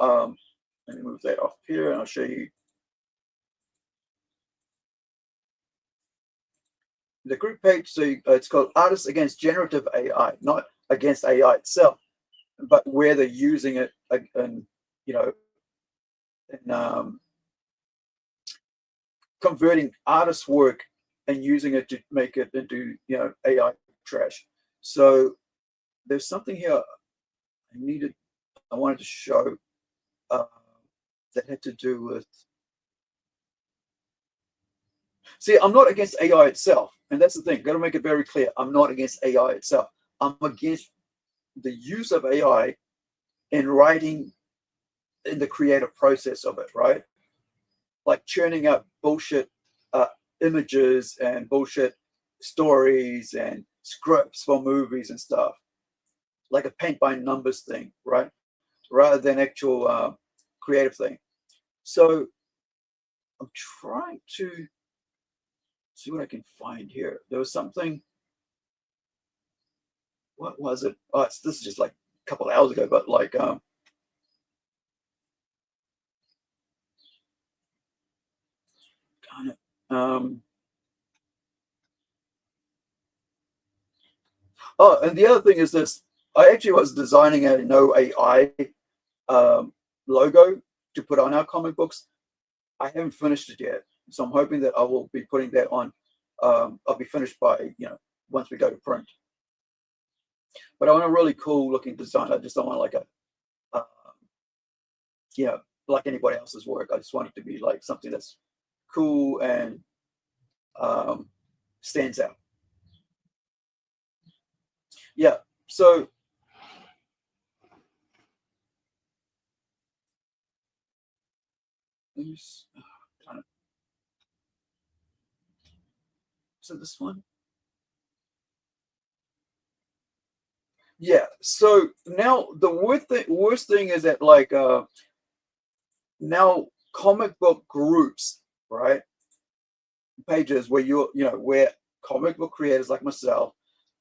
let me move that off here, and I'll show you the group page. So it's called Artists Against Generative AI, not against AI itself, but where they're using it, and converting artist work and using it to make it into AI trash. So there's something here I wanted to show that had to do with. See, I'm not against AI itself, and that's the thing. Got to make it very clear. I'm not against AI itself. I'm against the use of AI in writing, in the creative process of it, right? Like churning out bullshit images and bullshit stories and scripts for movies and stuff, like a paint by numbers thing, right? Rather than actual creative thing. So I'm trying to see what I can find here. There was something. What was it? Oh, this is just like a couple of hours ago, but like darn it. Oh, and the other thing is this. I actually was designing a no AI logo to put on our comic books. I haven't finished it yet, so I'm hoping that I will be putting that on. I'll be finished by once we go to print. But I want a really cool looking design. I just don't want like like anybody else's work. I just want it to be like something that's cool and stands out. Yeah. So Is it this one? Yeah. So now the worst thing is that like now comic book groups, right? Pages where where comic book creators like myself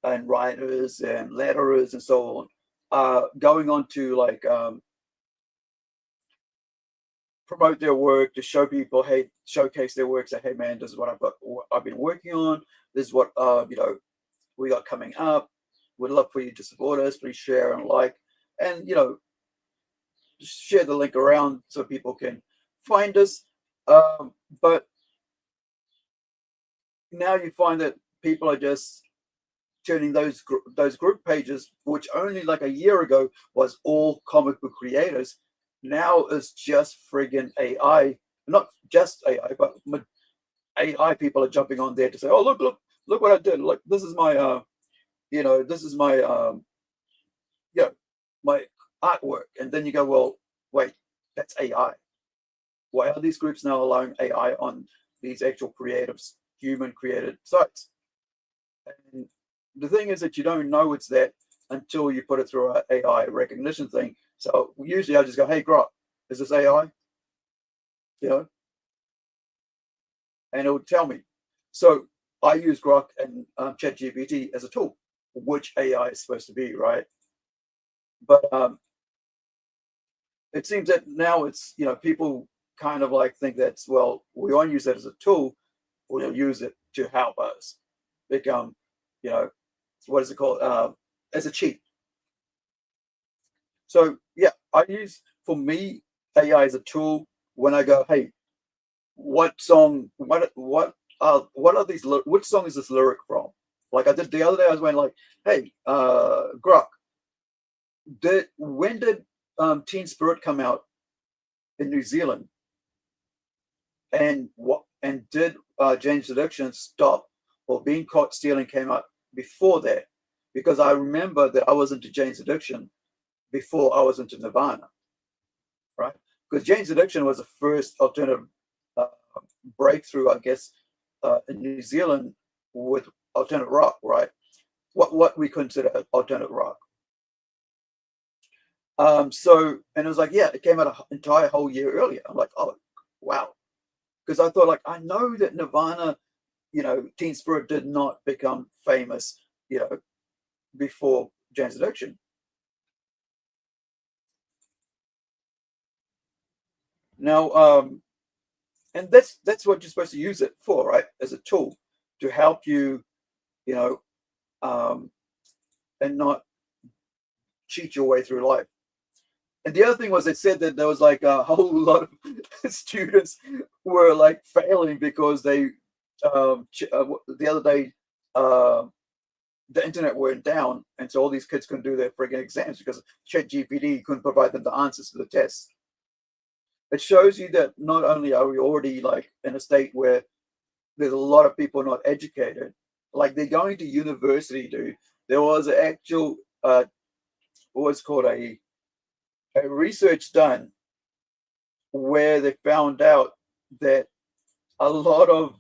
and writers and letterers and so on are going on to like promote their work, to show people, hey, showcase their work, say, hey man, this is what I've been working on, this is what we got coming up. We'd love for you to support us. Please share and like, and share the link around so people can find us. But now you find that people are just turning those group pages, which only like a year ago was all comic book creators, now is just friggin' AI. Not just AI, but AI people are jumping on there to say, oh look what I did. Look, this is my this is my my artwork. And then you go, well, wait, that's AI. Why are these groups now allowing AI on these actual creatives, human created sites? And the thing is that you don't know it's that until you put it through an AI recognition thing. So usually I just go, hey Grok, is this AI? And it would tell me. So I use Grok and ChatGPT as a tool, which AI is supposed to be, right? But it seems that now it's, people kind of like think that's, well, we won't use that as a tool, we'll use it to help us become, what is it called? As a cheat. So yeah, I use, for me, AI as a tool when I go, hey, what song, what are these, which song is this lyric from? Like I did the other day, I was going like, hey, Grok, when did Teen Spirit come out in New Zealand? And did Jane's Addiction stop, or Being Caught Stealing came out before that? Because I remember that I was into Jane's Addiction before I was into Nirvana, right? Because Jane's Addiction was the first alternative breakthrough, I guess, in New Zealand with alternative rock, right? What we consider alternative rock. So, and it was like, yeah, it came out an entire whole year earlier. I'm like, oh, wow. Because I thought, like, I know that Nirvana, Teen Spirit did not become famous, before Jane's Addiction. Now, and that's what you're supposed to use it for, right? As a tool to help you, and not cheat your way through life. And the other thing was, they said that there was like a whole lot of students were like failing because they, the other day, the internet went down, and so all these kids couldn't do their friggin' exams because ChatGPT couldn't provide them the answers to the tests. It shows you that not only are we already like in a state where there's a lot of people not educated, like they're going to university, dude. There was an actual, what's called a research done where they found out that a lot of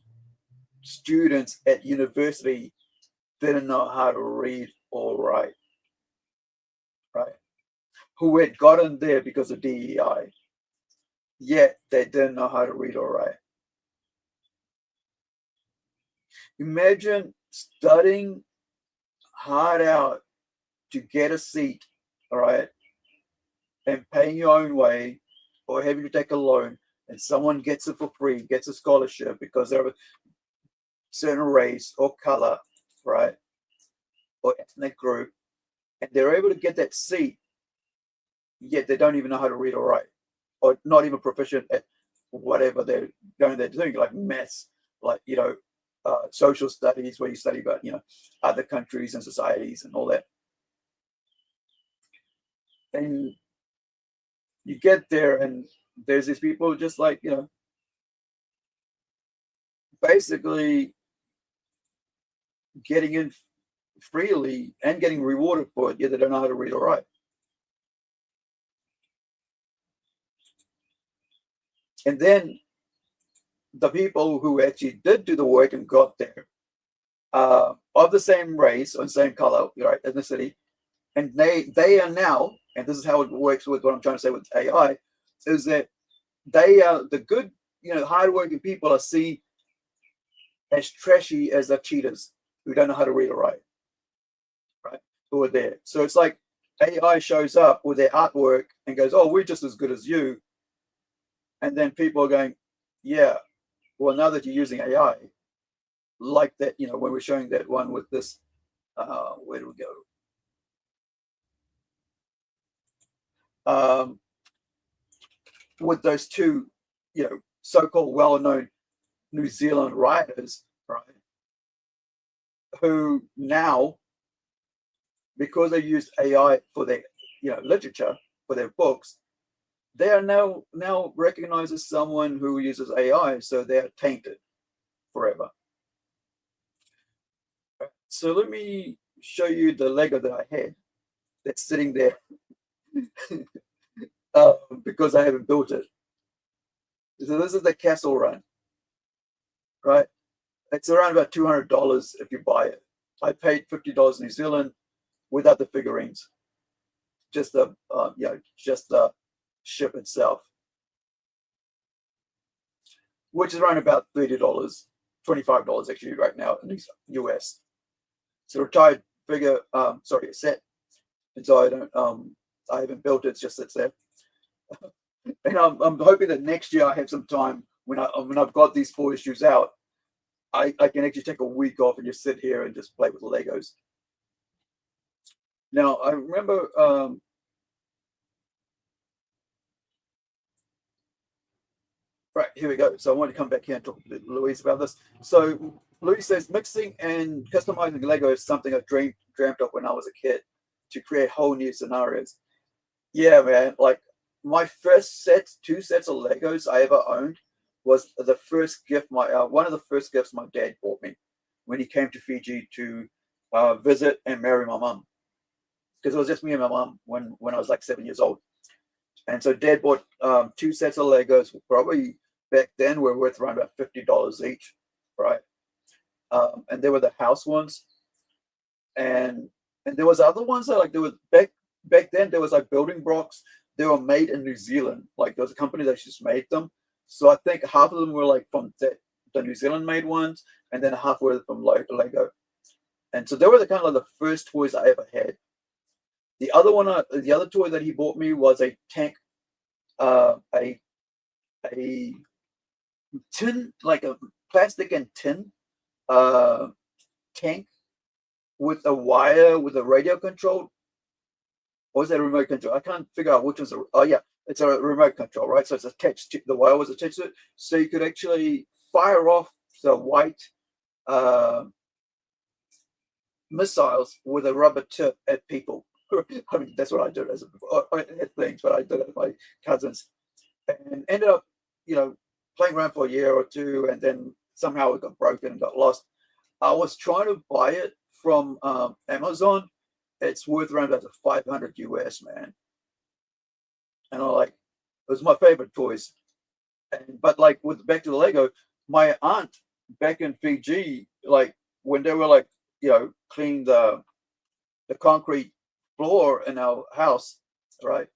students at university didn't know how to read or write, right? Who had gotten there because of DEI, yet they didn't know how to read or write. Imagine studying hard out to get a seat, all right, and paying your own way, or having to take a loan, and someone gets it for free, gets a scholarship because they're of a certain race or color, right, or ethnic group, and they're able to get that seat, yet they don't even know how to read or write, or not even proficient at whatever they're doing, like maths, like social studies, where you study about other countries and societies and all that. And you get there, and there's these people just like basically getting in freely and getting rewarded for it, yet they don't know how to read or write. And then the people who actually did do the work and got there, of the same race or same color, right, ethnicity, and they are now, and this is how it works with what I'm trying to say with AI, is that they are the good, hardworking people are seen as trashy as the cheaters who don't know how to read or write, right? Who are there. So it's like AI shows up with their artwork and goes, "Oh, we're just as good as you," and then people are going, "Yeah, well, now that you're using AI, like that, when we're showing that one with this, where do we go? With those two, so-called well-known New Zealand writers, right? Who now, because they used AI for their, literature, for their books, they are now recognized as someone who uses AI, so they are tainted forever. So let me show you the Lego that I had that's sitting there because I haven't built it. So this is the Castle Run, right? It's around about $200 if you buy it. I paid $50 New Zealand without the figurines, just the just the ship itself, which is around about $30, $25 actually right now in the US. It's a retired figure, a set, and so I haven't built it. It's just sits there, and I'm hoping that next year I have some time when I've got these 4 issues out. I can actually take a week off and just sit here and just play with the Legos. Now, I remember right, here we go. So I want to come back here and talk to Louise about this. So Louise says, mixing and customizing Lego is something I dreamt of when I was a kid to create whole new scenarios. Yeah, man. Like my first 2 sets of Legos I ever owned was the first gift one of the first gifts my dad bought me when he came to Fiji to visit and marry my mum, because it was just me and my mum when I was like 7 years old. And so dad bought 2 sets of Legos, probably back then were worth around about $50 each, right? And they were the house ones, and there was other ones that there was back then there was like building blocks. They were made in New Zealand. Like there was a company that just made them. So I think half of them were like from the New Zealand made ones, and then half were from Lego. And so they were the kind of the first toys I ever had. The other toy that he bought me was a tank, a tin, like a plastic and tin tank with a wire with a radio control. Or is that a remote control? I can't figure out which one's it's a remote control, right? So it's attached to the wire was attached to it, so you could actually fire off the white missiles with a rubber tip at people. I mean, that's what I did at things, but I did it with my cousins, and ended up, playing around for a year or two, and then somehow it got broken and got lost. I was trying to buy it from Amazon. It's worth around about 500 US, man. And it was my favorite toys. But back to the Lego, my aunt back in Fiji, when they were cleaning the concrete floor in our house, right?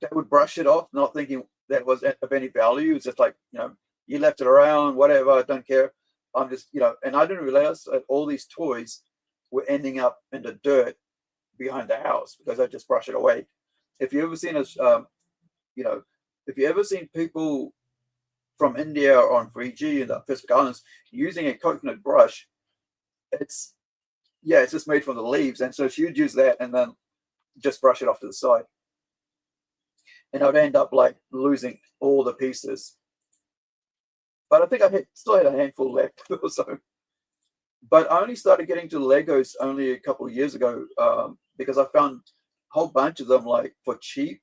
They would brush it off, not thinking that was of any value. It's just you left it around, whatever, I don't care. I'm just, and I didn't realize that all these toys were ending up in the dirt behind the house because I just brush it away. If you ever seen if you ever seen people from India or on Fiji and the Pacific Islands using a coconut brush, it's just made from the leaves, and so she would use that and then just brush it off to the side, and I would end up losing all the pieces. But I think I still had a handful left or so. But I only started getting to Legos only a couple of years ago because I found a whole bunch of them for cheap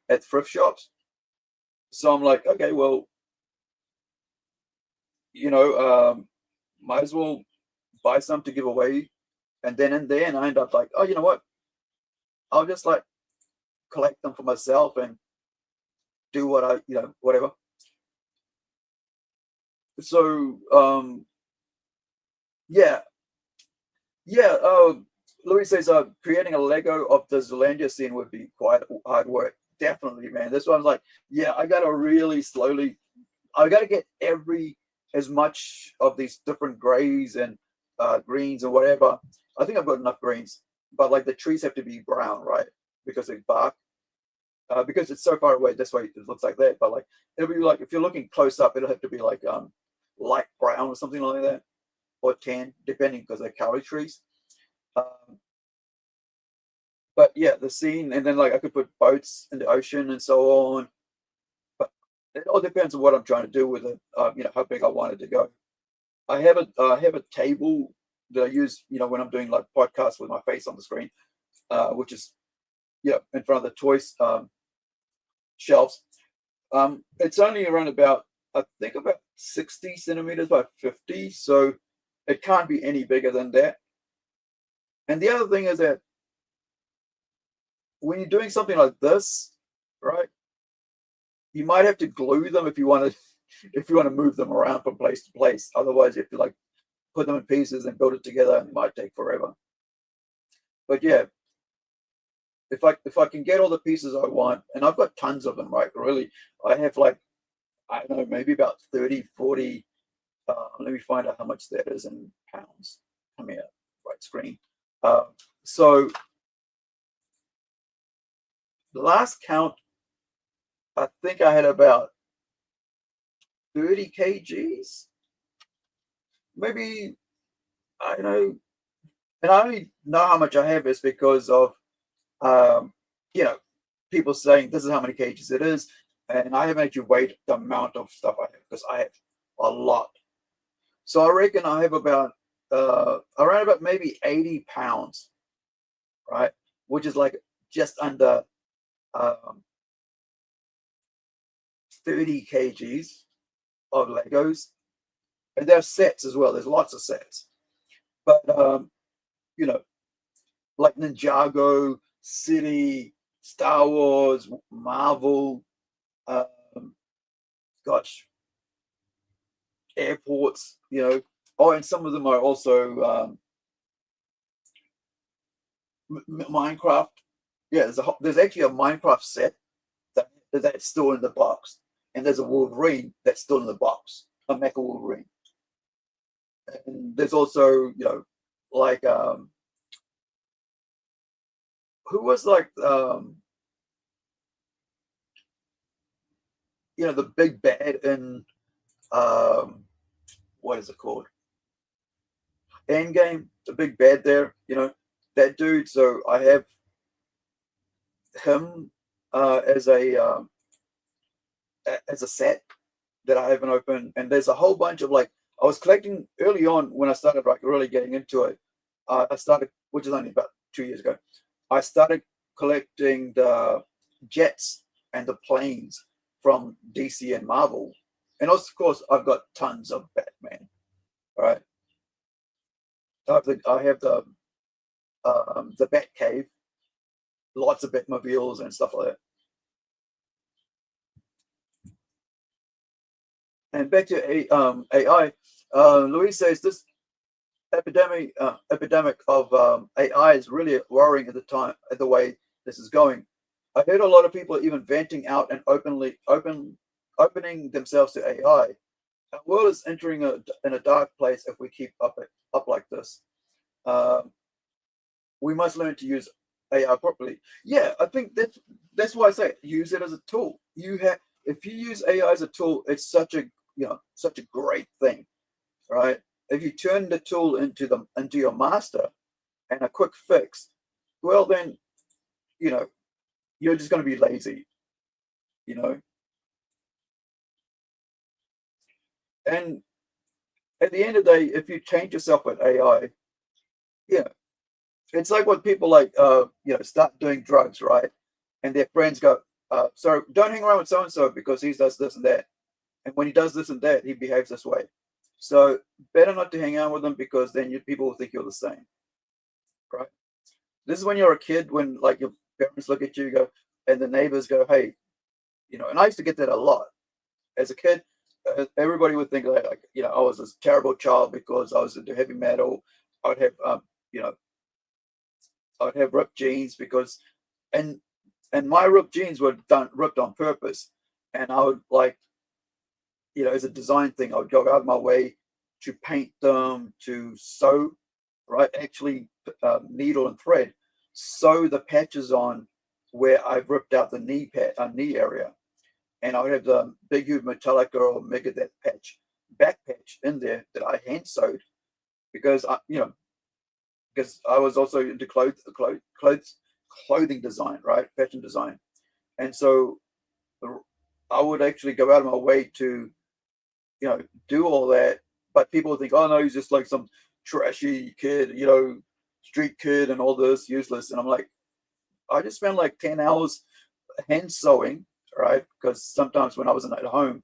at thrift shops. So I'm like, okay, well, might as well buy some to give away. And then in the end, I end up oh, you know what? I'll just collect them for myself and do what whatever. So yeah. Louis says creating a Lego of the Zealandia scene would be quite hard work. Definitely, man. This one's like, yeah, I gotta really slowly. I gotta get as much of these different grays and greens and whatever. I think I've got enough greens, but like the trees have to be brown, right? Because they bark. Because it's so far away, this way it looks like that. But like it'll be like if you're looking close up, it'll have to be like light brown or something like that, or tan, depending because they're kauri trees. But yeah, the scene, and then like I could put boats in the ocean and so on. But it all depends on what I'm trying to do with it. How big I want it to go. I have a table that I use, when I'm doing like podcasts with my face on the screen, which is in front of the toys shelves. It's only around about, I think, about 60 centimeters by 50, so it can't be any bigger than that. And the other thing is that when you're doing something like this, right, you might have to glue them if you want to move them around from place to place. Otherwise, you have to like put them in pieces and build it together, and it might take forever. But yeah, if I can get all the pieces I want, and I've got tons of them, right? Really, I have like, I don't know, maybe about 30, 40. Let me find out how much that is in pounds. Come here, right screen. So the last count, I think I had about 30 kgs. Maybe, I don't know. And I only know how much I have is because of, people saying this is how many kgs it is. And I haven't actually weighed the amount of stuff I have because I have a lot. So I reckon I have about, around about maybe 80 pounds, right? Which is like just under 30 kgs of Legos. And there are sets as well. There's lots of sets. But, like Ninjago, City, Star Wars, Marvel, airports, Oh, and some of them are also Minecraft. Yeah, there's actually a Minecraft set that's still in the box. And there's a Wolverine that's still in the box, a Mecha Wolverine. And there's also, like, who was like, the big bad in, what is it called? Endgame, the big bad there, that dude. So I have him as a set that I haven't opened, and there's a whole bunch of like I was collecting early on when I started like really getting into it. I started, which is only about 2 years ago. I started collecting the jets and the planes from DC and Marvel, and of course I've got tons of Batman. All right, I have the Bat Cave, lots of Batmobiles and stuff like that. And back to AI, Louise says this epidemic of AI is really worrying at the way this is going. I heard a lot of people even venting out and opening themselves to AI. Our world is entering in a dark place if we keep up like this. We must learn to use AI properly. Yeah, I think that's why I say use it as a tool. If you use AI as a tool, it's such a great thing, right? If you turn the tool into your master and a quick fix, well then, you're just going to be lazy, And at the end of the day, if you change yourself with AI, it's like when people like start doing drugs, right? And their friends go, so don't hang around with so and so because he does this and that. And when he does this and that, he behaves this way. So better not to hang out with them because then people will think you're the same, right? This is when you're a kid, when like your parents look at you, go, and the neighbors go, hey, and I used to get that a lot as a kid. everybody would think like you know I was this terrible child because I was into heavy metal. I'd have you know I'd have ripped jeans because and my ripped jeans were ripped on purpose, and I would like you know as a design thing I would go out of my way to paint them, to sew, right? Actually, needle and thread, sew the patches on where I've ripped out the knee area, and I would have the Big Huge Metallica or Megadeth patch, back patch in there that I hand sewed because because I was also into clothing design, right? Fashion design, and so I would actually go out of my way to do all that. But people think, oh no, he's just like some trashy kid, street kid and all this useless. And I'm like, I just spent like 10 hours hand sewing, right? Because sometimes when I wasn't at home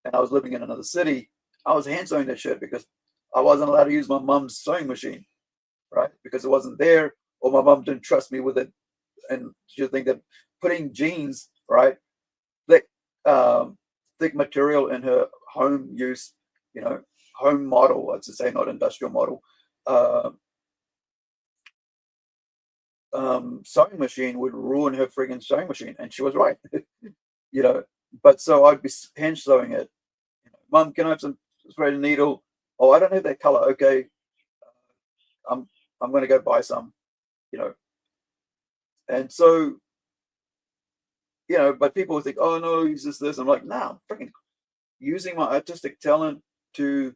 and I was living in another city, I was hand sewing that shit because I wasn't allowed to use my mom's sewing machine, right? Because it wasn't there, or my mom didn't trust me with it. And she'd think that putting jeans, right, thick material in her home use, home model, I'd say, not industrial model, sewing machine would ruin her friggin' sewing machine. And she was right, but so I'd be hand sewing it. Mom, can I have some thread and needle? Oh, I don't have that color. Okay. I'm going to go buy some, and so, but people would think, oh no, he's just this. I'm like, nah, I'm freaking using my artistic talent to,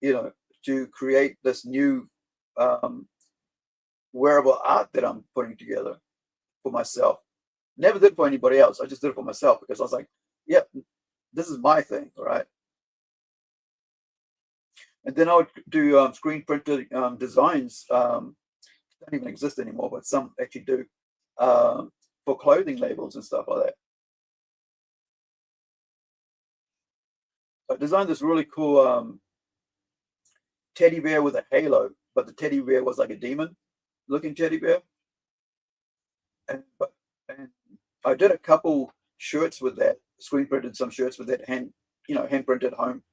to create this new wearable art that I'm putting together for myself. Never did for anybody else. I just did it for myself because I was like, yeah, this is my thing, right? And then I would do screen printed designs. Don't even exist anymore, but some actually do, for clothing labels and stuff like that. I designed this really cool teddy bear with a halo, but the teddy bear was like a demon looking teddy bear. And I did a couple shirts with that, screen printed some shirts with that hand printed home,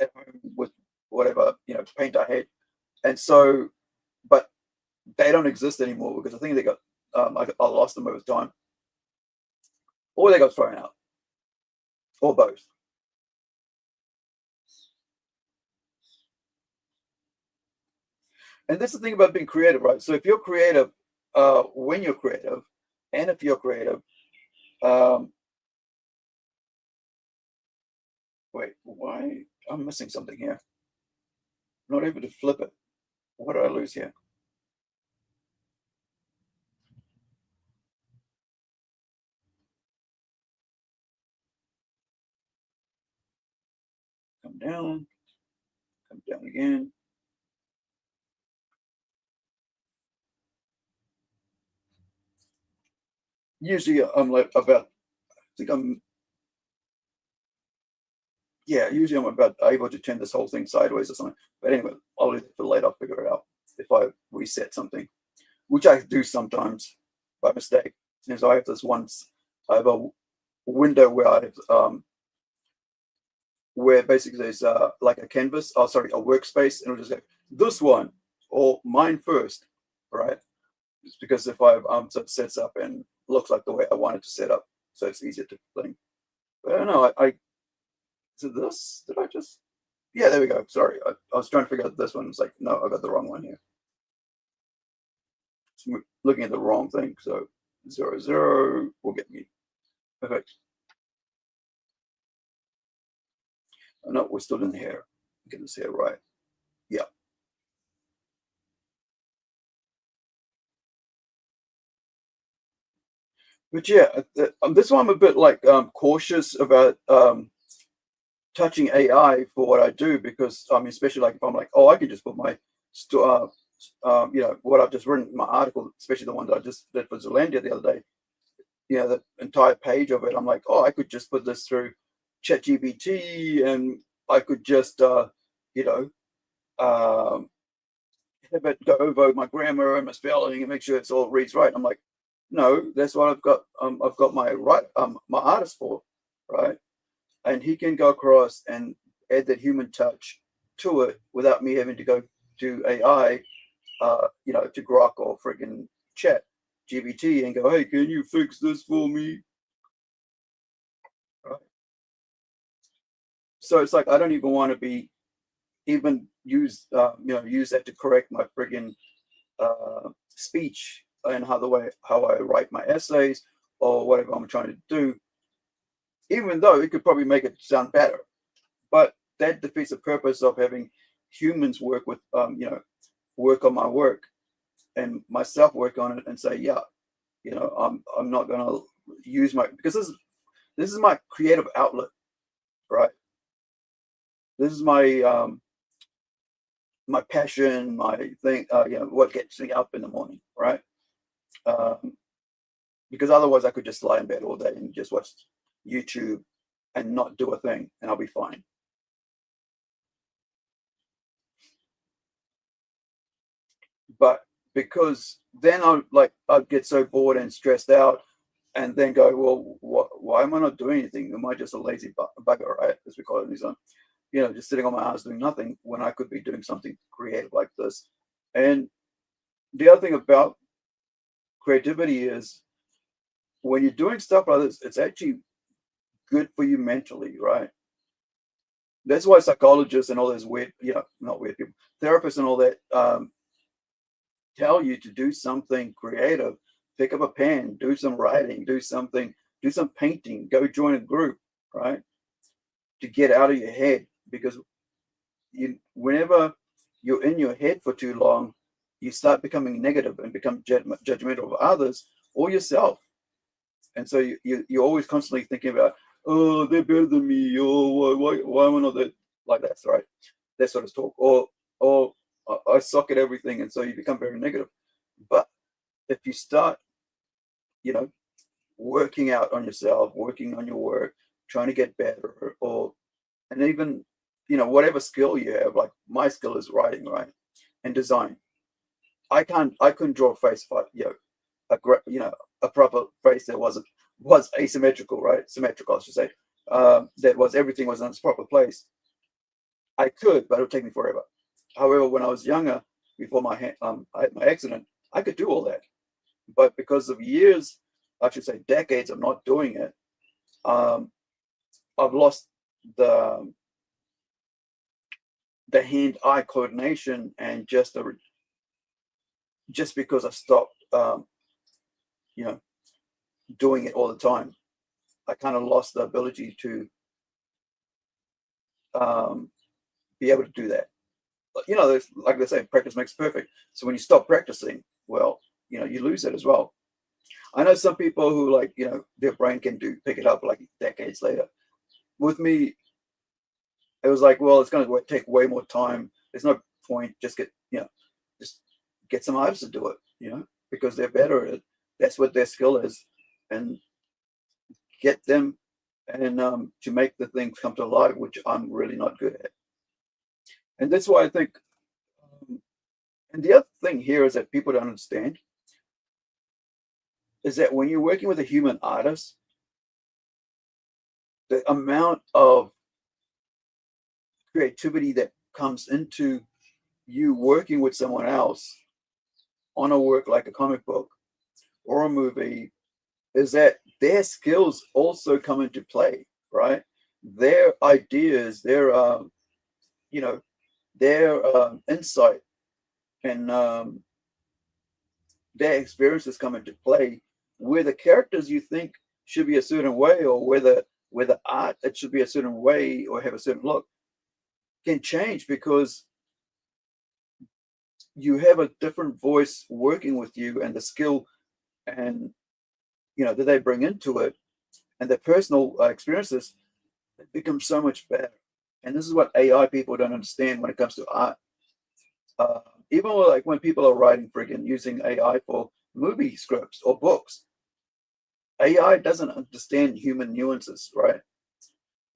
at home with whatever, paint I had. And so, but they don't exist anymore because I think they got, I lost them over time, or they got thrown out, or both. And that's the thing about being creative, right? So if you're creative, when you're creative, and if you're creative, wait, why? I'm missing something here. I'm not able to flip it. What did I lose here? Come down again. Usually I'm like about, usually I'm about able to turn this whole thing sideways or something. But anyway, I'll leave it for later. I'll figure it out if I reset something, which I do sometimes by mistake. As I have this once, I have a window where I have, where basically there's like a canvas, a workspace, and it'll just go, this one, or mine first, right? It's because if I so it sets up and looks like the way I want it to set up, so it's easier to think. But I don't know, is it this? Did I just? Yeah, there we go. Sorry, I was trying to figure out this one. It's like, no, I got the wrong one here. So we're looking at the wrong thing. So 0, 0 will get me. Perfect. Oh, no, we're still in the hair. Get this hair right. Yeah. But yeah, this one I'm a bit like cautious about touching AI for what I do, because I mean, especially like if I'm like, oh, I can just put my what I've just written in my article, especially the one that I just did for Zealandia the other day, the entire page of it, I'm like, oh, I could just put this through ChatGPT and I could just have it go over my grammar and my spelling and make sure it's all reads right. I'm like, no, that's what I've got my artist for, right? And he can go across and add that human touch to it without me having to go to AI, to Grok or friggin' Chat GBT and go, hey, can you fix this for me? Right. So it's like I don't even want to be even use that to correct my friggin' speech and how I write my essays or whatever I'm trying to do. Even though it could probably make it sound better, but that defeats the purpose of having humans work with work on my work and myself work on it and say, yeah, I'm not gonna use because this is my creative outlet, right? This is my my passion, my thing, what gets me up in the morning, right? Because otherwise I could just lie in bed all day and just watch YouTube and not do a thing and I'll be fine. But because then I'd get so bored and stressed out and then go, well, why am I not doing anything? Am I just a lazy bugger, right? As we call it in New Zealand. Just sitting on my ass doing nothing when I could be doing something creative like this. And the other thing about creativity is when you're doing stuff like this, it's actually good for you mentally, right? That's why psychologists and all those weird, not weird people, therapists and all that tell you to do something creative. Pick up a pen, do some writing, do some painting, go join a group, right? To get out of your head, because whenever you're in your head for too long, you start becoming negative and become judgmental of others or yourself. And so you're always constantly thinking about, oh, they're better than me, or why am I not that like that, right? That sort of talk, or I suck at everything, and so you become very negative. But if you start, working out on yourself, working on your work, trying to get better, and even, whatever skill you have, like my skill is writing, right, and design. I couldn't draw a face, a proper face that was asymmetrical, right? Symmetrical, I should say. Everything was in its proper place. I could, but it would take me forever. However, when I was younger, before I had my accident, I could do all that. But because of years, I should say decades of not doing it, I've lost the hand-eye coordination, and just because I stopped, doing it all the time, I kind of lost the ability to be able to do that. But, like they say, practice makes perfect. So when you stop practicing, well, you lose it as well. I know some people who their brain can pick it up like decades later. With me, it was like, well, it's going to take way more time. There's no point. Just get some artists to do it, because they're better at it. That's what their skill is, and get them and to make the things come to life, which I'm really not good at. And that's why I think. And the other thing here is that people don't understand is that when you're working with a human artist, the amount of creativity that comes into you working with someone else on a work like a comic book or a movie is that their skills also come into play, right? Their ideas, their insight and their experiences come into play, where the characters you think should be a certain way, or where the art it should be a certain way or have a certain look, can change because you have a different voice working with you, and the skill and that they bring into it, and their personal experiences become so much better. And this is what AI people don't understand when it comes to art. Even when people are writing friggin' using AI for movie scripts or books, AI doesn't understand human nuances, right?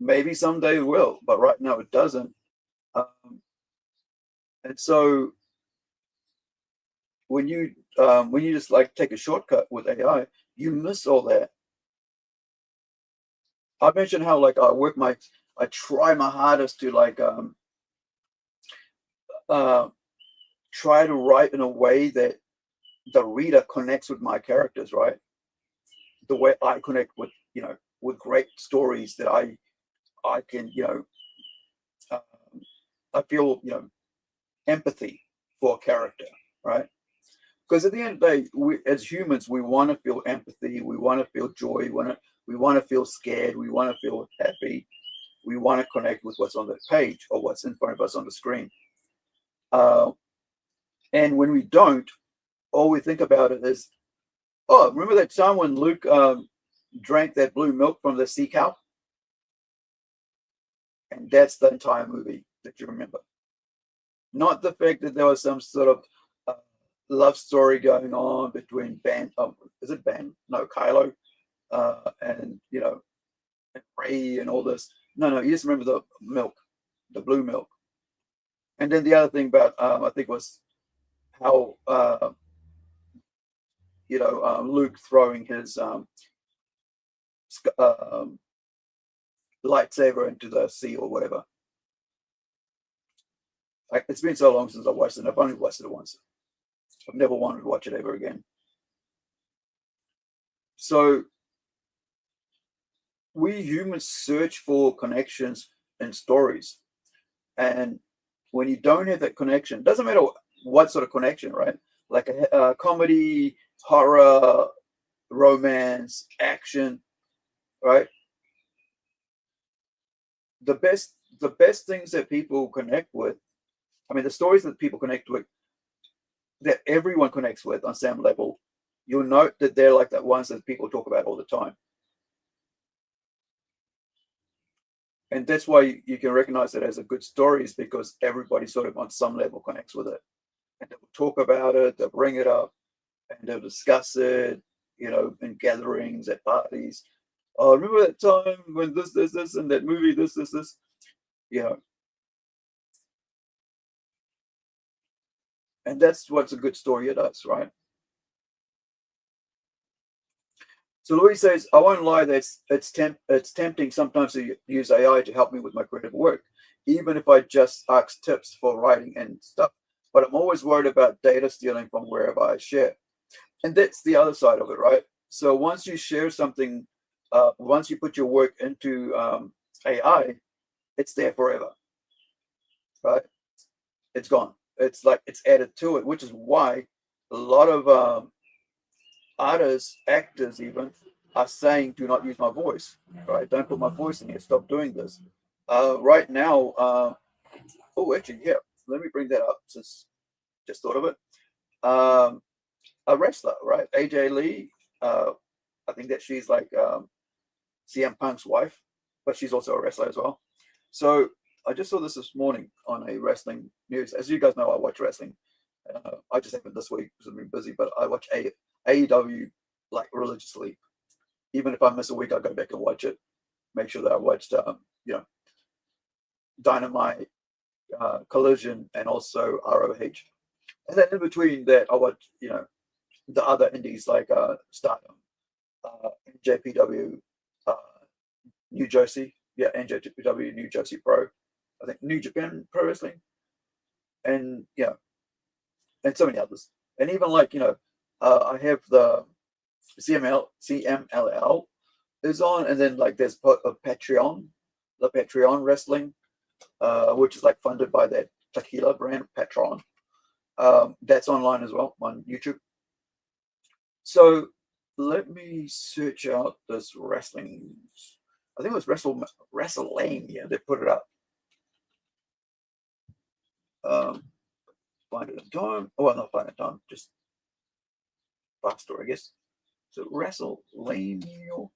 Maybe someday it will, but right now it doesn't. And so when you just take a shortcut with AI, you miss all that. I mentioned how like I try my hardest to like try to write in a way that the reader connects with my characters, right? The way I connect with, with great stories that I can, I feel, empathy for a character, right? Because at the end of the day, we as humans, we want to feel empathy, we want to feel joy, we want to feel scared, we want to feel happy, we want to connect with what's on the page or what's in front of us on the screen. And when we don't, all we think about it is, oh, remember that time when Luke drank that blue milk from the sea cow? And that's the entire movie that you remember. Not the fact that there was some sort of love story going on between is it Ben? No, Kylo, and and Rey and all this. No, you just remember the milk, the blue milk. And then the other thing about I think was how Luke throwing his lightsaber into the sea or whatever. Like, it's been so long since I watched it. I've only watched it once. I've never wanted to watch it ever again. So we humans search for connections and stories, and when you don't have that connection, doesn't matter what sort of connection, right? Like a comedy, horror, romance, action, right? The best things that people connect with, I mean, the stories that people connect with, that everyone connects with on some level, you'll note that they're like the ones that people talk about all the time. And that's why you can recognize it as a good story, is because everybody sort of on some level connects with it. And they'll talk about it, they'll bring it up, and they'll discuss it, in gatherings, at parties. Oh, remember that time when this, and that movie, this. And that's what's a good story does, right? So Louis says, I won't lie, it's tempting sometimes to use AI to help me with my creative work, even if I just ask tips for writing and stuff. But I'm always worried about data stealing from wherever I share. And that's the other side of it, right? So once you share something, once you put your work into AI, it's there forever, right? It's gone. It's like it's added to it, which is why a lot of artists, actors even, are saying, do not use my voice, right? Don't put my voice in here. Stop doing this. Right now, actually, yeah, let me bring that up since just thought of it. A wrestler, right? AJ Lee, I think that she's like CM Punk's wife, but she's also a wrestler as well. So I just saw this morning on a wrestling news. As you guys know, I watch wrestling. I just haven't this week because I've been busy, but I watch AEW like religiously. Even if I miss a week, I go back and watch it. Make sure that I watched, Dynamite, Collision, and also ROH. And then in between that, I watch, the other indies like Stardom, NJPW, New Jersey, NJPW, New Jersey Pro, I think New Japan Pro Wrestling, and and so many others. And even like I have the CMLL is on, and then like there's a Patreon, the Patreon Wrestling, which is like funded by that tequila brand Patron. That's online as well on YouTube. So let me search out this wrestling. I think it was WrestleMania that put it up. Find it in time. Oh, well, not find it in time, just faster, I guess. So WrestleMania.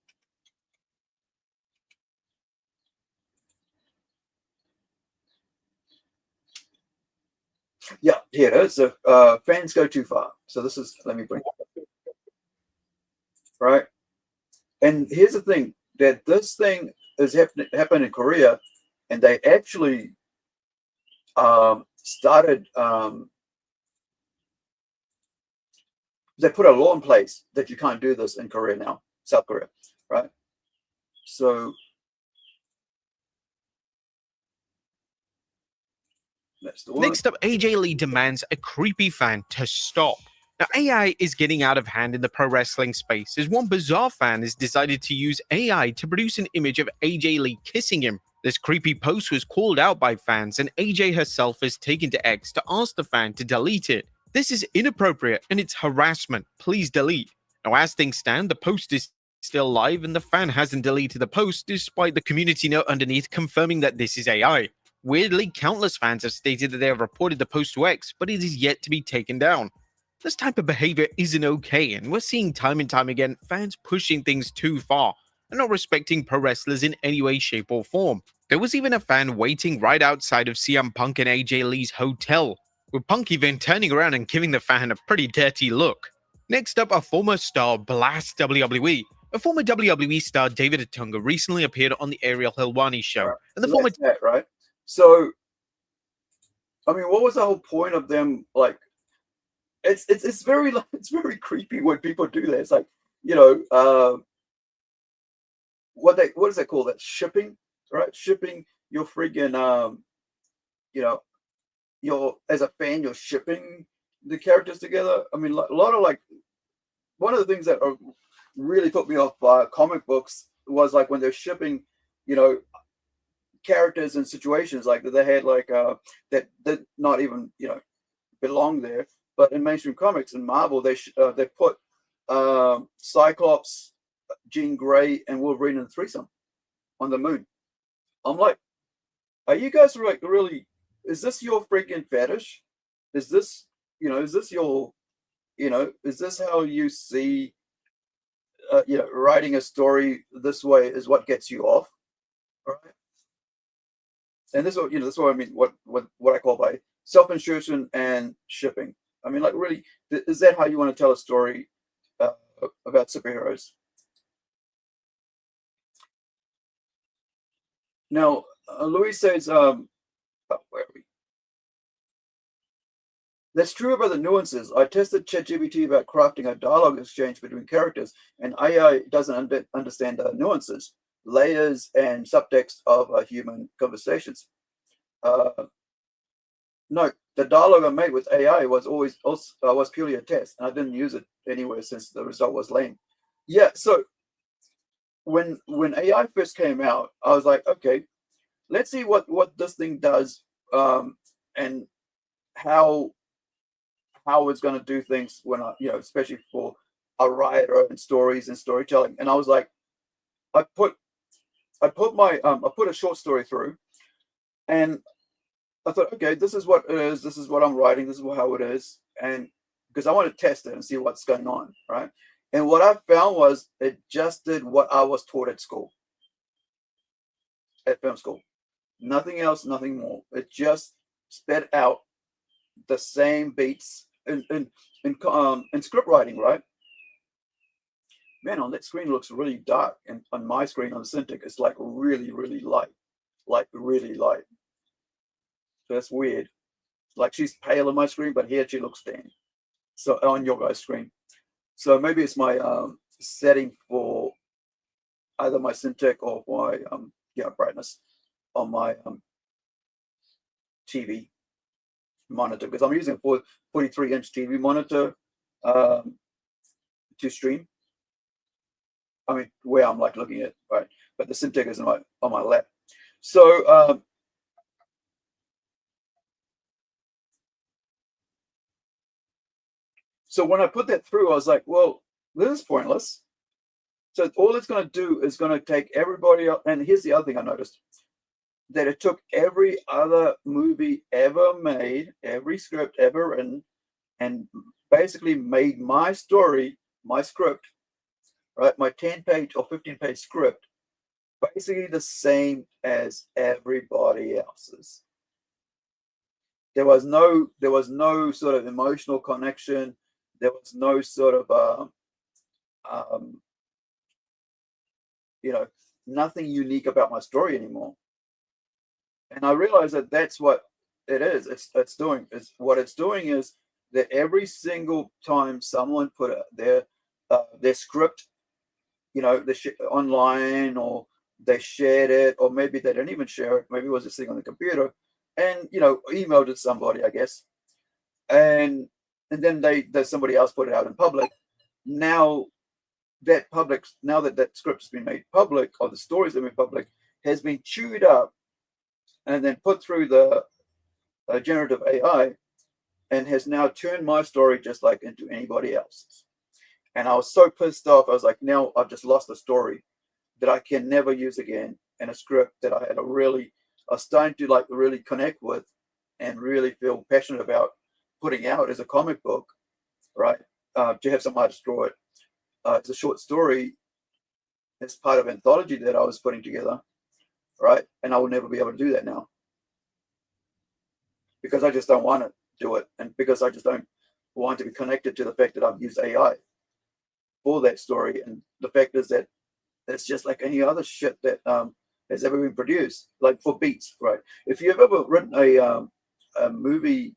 Yeah, here it is. So fans go too far. So this is, let me bring it up. Right. And here's the thing, that this thing is happened in Korea, and they actually started, they put a law in place that you can't do this in Korea now, South Korea, right? So That's the one. Next up, AJ Lee demands a creepy fan to stop. Now, AI is getting out of hand in the pro wrestling space, as one bizarre fan has decided to use AI to produce an image of AJ Lee kissing him. This creepy post was called out by fans, and AJ herself has taken to X to ask the fan to delete it. This is inappropriate and it's harassment. Please delete. Now, as things stand, the post is still live and the fan hasn't deleted the post despite the community note underneath confirming that this is AI. Weirdly, countless fans have stated that they have reported the post to X, but it is yet to be taken down. This type of behavior isn't okay, and we're seeing time and time again fans pushing things too far and not respecting pro wrestlers in any way, shape, or form. There was even a fan waiting right outside of CM Punk and AJ Lee's hotel, with Punk even turning around and giving the fan a pretty dirty look. Next up, a former star blasts WWE. A former WWE star, David Otunga, recently appeared on the Ariel Helwani show, and the So former that's that, right? So, I mean, what was the whole point of them? Like, it's very it's very creepy when people do that. It's like, you know, what is that called? That shipping, right? Shipping your friggin' you know, you're as a fan, you're shipping the characters together. I mean, like, a lot of like one of the things that really put me off by comic books was like when they're shipping, you know, characters and situations like that they had like that not even, you know, belong there. But in mainstream comics and Marvel, they put Cyclops, Jean Grey, and Wolverine in a threesome on the moon. I'm like, are you guys like really? Is this your freaking fetish? Is this, you know, is this your, you know, is this how you see, you know, writing a story this way is what gets you off, right? And this is what, you know, this is what I mean. What I call by self-insertion and shipping. I mean, like, really, is that how you want to tell a story about superheroes? Now, Louis says, where are we? That's true about the nuances. I tested ChatGPT about crafting a dialogue exchange between characters, and AI doesn't understand the nuances, layers, and subtext of human conversations. No, the dialogue I made with AI was was purely a test, and I didn't use it anywhere since the result was lame. Yeah, so when AI first came out, I was like, okay, let's see what this thing does, and how it's going to do things when I, you know, especially for a writer and stories and storytelling. And I was like, I put a short story through, and I thought, okay, this is what it is. This is what I'm writing. This is how it is. And because I want to test it and see what's going on, right? And what I found was it just did what I was taught at school, at film school. Nothing else, nothing more. It just sped out the same beats in script writing, right? Man, on that screen looks really dark, and on my screen on Cintiq, it's like really, really light, like really light. So that's weird. Like she's pale on my screen, but here she looks tan. So on your guys' screen. So maybe it's my setting for either my Cintiq or my brightness on my TV monitor, because I'm using a 43-inch TV monitor to stream. I mean, where I'm like looking at, right? But the Cintiq is on my lap. So so when I put that through, I was like, well, this is pointless. So all it's going to do is going to take everybody else. And here's the other thing I noticed, that it took every other movie ever made, every script ever written, and basically made my story, my script, right, my 10-page or 15-page script, basically the same as everybody else's. There was no sort of emotional connection. There was no sort of you know, nothing unique about my story anymore. And I realized that that's what it is. It's doing is that every single time someone put their script, you know, online, or they shared it, or maybe they didn't even share it, maybe it was just sitting on the computer, and emailed it to somebody, I guess, and then there's somebody else put it out in public. Now that script has been made public, or the stories have been public, has been chewed up and then put through the generative AI, and has now turned my story just like into anybody else's. And I was so pissed off. I was like, now I've just lost a story that I can never use again, and a script that I was starting to like really connect with and really feel passionate about putting out as a comic book, right? To have somebody destroy it. It's a short story. It's part of an anthology that I was putting together, right? And I will never be able to do that now because I just don't want to do it, and because I just don't want to be connected to the fact that I've used AI for that story. And the fact is that it's just like any other shit that has ever been produced, like for beats, right? If you've ever written a movie,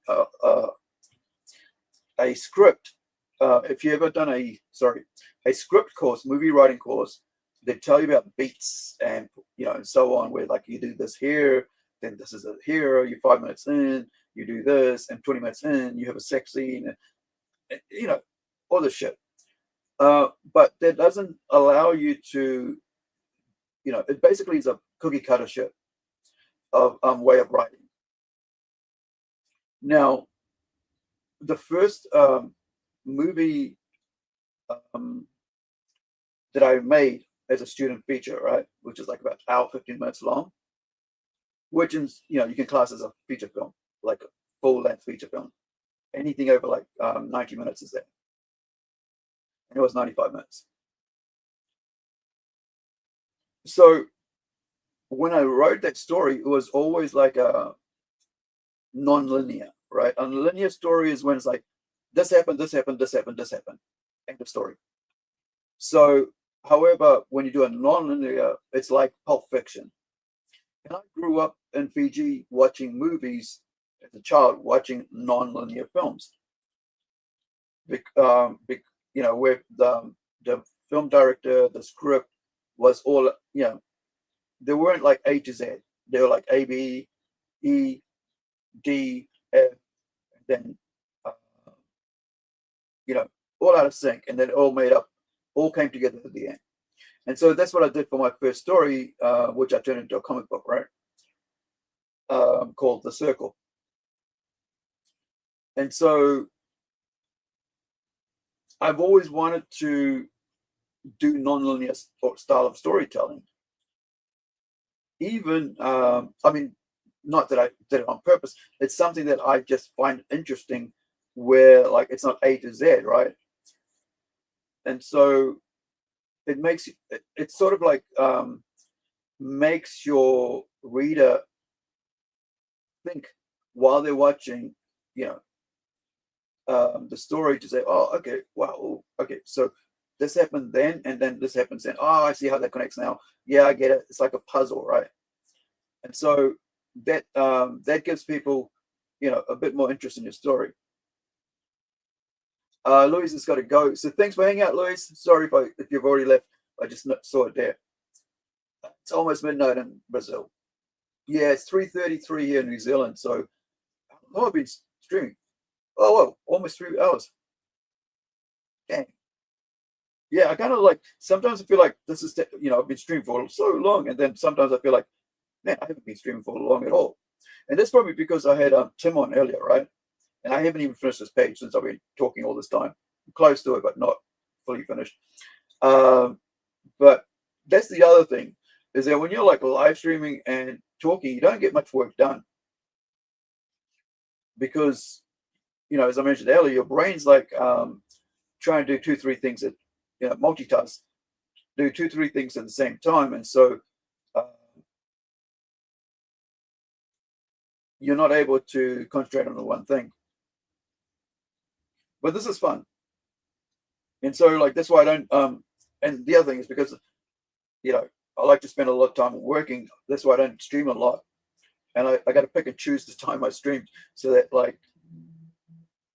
a script, if you ever done a script course, movie writing course, they tell you about beats and and so on, where like you do this here, then this is a here, you're 5 minutes in, you do this, and 20 minutes in, you have a sex scene, and, all this shit. But that doesn't allow you to, it basically is a cookie cutter shit of way of writing. Now, the first movie that I made as a student feature, right, which is like about an hour, 15 minutes long, which is, you can class as a feature film, like a full-length feature film. Anything over like 90 minutes is there. And it was 95 minutes. So when I wrote that story, it was always like a non-linear, right? A linear story is when it's like, this happened, this happened, this happened, this happened. End of story. So, however, when you do a non-linear, it's like Pulp Fiction. And I grew up in Fiji watching movies as a child, watching non-linear films. Where the film director, the script was all, they weren't like A to Z. They were like A, B, E, D, F, and then, all out of sync, and then it all came together at the end. And so that's what I did for my first story, which I turned into a comic book, right? Called The Circle. And so I've always wanted to do non-linear style of storytelling. Even, not that I did it on purpose. It's something that I just find interesting, where like it's not A to Z, right? And so it makes it sort of like makes your reader think while they're watching, the story, to say, oh, okay, wow, okay, so this happened then, and then this happens then. Oh, I see how that connects now. Yeah, I get it. It's like a puzzle, right? And so that gives people, a bit more interest in your story. Louis has got to go. So thanks for hanging out, Louis. Sorry if you've already left. I just saw it there. It's almost midnight in Brazil. Yeah, it's 3:33 here in New Zealand. So I've been streaming. Oh, well, almost 3 hours. Dang. Yeah, I kind of like, sometimes I feel like this is, I've been streaming for so long. And then sometimes I feel like, man, I haven't been streaming for long at all. And that's probably because I had Tim on earlier, right? And I haven't even finished this page since I've been talking all this time. I'm close to it, but not fully finished. But that's the other thing, is that when you're like live streaming and talking, you don't get much work done. Because, as I mentioned earlier, your brain's like trying to do 2-3 things at, multitask, do 2-3 things at the same time. And so you're not able to concentrate on the one thing. But this is fun. And so like, that's why I don't, and the other thing is because, I like to spend a lot of time working. That's why I don't stream a lot. And I got to pick and choose the time I stream, so that like,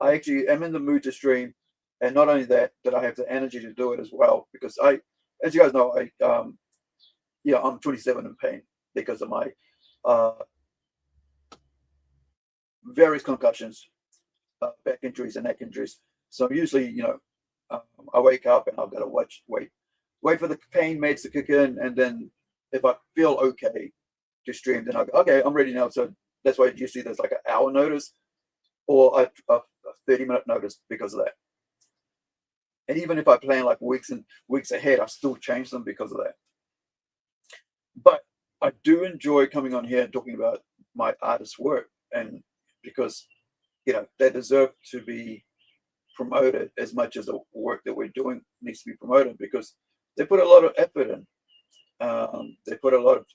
I actually am in the mood to stream. And not only that, I have the energy to do it as well. Because as you guys know, I'm 27 in pain because of my various concussions, back injuries and neck injuries. So usually, I wake up and I've got to wait for the pain meds to kick in, and then if I feel okay to stream, then I go, okay, I'm ready now. So that's why you see there's like an hour notice or a 30-minute notice because of that. And even if I plan like weeks and weeks ahead, I still change them because of that. But I do enjoy coming on here and talking about my artist's work, and because they deserve to be promoted as much as the work that we're doing needs to be promoted, because they put a lot of effort in. They put a lot of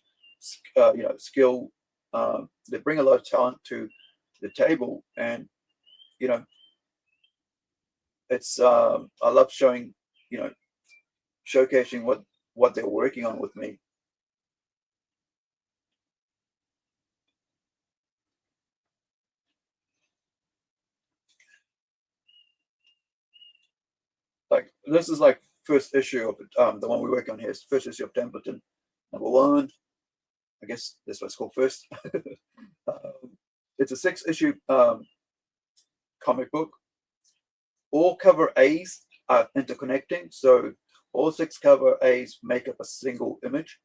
skill. They bring a lot of talent to the table, and it's I love showing, showcasing what they're working on with me. Like this is like first issue of the one we work on here is first issue of Templeton, #1. I guess that's what it's called first. It's a 6-issue comic book. All cover A's are interconnecting, so all 6 cover A's make up a single image.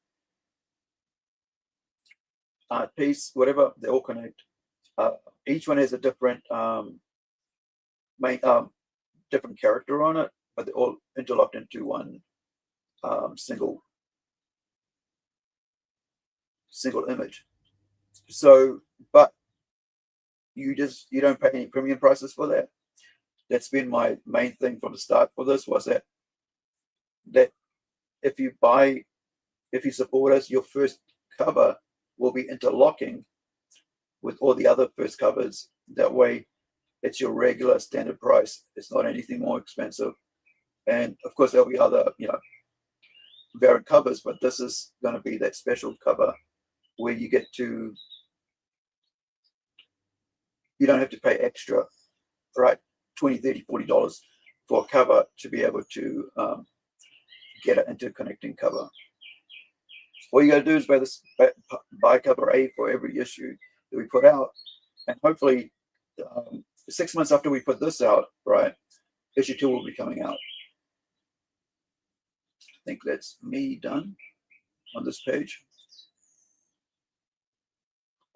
Art piece, whatever, they all connect. Each one has a different different character on it, but they're all interlocked into one single image. So, but you don't pay any premium prices for that. That's been my main thing from the start for this, was that if you support us, your first cover will be interlocking with all the other first covers. That way it's your regular standard price. It's not anything more expensive. And of course there'll be other, variant covers, but this is going to be that special cover where you don't have to pay extra, right? $20, $30, $40 for a cover to be able to get an interconnecting cover. All you got to do is buy cover A for every issue that we put out, and hopefully 6 months after we put this out, right, issue 2 will be coming out. I think that's me done on this page.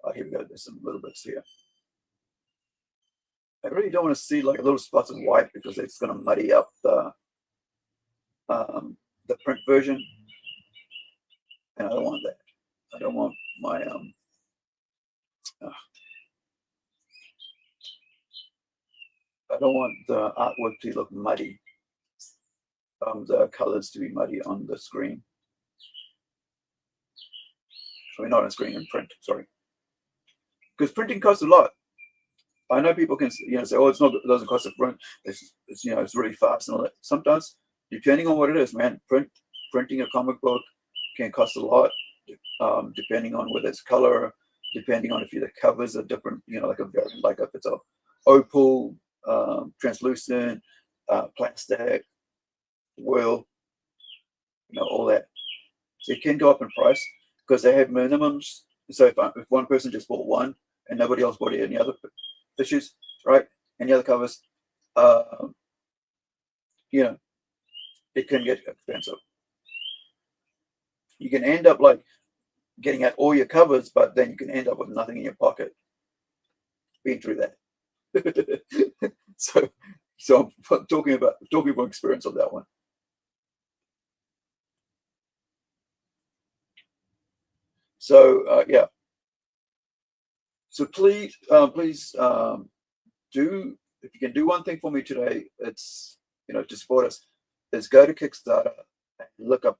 Oh, here we go. There's some little bits here. I really don't want to see like little spots of white because it's going to muddy up the print version, and I don't want that. I don't want my I don't want the artwork to look muddy. The colors to be muddy on the screen. I mean, not on screen, in print. Sorry, because printing costs a lot. I know people can say, oh, it doesn't cost a print. It's really fast and all that. Sometimes, depending on what it is, man, printing a comic book can cost a lot, depending on whether it's color, depending on if the covers are different. Like if it's a opal, translucent, plastic, wool, all that. So it can go up in price because they have minimums. So if one person just bought one and nobody else bought any other issues, right? Any other covers, it can get expensive. You can end up like getting at all your covers, but then you can end up with nothing in your pocket. Been through that. so I'm talking from experience on that one. So yeah. So please do, if you can do one thing for me today, it's to support us, is go to Kickstarter and look up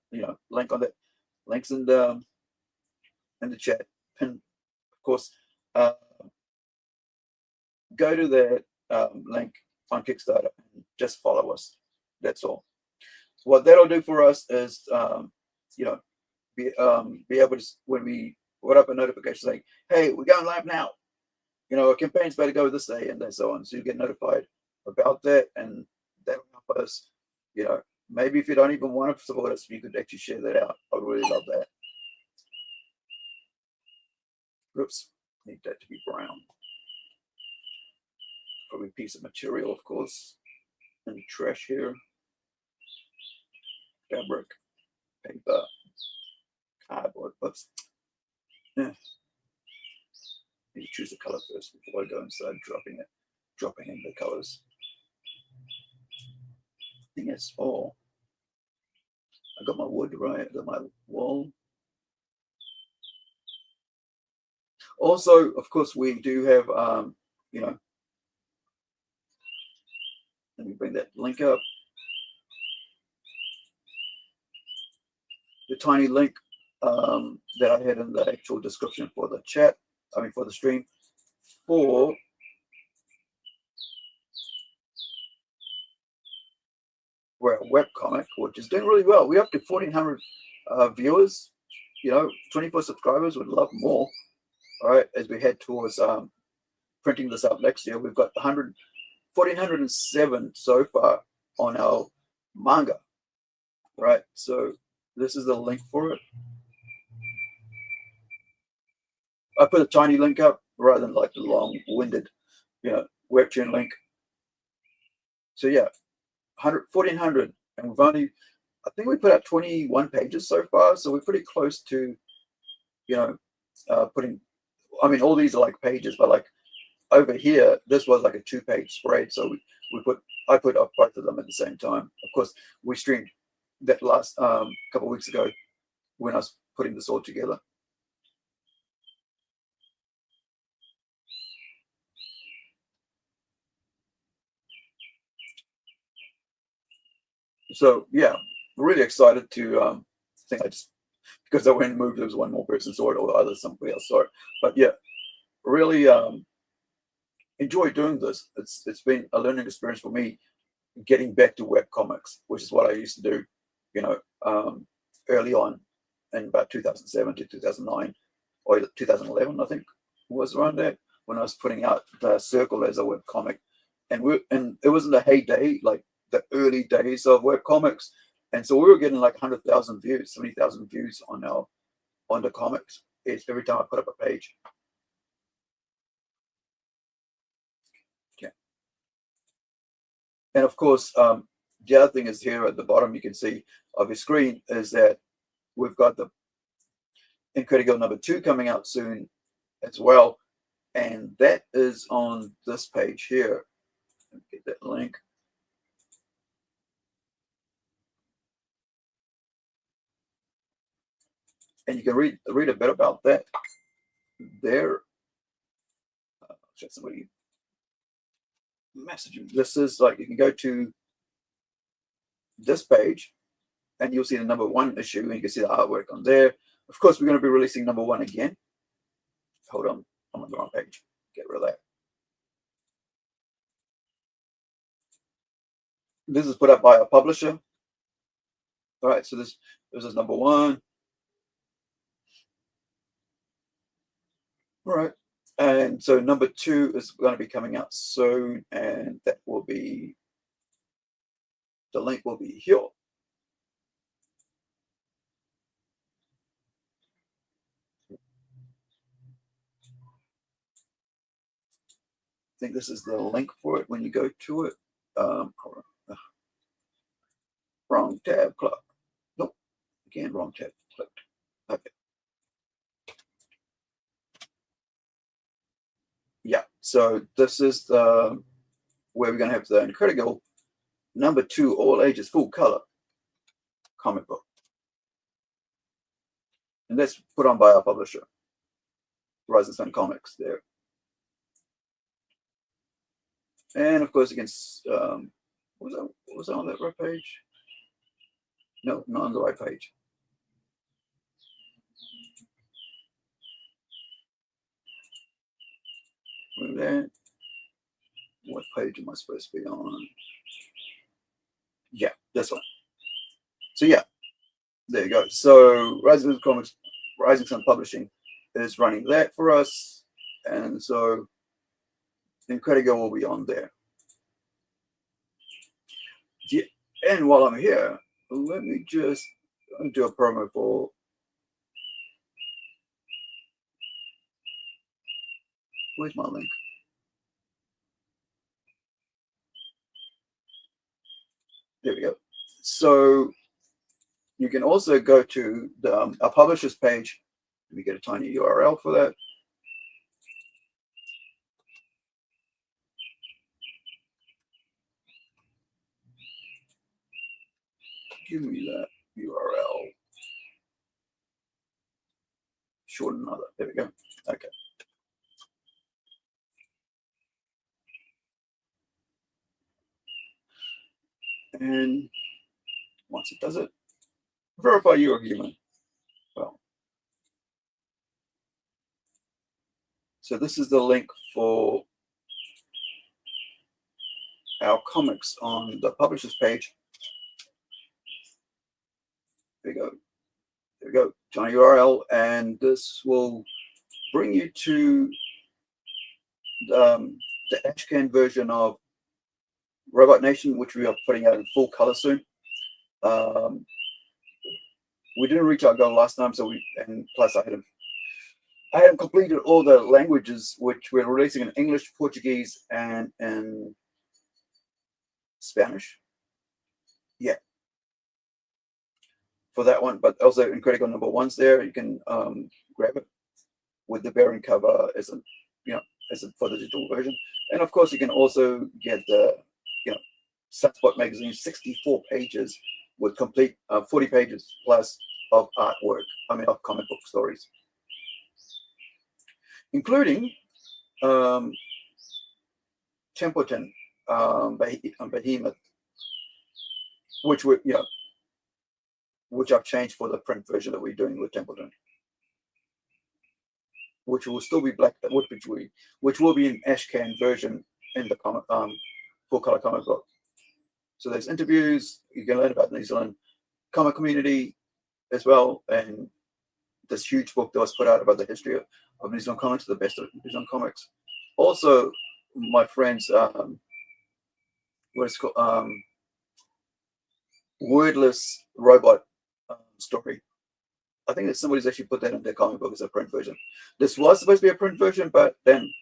link on that, links in the chat, and of course go to that link on Kickstarter and just follow us. That's all. What that'll do for us is be able to, when we put up a notification saying, hey, we're going live now, our campaign's about to go this day, and so on. So you get notified about that, and that'll help us. Maybe if you don't even want to support us, you could actually share that out. I would really love that. Oops, need that to be brown. Probably a piece of material, of course. And trash here. Fabric, paper, cardboard. Oops. Yeah. Need to choose a color first before I go inside dropping in the colors. I think that's all. I got my wood right, I got my wall. Also, of course, we do have, you know, let me bring that link up. The tiny link that I had in the actual description for the chat, for the stream, for we're a webcomic, which is doing really well. We're up to 1,400 viewers, 24 subscribers. Would love more. All right, as we head towards printing this out next year, we've got 1,407 so far on our manga. Right, so this is the link for it. I put a tiny link up rather than like the long-winded, webtoon link. So yeah, 1,400, and we've only, I think we put out 21 pages so far, so we're pretty close to, putting. All these are like pages, but like over here, this was like a 2-page spread, so I put up both of them at the same time. Of course, we streamed that last couple of weeks ago when I was putting this all together. So yeah, really excited to think because I went and moved, there was one more person saw it or either somebody else saw it. But yeah, really enjoy doing this. It's been a learning experience for me, getting back to web comics, which is what I used to do, early on in about 2007 to 2009 or 2011, I think was around that, when I was putting out The Circle as a web comic, and it was in the heyday, like the early days of web comics, and so we were getting like 100,000 views, 70,000 views on the comics. It's every time I put up a page. Okay. And of course, the other thing is here at the bottom, you can see of your screen, is that we've got the Incredible #2 coming out soon as well, and that is on this page here. Let me get that link. And you can read a bit about that there. Check somebody messaging. This is like, you can go to this page and you'll see the #1 issue, and you can see the artwork on there. Of course, we're going to be releasing #1 again. Hold on, I'm on the wrong page. Get rid of that. This is put up by a publisher. All right, so this is #1. All right, and so #2 is going to be coming out soon, and that will be, the link will be here. I think this is the link for it when you go to it. Wrong tab clicked. Nope, again, wrong tab clicked. Okay. Yeah, so this is where we're going to have the Incredible #2 all ages full color comic book, and that's put on by our publisher, Rising Sun Comics there. And of course, against was that on that right page? No, not on the right page. Move that. What page am I supposed to be on? Yeah, this one. So yeah, there you go. So Rising Sun Publishing is running that for us, and so Incredible will be on there. Yeah, and while I'm here, let me just do a promo for where's my link? There we go. So you can also go to our publishers page. Let me get a tiny URL for that. Give me that URL. Short another. There we go. Okay. And once it does it, verify you are human. Well, so this is the link for our comics on the publishers page. There we go. There we go. Tiny URL, and this will bring you to the Ashcan version of Robot Nation, which we are putting out in full color soon. We didn't reach our goal last time, and plus I hadn't completed all the languages, which we're releasing in English, Portuguese, and Spanish. Yeah, for that one, but also Incredible #1's there. You can grab it with the bearing cover as for the digital version, and of course you can also get the Sunspot magazine, 64 pages with complete 40 pages plus of artwork. I mean, of comic book stories, including Templeton, Behemoth, which which I've changed for the print version that we're doing with Templeton, which will still be black, which will be an Ashcan version in the comic, full color comic book. So there's interviews. You can learn about the New Zealand comic community as well, and this huge book that was put out about the history of New Zealand comics, the best of New Zealand comics. Also, my friends, what is it called, wordless robot story. I think that somebody's actually put that in their comic book as a print version. This was supposed to be a print version, but then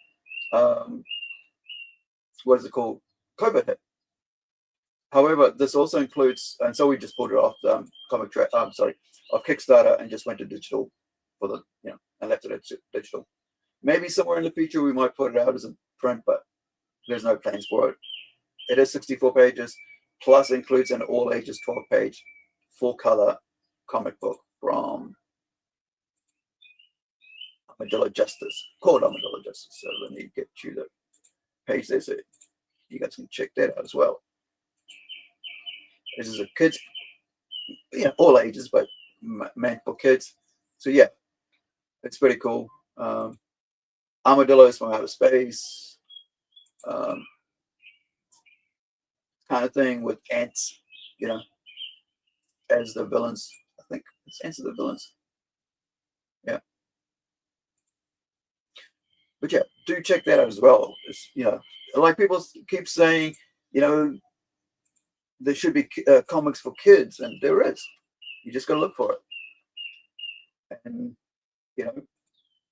what is it called? COVID hit. However, this also includes, and so we just pulled it off the of Kickstarter and just went to digital for the and left it at digital. Maybe somewhere in the future we might put it out as a print, but there's no plans for it. It is 64 pages, plus includes an all ages 12-page full color comic book from Armadillo Justice, called Armadillo Justice. So let me get you the page there so you guys can check that out as well. This is a kids, all ages, but meant for kids. So yeah, it's pretty cool. Armadillos from outer space, kind of thing with ants, as the villains. I think it's ants are the villains. Yeah. But yeah, do check that out as well. It's, like people keep saying, there should be comics for kids, and there is. You just got to look for it, and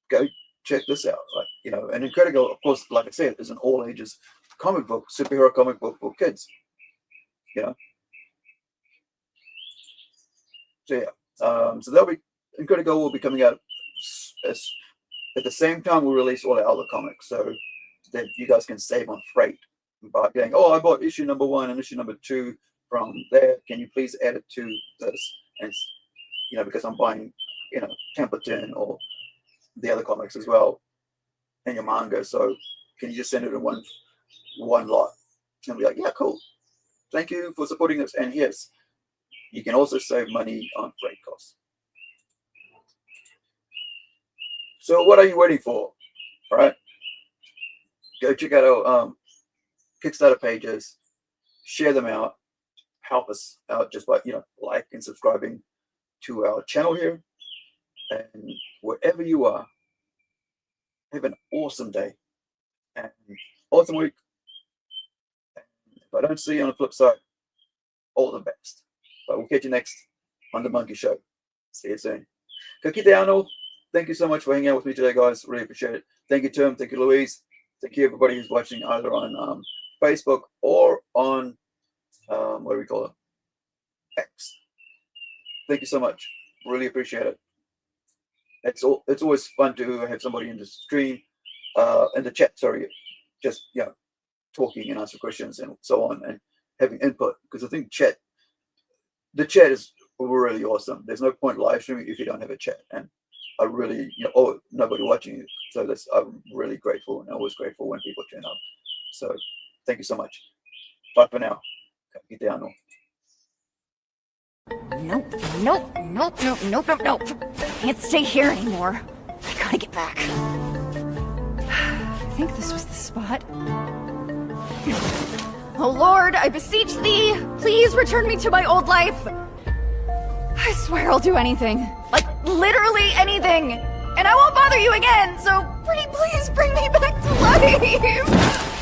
go check this out. And Incredible, of course, like I said, is an all ages comic book, superhero comic book for kids. So yeah, so that'll be Incredible will be coming out at the same time we release all our other comics, so that you guys can save on freight by going, oh, I bought issue #1 and issue #2 from there. Can you please add it to this? And because I'm buying, Templeton or the other comics as well, and your manga. So can you just send it in one lot? And I'll be like, yeah, cool. Thank you for supporting us. And yes, you can also save money on freight costs. So what are you waiting for? All right, go check out our Kickstarter pages, share them out, help us out just by like and subscribing to our channel here. And wherever you are, have an awesome day and awesome week. And if I don't see you on the flip side, all the best. But we'll catch you next on the Monkey Show. See you soon. Ka kite anō. Thank you so much for hanging out with me today, guys. Really appreciate it. Thank you, Tim. Thank you, Louise. Thank you, everybody who's watching either on Facebook or on what do we call it? X. Thank you so much. Really appreciate it. It's always fun to have somebody in the stream, in the chat. Sorry, just talking and answer questions and so on, and having input, because I think the chat is really awesome. There's no point live streaming if you don't have a chat, and I really, nobody watching you. So I'm really grateful, and always grateful when people turn up. So thank you so much. Bye for now. Get down. Nope. Can't stay here anymore. I gotta get back. I think this was the spot. Oh Lord, I beseech thee, please return me to my old life. I swear I'll do anything. Like, literally anything. And I won't bother you again, so pretty please bring me back to life.